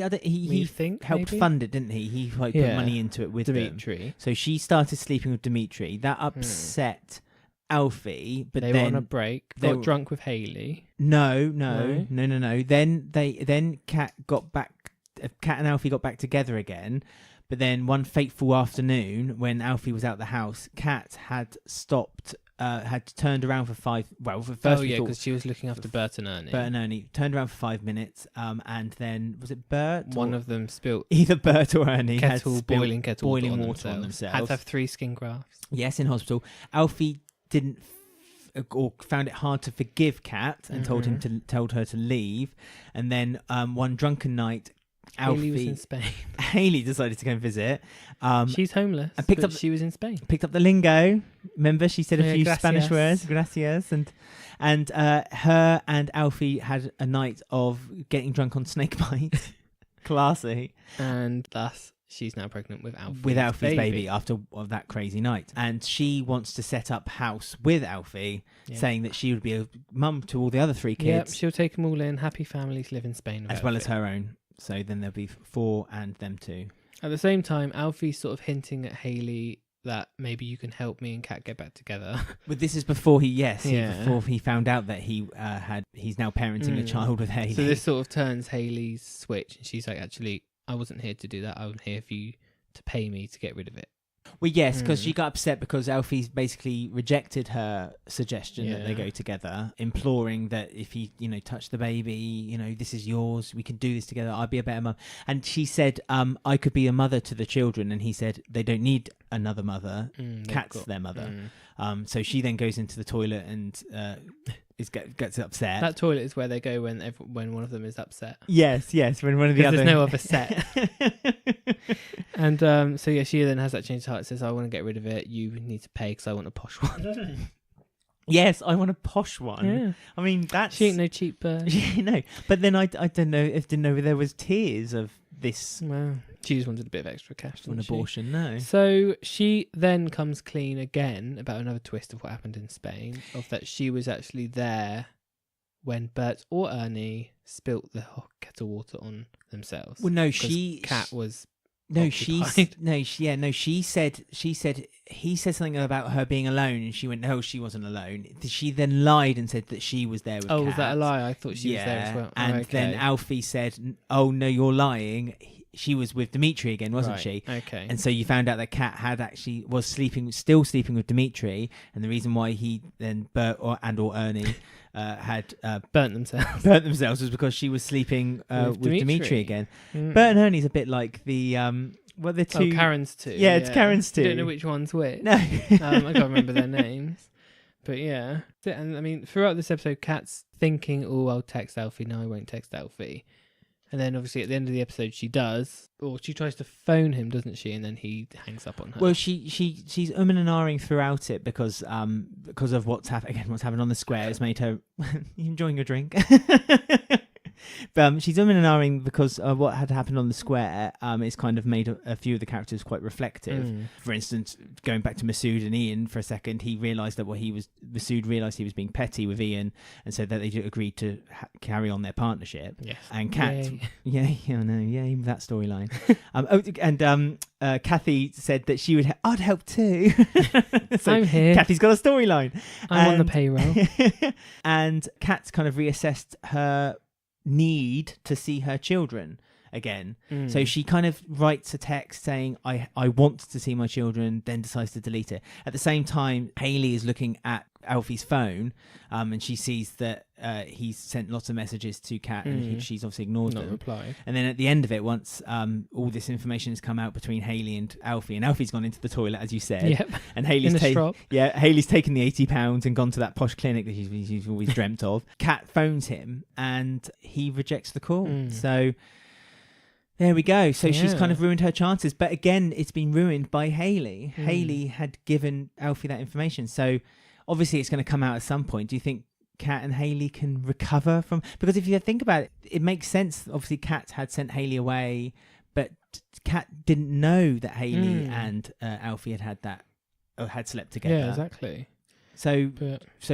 [SPEAKER 2] helped fund it, didn't he? He put money into it with
[SPEAKER 1] Dmitry.
[SPEAKER 2] Them. So she started sleeping with Dmitry. That upset Alfie, but
[SPEAKER 1] they were on a break. Got drunk with Hayley.
[SPEAKER 2] No. Then Kat and Alfie got back together again. But then one fateful afternoon, when Alfie was out the house, Kat had stopped, had turned around for first we thought
[SPEAKER 1] because she was looking after Bert and Ernie.
[SPEAKER 2] Bert and Ernie turned around for 5 minutes, and then was it Bert?
[SPEAKER 1] One of them spilled
[SPEAKER 2] either Bert or Ernie
[SPEAKER 1] boiling
[SPEAKER 2] water on themselves.
[SPEAKER 1] Had to have 3 skin grafts.
[SPEAKER 2] Yes, in hospital. Alfie didn't or found it hard to forgive Kat and told her to leave. And then one drunken night,
[SPEAKER 1] Hayley was in Spain.
[SPEAKER 2] Hayley decided to go and visit.
[SPEAKER 1] She's homeless,
[SPEAKER 2] and picked up.
[SPEAKER 1] She was in Spain.
[SPEAKER 2] Picked up the lingo. Remember, she said a few
[SPEAKER 1] gracias.
[SPEAKER 2] Spanish words, gracias, and her and Alfie had a night of getting drunk on snakebite. Classy.
[SPEAKER 1] And thus, she's now pregnant with
[SPEAKER 2] Alfie's baby after that crazy night. And she wants to set up house with Alfie, saying that she would be a mum to all the other 3 kids.
[SPEAKER 1] Yep, she'll take them all in. Happy families live in Spain.
[SPEAKER 2] As well as her own. So then there'll be 4 and them 2.
[SPEAKER 1] At the same time, Alfie's sort of hinting at Hayley that maybe you can help me and Kat get back together.
[SPEAKER 2] But this is before before he found out that he's now parenting a child with Hayley.
[SPEAKER 1] So this sort of turns Hayley's switch, and she's like, actually, I wasn't here to do that. I'm here for you to pay me to get rid of it.
[SPEAKER 2] Well, yes, because she got upset because Alfie's basically rejected her suggestion that they go together, imploring that if he, touched the baby, this is yours, we can do this together, I'd be a better mum. And she said, I could be a mother to the children. And he said, they don't need another mother. Kat's their mother. So she then goes into the toilet and gets upset.
[SPEAKER 1] That toilet is where they go when one of them is upset.
[SPEAKER 2] Yes, when one of the other...
[SPEAKER 1] There's no other set. And she then has that change of heart. Says, I want to get rid of it. You need to pay because I want a posh one.
[SPEAKER 2] Yes, I want a posh one.
[SPEAKER 1] Yeah.
[SPEAKER 2] I mean, that's...
[SPEAKER 1] She ain't no cheap bird.
[SPEAKER 2] No. But then I didn't know there was tears of this...
[SPEAKER 1] Well, she just wanted a bit of extra cash.
[SPEAKER 2] An abortion, no.
[SPEAKER 1] So she then comes clean again about another twist of what happened in Spain, of that she was actually there when Bert or Ernie spilt the hot kettle water on themselves.
[SPEAKER 2] Well, no,
[SPEAKER 1] Kat was...
[SPEAKER 2] She said he said something about her being alone, and she went, no, she wasn't alone. She then lied and said that she was there with Kat.
[SPEAKER 1] Was that a lie? I thought she was there as well.
[SPEAKER 2] And then Alfie said, oh no, you're lying. She was with Dimitri again, wasn't she?
[SPEAKER 1] Okay.
[SPEAKER 2] And so you found out that Kat had was still sleeping with Dimitri, and the reason why he then Bert or Ernie had
[SPEAKER 1] burnt themselves
[SPEAKER 2] was because she was sleeping with Dimitri again. Bert and Ernie's a bit like the the two.
[SPEAKER 1] Karen's two.
[SPEAKER 2] Yeah, it's Karen's two.
[SPEAKER 1] I don't know which one's which.
[SPEAKER 2] No,
[SPEAKER 1] I can't remember their names. But yeah, and I mean, throughout this episode, Kat's thinking, "Oh, I'll text Alfie." No, I won't text Alfie. And then obviously at the end of the episode she does, or she tries to phone him, doesn't she? And then he hangs up on her.
[SPEAKER 2] Well, she's and ahhing throughout it because of what's happened on the square. It's made her enjoying your drink. But she's and ahhing because of what had happened on the square. It's kind of made a few of the characters quite reflective. For instance, going back to Masood and Ian for a second, Masood realised he was being petty with Ian, and so that they agreed to carry on their partnership.
[SPEAKER 1] Yes.
[SPEAKER 2] And Kat, that storyline. Kathy said that I'd help too. So
[SPEAKER 1] I'm here.
[SPEAKER 2] Kathy's got a storyline.
[SPEAKER 1] I'm on the payroll.
[SPEAKER 2] And Kat's kind of reassessed her need to see her children again. So she kind of writes a text saying, I want to see my children, then decides to delete it. At the same time, Hayley is looking at Alfie's phone, and she sees that he's sent lots of messages to Kat, and she's obviously ignored them.
[SPEAKER 1] Not replied.
[SPEAKER 2] And then at the end of it, once all this information has come out between Hayley and Alfie's gone into the toilet, as you said.
[SPEAKER 1] Yep.
[SPEAKER 2] And Hayley's taken the £80 and gone to that posh clinic that she's always dreamt of. Kat phones him, and he rejects the call. So there we go. So she's kind of ruined her chances. But again, it's been ruined by Hayley. Hayley had given Alfie that information. So obviously it's going to come out at some point. Do you think Kat and Hayley can recover from... Because if you think about it, it makes sense. Obviously, Kat had sent Hayley away, but Kat didn't know that Hayley and Alfie had slept together.
[SPEAKER 1] Yeah, exactly.
[SPEAKER 2] So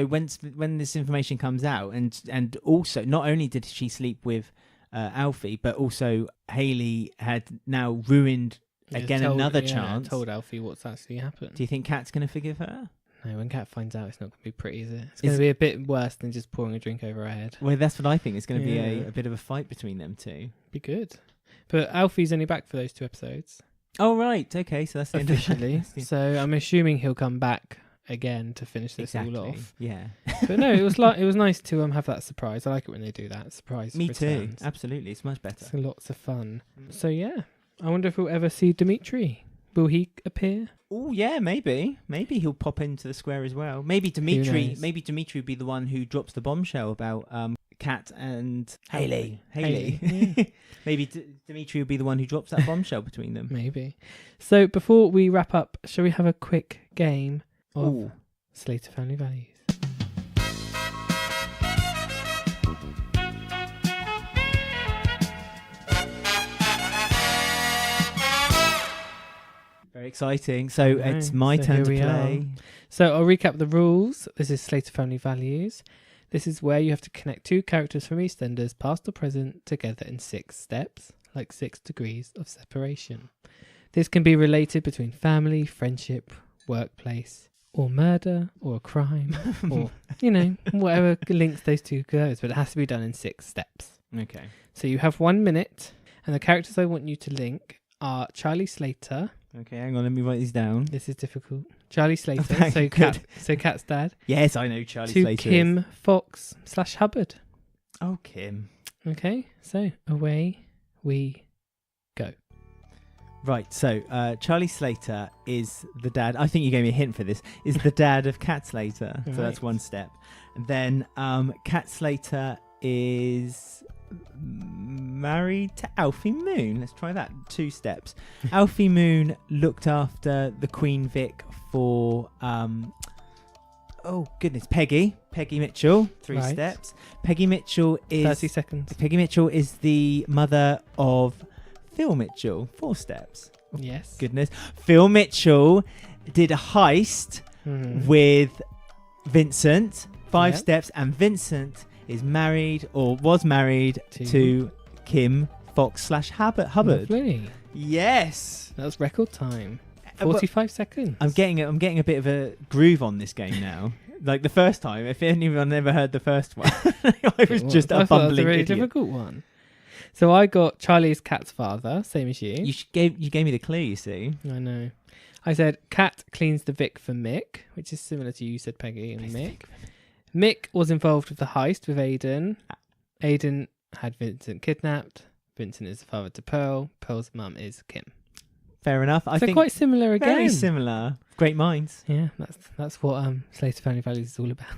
[SPEAKER 2] when this information comes out, and also not only did she sleep with Alfie, but also Hayley had now ruined another chance.
[SPEAKER 1] Told Alfie what's actually happened.
[SPEAKER 2] Do you think Kat's going to forgive her?
[SPEAKER 1] No, when Kat finds out, it's not going to be pretty, is it? It's going to be a bit worse than just pouring a drink over her head.
[SPEAKER 2] Well, that's what I think. It's going to be a bit of a fight between them two.
[SPEAKER 1] Be good. But Alfie's only back for those 2 episodes.
[SPEAKER 2] Oh, right. Okay, so that's the end of
[SPEAKER 1] officially. So I'm assuming he'll come back again to finish this all off.
[SPEAKER 2] Yeah.
[SPEAKER 1] But no, it was nice to have that surprise. I like it when they do that. Surprise
[SPEAKER 2] Me
[SPEAKER 1] returns.
[SPEAKER 2] too. Absolutely. It's much better.
[SPEAKER 1] It's lots of fun. So yeah, I wonder if we'll ever see Dimitri. Will he appear?
[SPEAKER 2] Oh, yeah, maybe. Maybe he'll pop into the square as well. Maybe Dimitri would be the one who drops the bombshell about Kat and Hayley.
[SPEAKER 1] Yeah.
[SPEAKER 2] Maybe Dimitri will be the one who drops that bombshell between them.
[SPEAKER 1] Maybe. So before we wrap up, shall we have a quick game of Slater Family Values?
[SPEAKER 2] Very exciting. So it's my turn to play.
[SPEAKER 1] So I'll recap the rules. This is Slater Family Values. This is where you have to connect two characters from EastEnders, past or present, together in 6 steps, like 6 degrees of separation. This can be related between family, friendship, workplace, or murder, or a crime, or, whatever links those two goes, but it has to be done in 6 steps.
[SPEAKER 2] Okay.
[SPEAKER 1] So you have 1 minute, and the characters I want you to link are Charlie Slater.
[SPEAKER 2] Okay, hang on, let me write these down.
[SPEAKER 1] This is difficult. Charlie Slater, so Kat's dad.
[SPEAKER 2] Yes, I know Charlie
[SPEAKER 1] to
[SPEAKER 2] Slater.
[SPEAKER 1] Kim Fox / Hubbard.
[SPEAKER 2] Oh, Kim.
[SPEAKER 1] Okay, so away we go.
[SPEAKER 2] Right, so Charlie Slater is the dad. I think you gave me a hint for this. Is the dad of Kat Slater. So that's 1 step. And then Kat Slater is married to Alfie Moon. Let's try that. 2 steps. Alfie Moon looked after the Queen Vic for Peggy Mitchell. 3 steps. Peggy Mitchell is
[SPEAKER 1] 30 seconds.
[SPEAKER 2] Peggy Mitchell is the mother of Phil Mitchell. 4 steps.
[SPEAKER 1] Yes.
[SPEAKER 2] Goodness. Phil Mitchell did a heist with Vincent. 5 steps, and Vincent is married or was married to Kim Fox / Hubbard.
[SPEAKER 1] Lovely.
[SPEAKER 2] Yes.
[SPEAKER 1] That was record time. 45 seconds.
[SPEAKER 2] I'm getting a bit of a groove on this game now. Like the first time, if anyone ever heard the first one, I was just a bumbling
[SPEAKER 1] It was a really
[SPEAKER 2] idiot.
[SPEAKER 1] difficult one. So I got Charlie's Kat's father, same as you.
[SPEAKER 2] You gave me the clue, you see.
[SPEAKER 1] I know. I said Kat cleans the Vic for Mick, which is similar to you said Peggy and Mick. Mick was involved with the heist with Aidan. Aidan had Vincent kidnapped. Vincent is the father to Pearl. Pearl's mum is Kim.
[SPEAKER 2] Fair enough. I think
[SPEAKER 1] quite similar again.
[SPEAKER 2] Very similar. Great minds.
[SPEAKER 1] Yeah, that's what Slater Family Values is all about.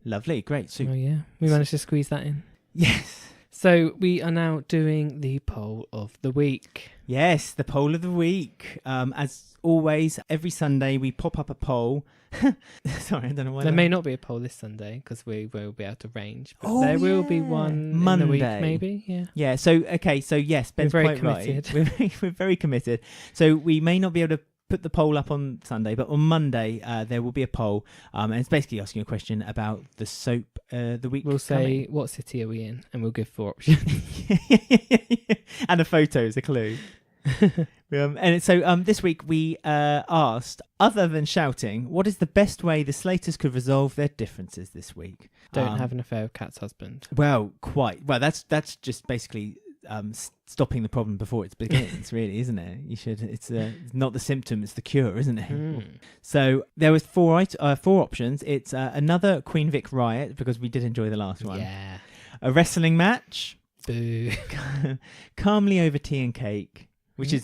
[SPEAKER 2] Lovely, great. So,
[SPEAKER 1] we managed to squeeze that in.
[SPEAKER 2] Yes.
[SPEAKER 1] So we are now doing the poll of the week.
[SPEAKER 2] Yes, the poll of the week. As always, every Sunday we pop up a poll. Sorry, I don't know why.
[SPEAKER 1] There may not be a poll this Sunday because we will be out of range. But there will be one
[SPEAKER 2] Monday.
[SPEAKER 1] in the week, maybe. Yeah.
[SPEAKER 2] Yeah. So yes, Ben's
[SPEAKER 1] very
[SPEAKER 2] quite
[SPEAKER 1] committed.
[SPEAKER 2] Right. We're very committed. So we may not be able to put the poll up on Sunday, but on Monday there will be a poll, and it's basically asking a question about the soap. The week
[SPEAKER 1] we'll say what city are we in, and we'll give 4 options,
[SPEAKER 2] and a photo is a clue. And so this week we asked, other than shouting, what is the best way the Slaters could resolve their differences this week?
[SPEAKER 1] Don't have an affair with Kat's husband.
[SPEAKER 2] Well, that's just basically stopping the problem before it begins, really, isn't it? You should. It's not the symptom, it's the cure, isn't it? So there was 4 options. It's another Queen Vic riot, because we did enjoy the last one.
[SPEAKER 1] Yeah.
[SPEAKER 2] A wrestling match.
[SPEAKER 1] Boo.
[SPEAKER 2] Calmly over tea and cake, which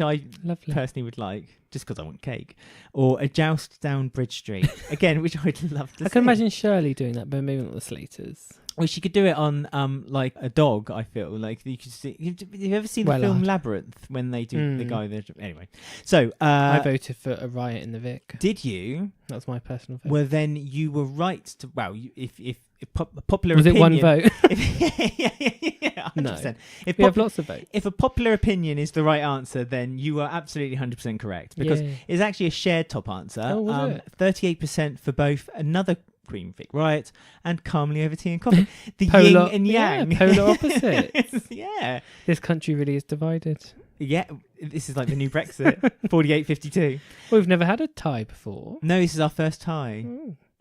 [SPEAKER 2] I
[SPEAKER 1] Lovely.
[SPEAKER 2] personally would like, just because I want cake. Or a joust down Bridge Street, again, which I'd love to see.
[SPEAKER 1] I can imagine Shirley doing that, but maybe not the Slaters.
[SPEAKER 2] Well, she could do it on like a dog. I feel like you could see. Have you ever seen the film Labyrinth when they do the guy there? Anyway, so
[SPEAKER 1] I voted for a riot in the Vic.
[SPEAKER 2] Did you?
[SPEAKER 1] That's my personal vote.
[SPEAKER 2] Well, then you were right to. Well, if popular
[SPEAKER 1] was
[SPEAKER 2] opinion,
[SPEAKER 1] it one vote?
[SPEAKER 2] Yeah, 100%.
[SPEAKER 1] No, we have lots of votes.
[SPEAKER 2] If a popular opinion is the right answer, then you are absolutely 100% correct, because it's actually a shared top answer.
[SPEAKER 1] Oh, was it?
[SPEAKER 2] 38% for both another Queen Vic riot and calmly over tea and coffee. The
[SPEAKER 1] polar,
[SPEAKER 2] yin and yang.
[SPEAKER 1] Polar opposites.
[SPEAKER 2] Yeah.
[SPEAKER 1] This country really is divided.
[SPEAKER 2] Yeah, this is like the new Brexit. 48-52.
[SPEAKER 1] We've never had a tie before.
[SPEAKER 2] No, this is our first tie.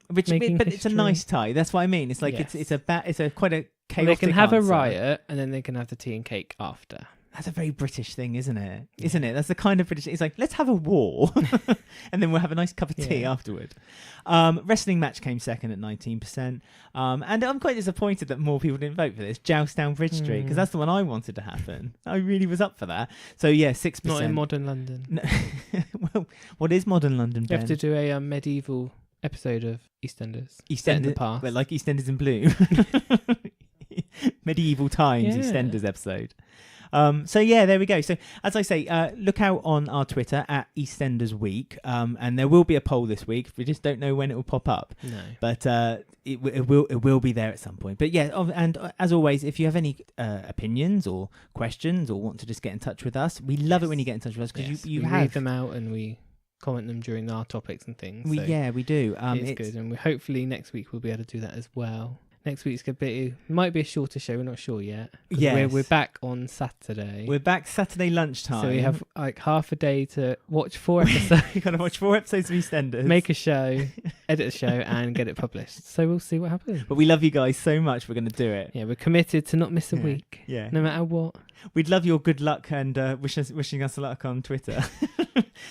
[SPEAKER 2] But it's a
[SPEAKER 1] history.
[SPEAKER 2] nice tie. That's what I mean. It's like
[SPEAKER 1] yes.
[SPEAKER 2] it's quite a chaotic
[SPEAKER 1] They can have a
[SPEAKER 2] answer.
[SPEAKER 1] riot and then they can have the tea and cake after.
[SPEAKER 2] That's a very British thing, isn't it? Isn't it? That's the kind of British. It's like, let's have a war, and then we'll have a nice cup of tea afterward. Wrestling match came second at 19%, and I'm quite disappointed that more people didn't vote for this. Joust down Bridge Street, because that's the one I wanted to happen. I really was up for that. So yeah, 6%.
[SPEAKER 1] Not in modern London.
[SPEAKER 2] No. Well, what is modern London,
[SPEAKER 1] You
[SPEAKER 2] Ben?
[SPEAKER 1] have to do a medieval episode of EastEnders. Set in the past.
[SPEAKER 2] Well, like EastEnders in Blue. Medieval times EastEnders episode. So yeah, there we go. So as I say, look out on our Twitter at EastEnders Week, and there will be a poll this week. We just don't know when it will pop up.
[SPEAKER 1] No,
[SPEAKER 2] but it will be there at some point. But yeah, and as always, if you have any opinions or questions or want to just get in touch with us, we love it when you get in touch with us because you
[SPEAKER 1] we
[SPEAKER 2] have
[SPEAKER 1] read them out and we comment them during our topics and things.
[SPEAKER 2] We do.
[SPEAKER 1] It's good, and hopefully next week we'll be able to do that as well. Next week's might be a shorter show. We're not sure yet.
[SPEAKER 2] Yes.
[SPEAKER 1] We're back on Saturday.
[SPEAKER 2] We're back Saturday lunchtime.
[SPEAKER 1] So we have like half a day to watch 4 episodes.
[SPEAKER 2] You've got to watch 4 episodes of EastEnders.
[SPEAKER 1] Make a show, edit a show, and get it published. So we'll see what happens.
[SPEAKER 2] But we love you guys so much. We're going to do it.
[SPEAKER 1] Yeah, we're committed to not miss a week.
[SPEAKER 2] Yeah.
[SPEAKER 1] No matter what.
[SPEAKER 2] We'd love your good luck and wishing us luck on Twitter.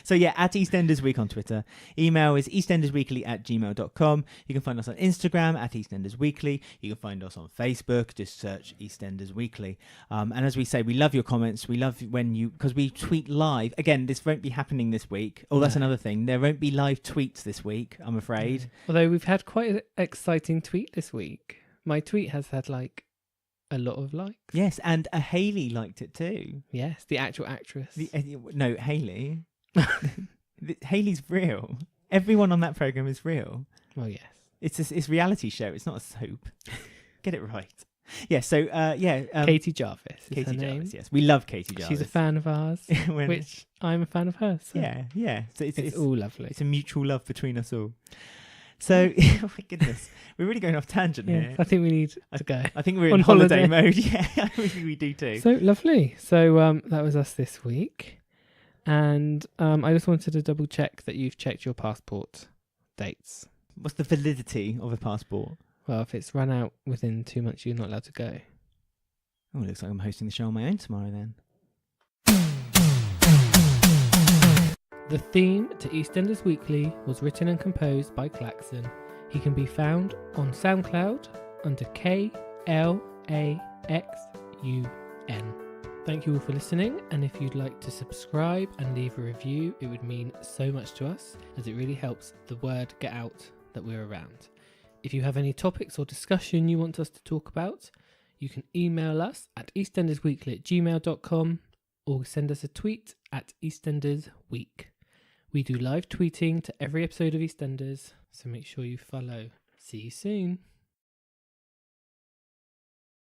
[SPEAKER 2] So yeah, at EastEnders Week on Twitter. Email is eastendersweekly@gmail.com. You can find us on Instagram at EastEnders Weekly. You can find us on Facebook. Just search EastEnders Weekly. And as we say, we love your comments. We love when because we tweet live. Again, this won't be happening this week. Oh, that's another thing. There won't be live tweets this week, I'm afraid.
[SPEAKER 1] Although we've had quite an exciting tweet this week. My tweet has had like a lot of likes.
[SPEAKER 2] Yes, and a Hayley liked it too.
[SPEAKER 1] Yes, the actual actress.
[SPEAKER 2] No, Hayley. Hayley's real. Everyone on that program is real.
[SPEAKER 1] Well, yes.
[SPEAKER 2] It's a reality show. It's not a soap. Get it right. Yeah. So
[SPEAKER 1] Katie Jarvis. Is
[SPEAKER 2] Katie
[SPEAKER 1] her name.
[SPEAKER 2] Jarvis. Yes, we love Katie Jarvis.
[SPEAKER 1] She's a fan of ours, which I'm a fan of hers. So
[SPEAKER 2] yeah. So it's
[SPEAKER 1] all lovely.
[SPEAKER 2] It's a mutual love between us all. So, oh my goodness, we're really going off tangent here.
[SPEAKER 1] I think we need to go.
[SPEAKER 2] I think we're
[SPEAKER 1] on
[SPEAKER 2] in holiday mode. Yeah, I think we do too.
[SPEAKER 1] So lovely. So that was us this week. And I just wanted to double check that you've checked your passport dates.
[SPEAKER 2] What's the validity of a passport?
[SPEAKER 1] Well, if it's run out within 2 months, you're not allowed to go.
[SPEAKER 2] Oh, it looks like I'm hosting the show on my own tomorrow then.
[SPEAKER 1] The theme to EastEnders Weekly was written and composed by Klaxon. He can be found on SoundCloud under KLAXUN. Thank you all for listening, and if you'd like to subscribe and leave a review, it would mean so much to us, as it really helps the word get out that we're around. If you have any topics or discussion you want us to talk about, you can email us at eastendersweekly@gmail.com or send us a tweet at EastEndersWeek. We do live tweeting to every episode of EastEnders, so make sure you follow. See you soon.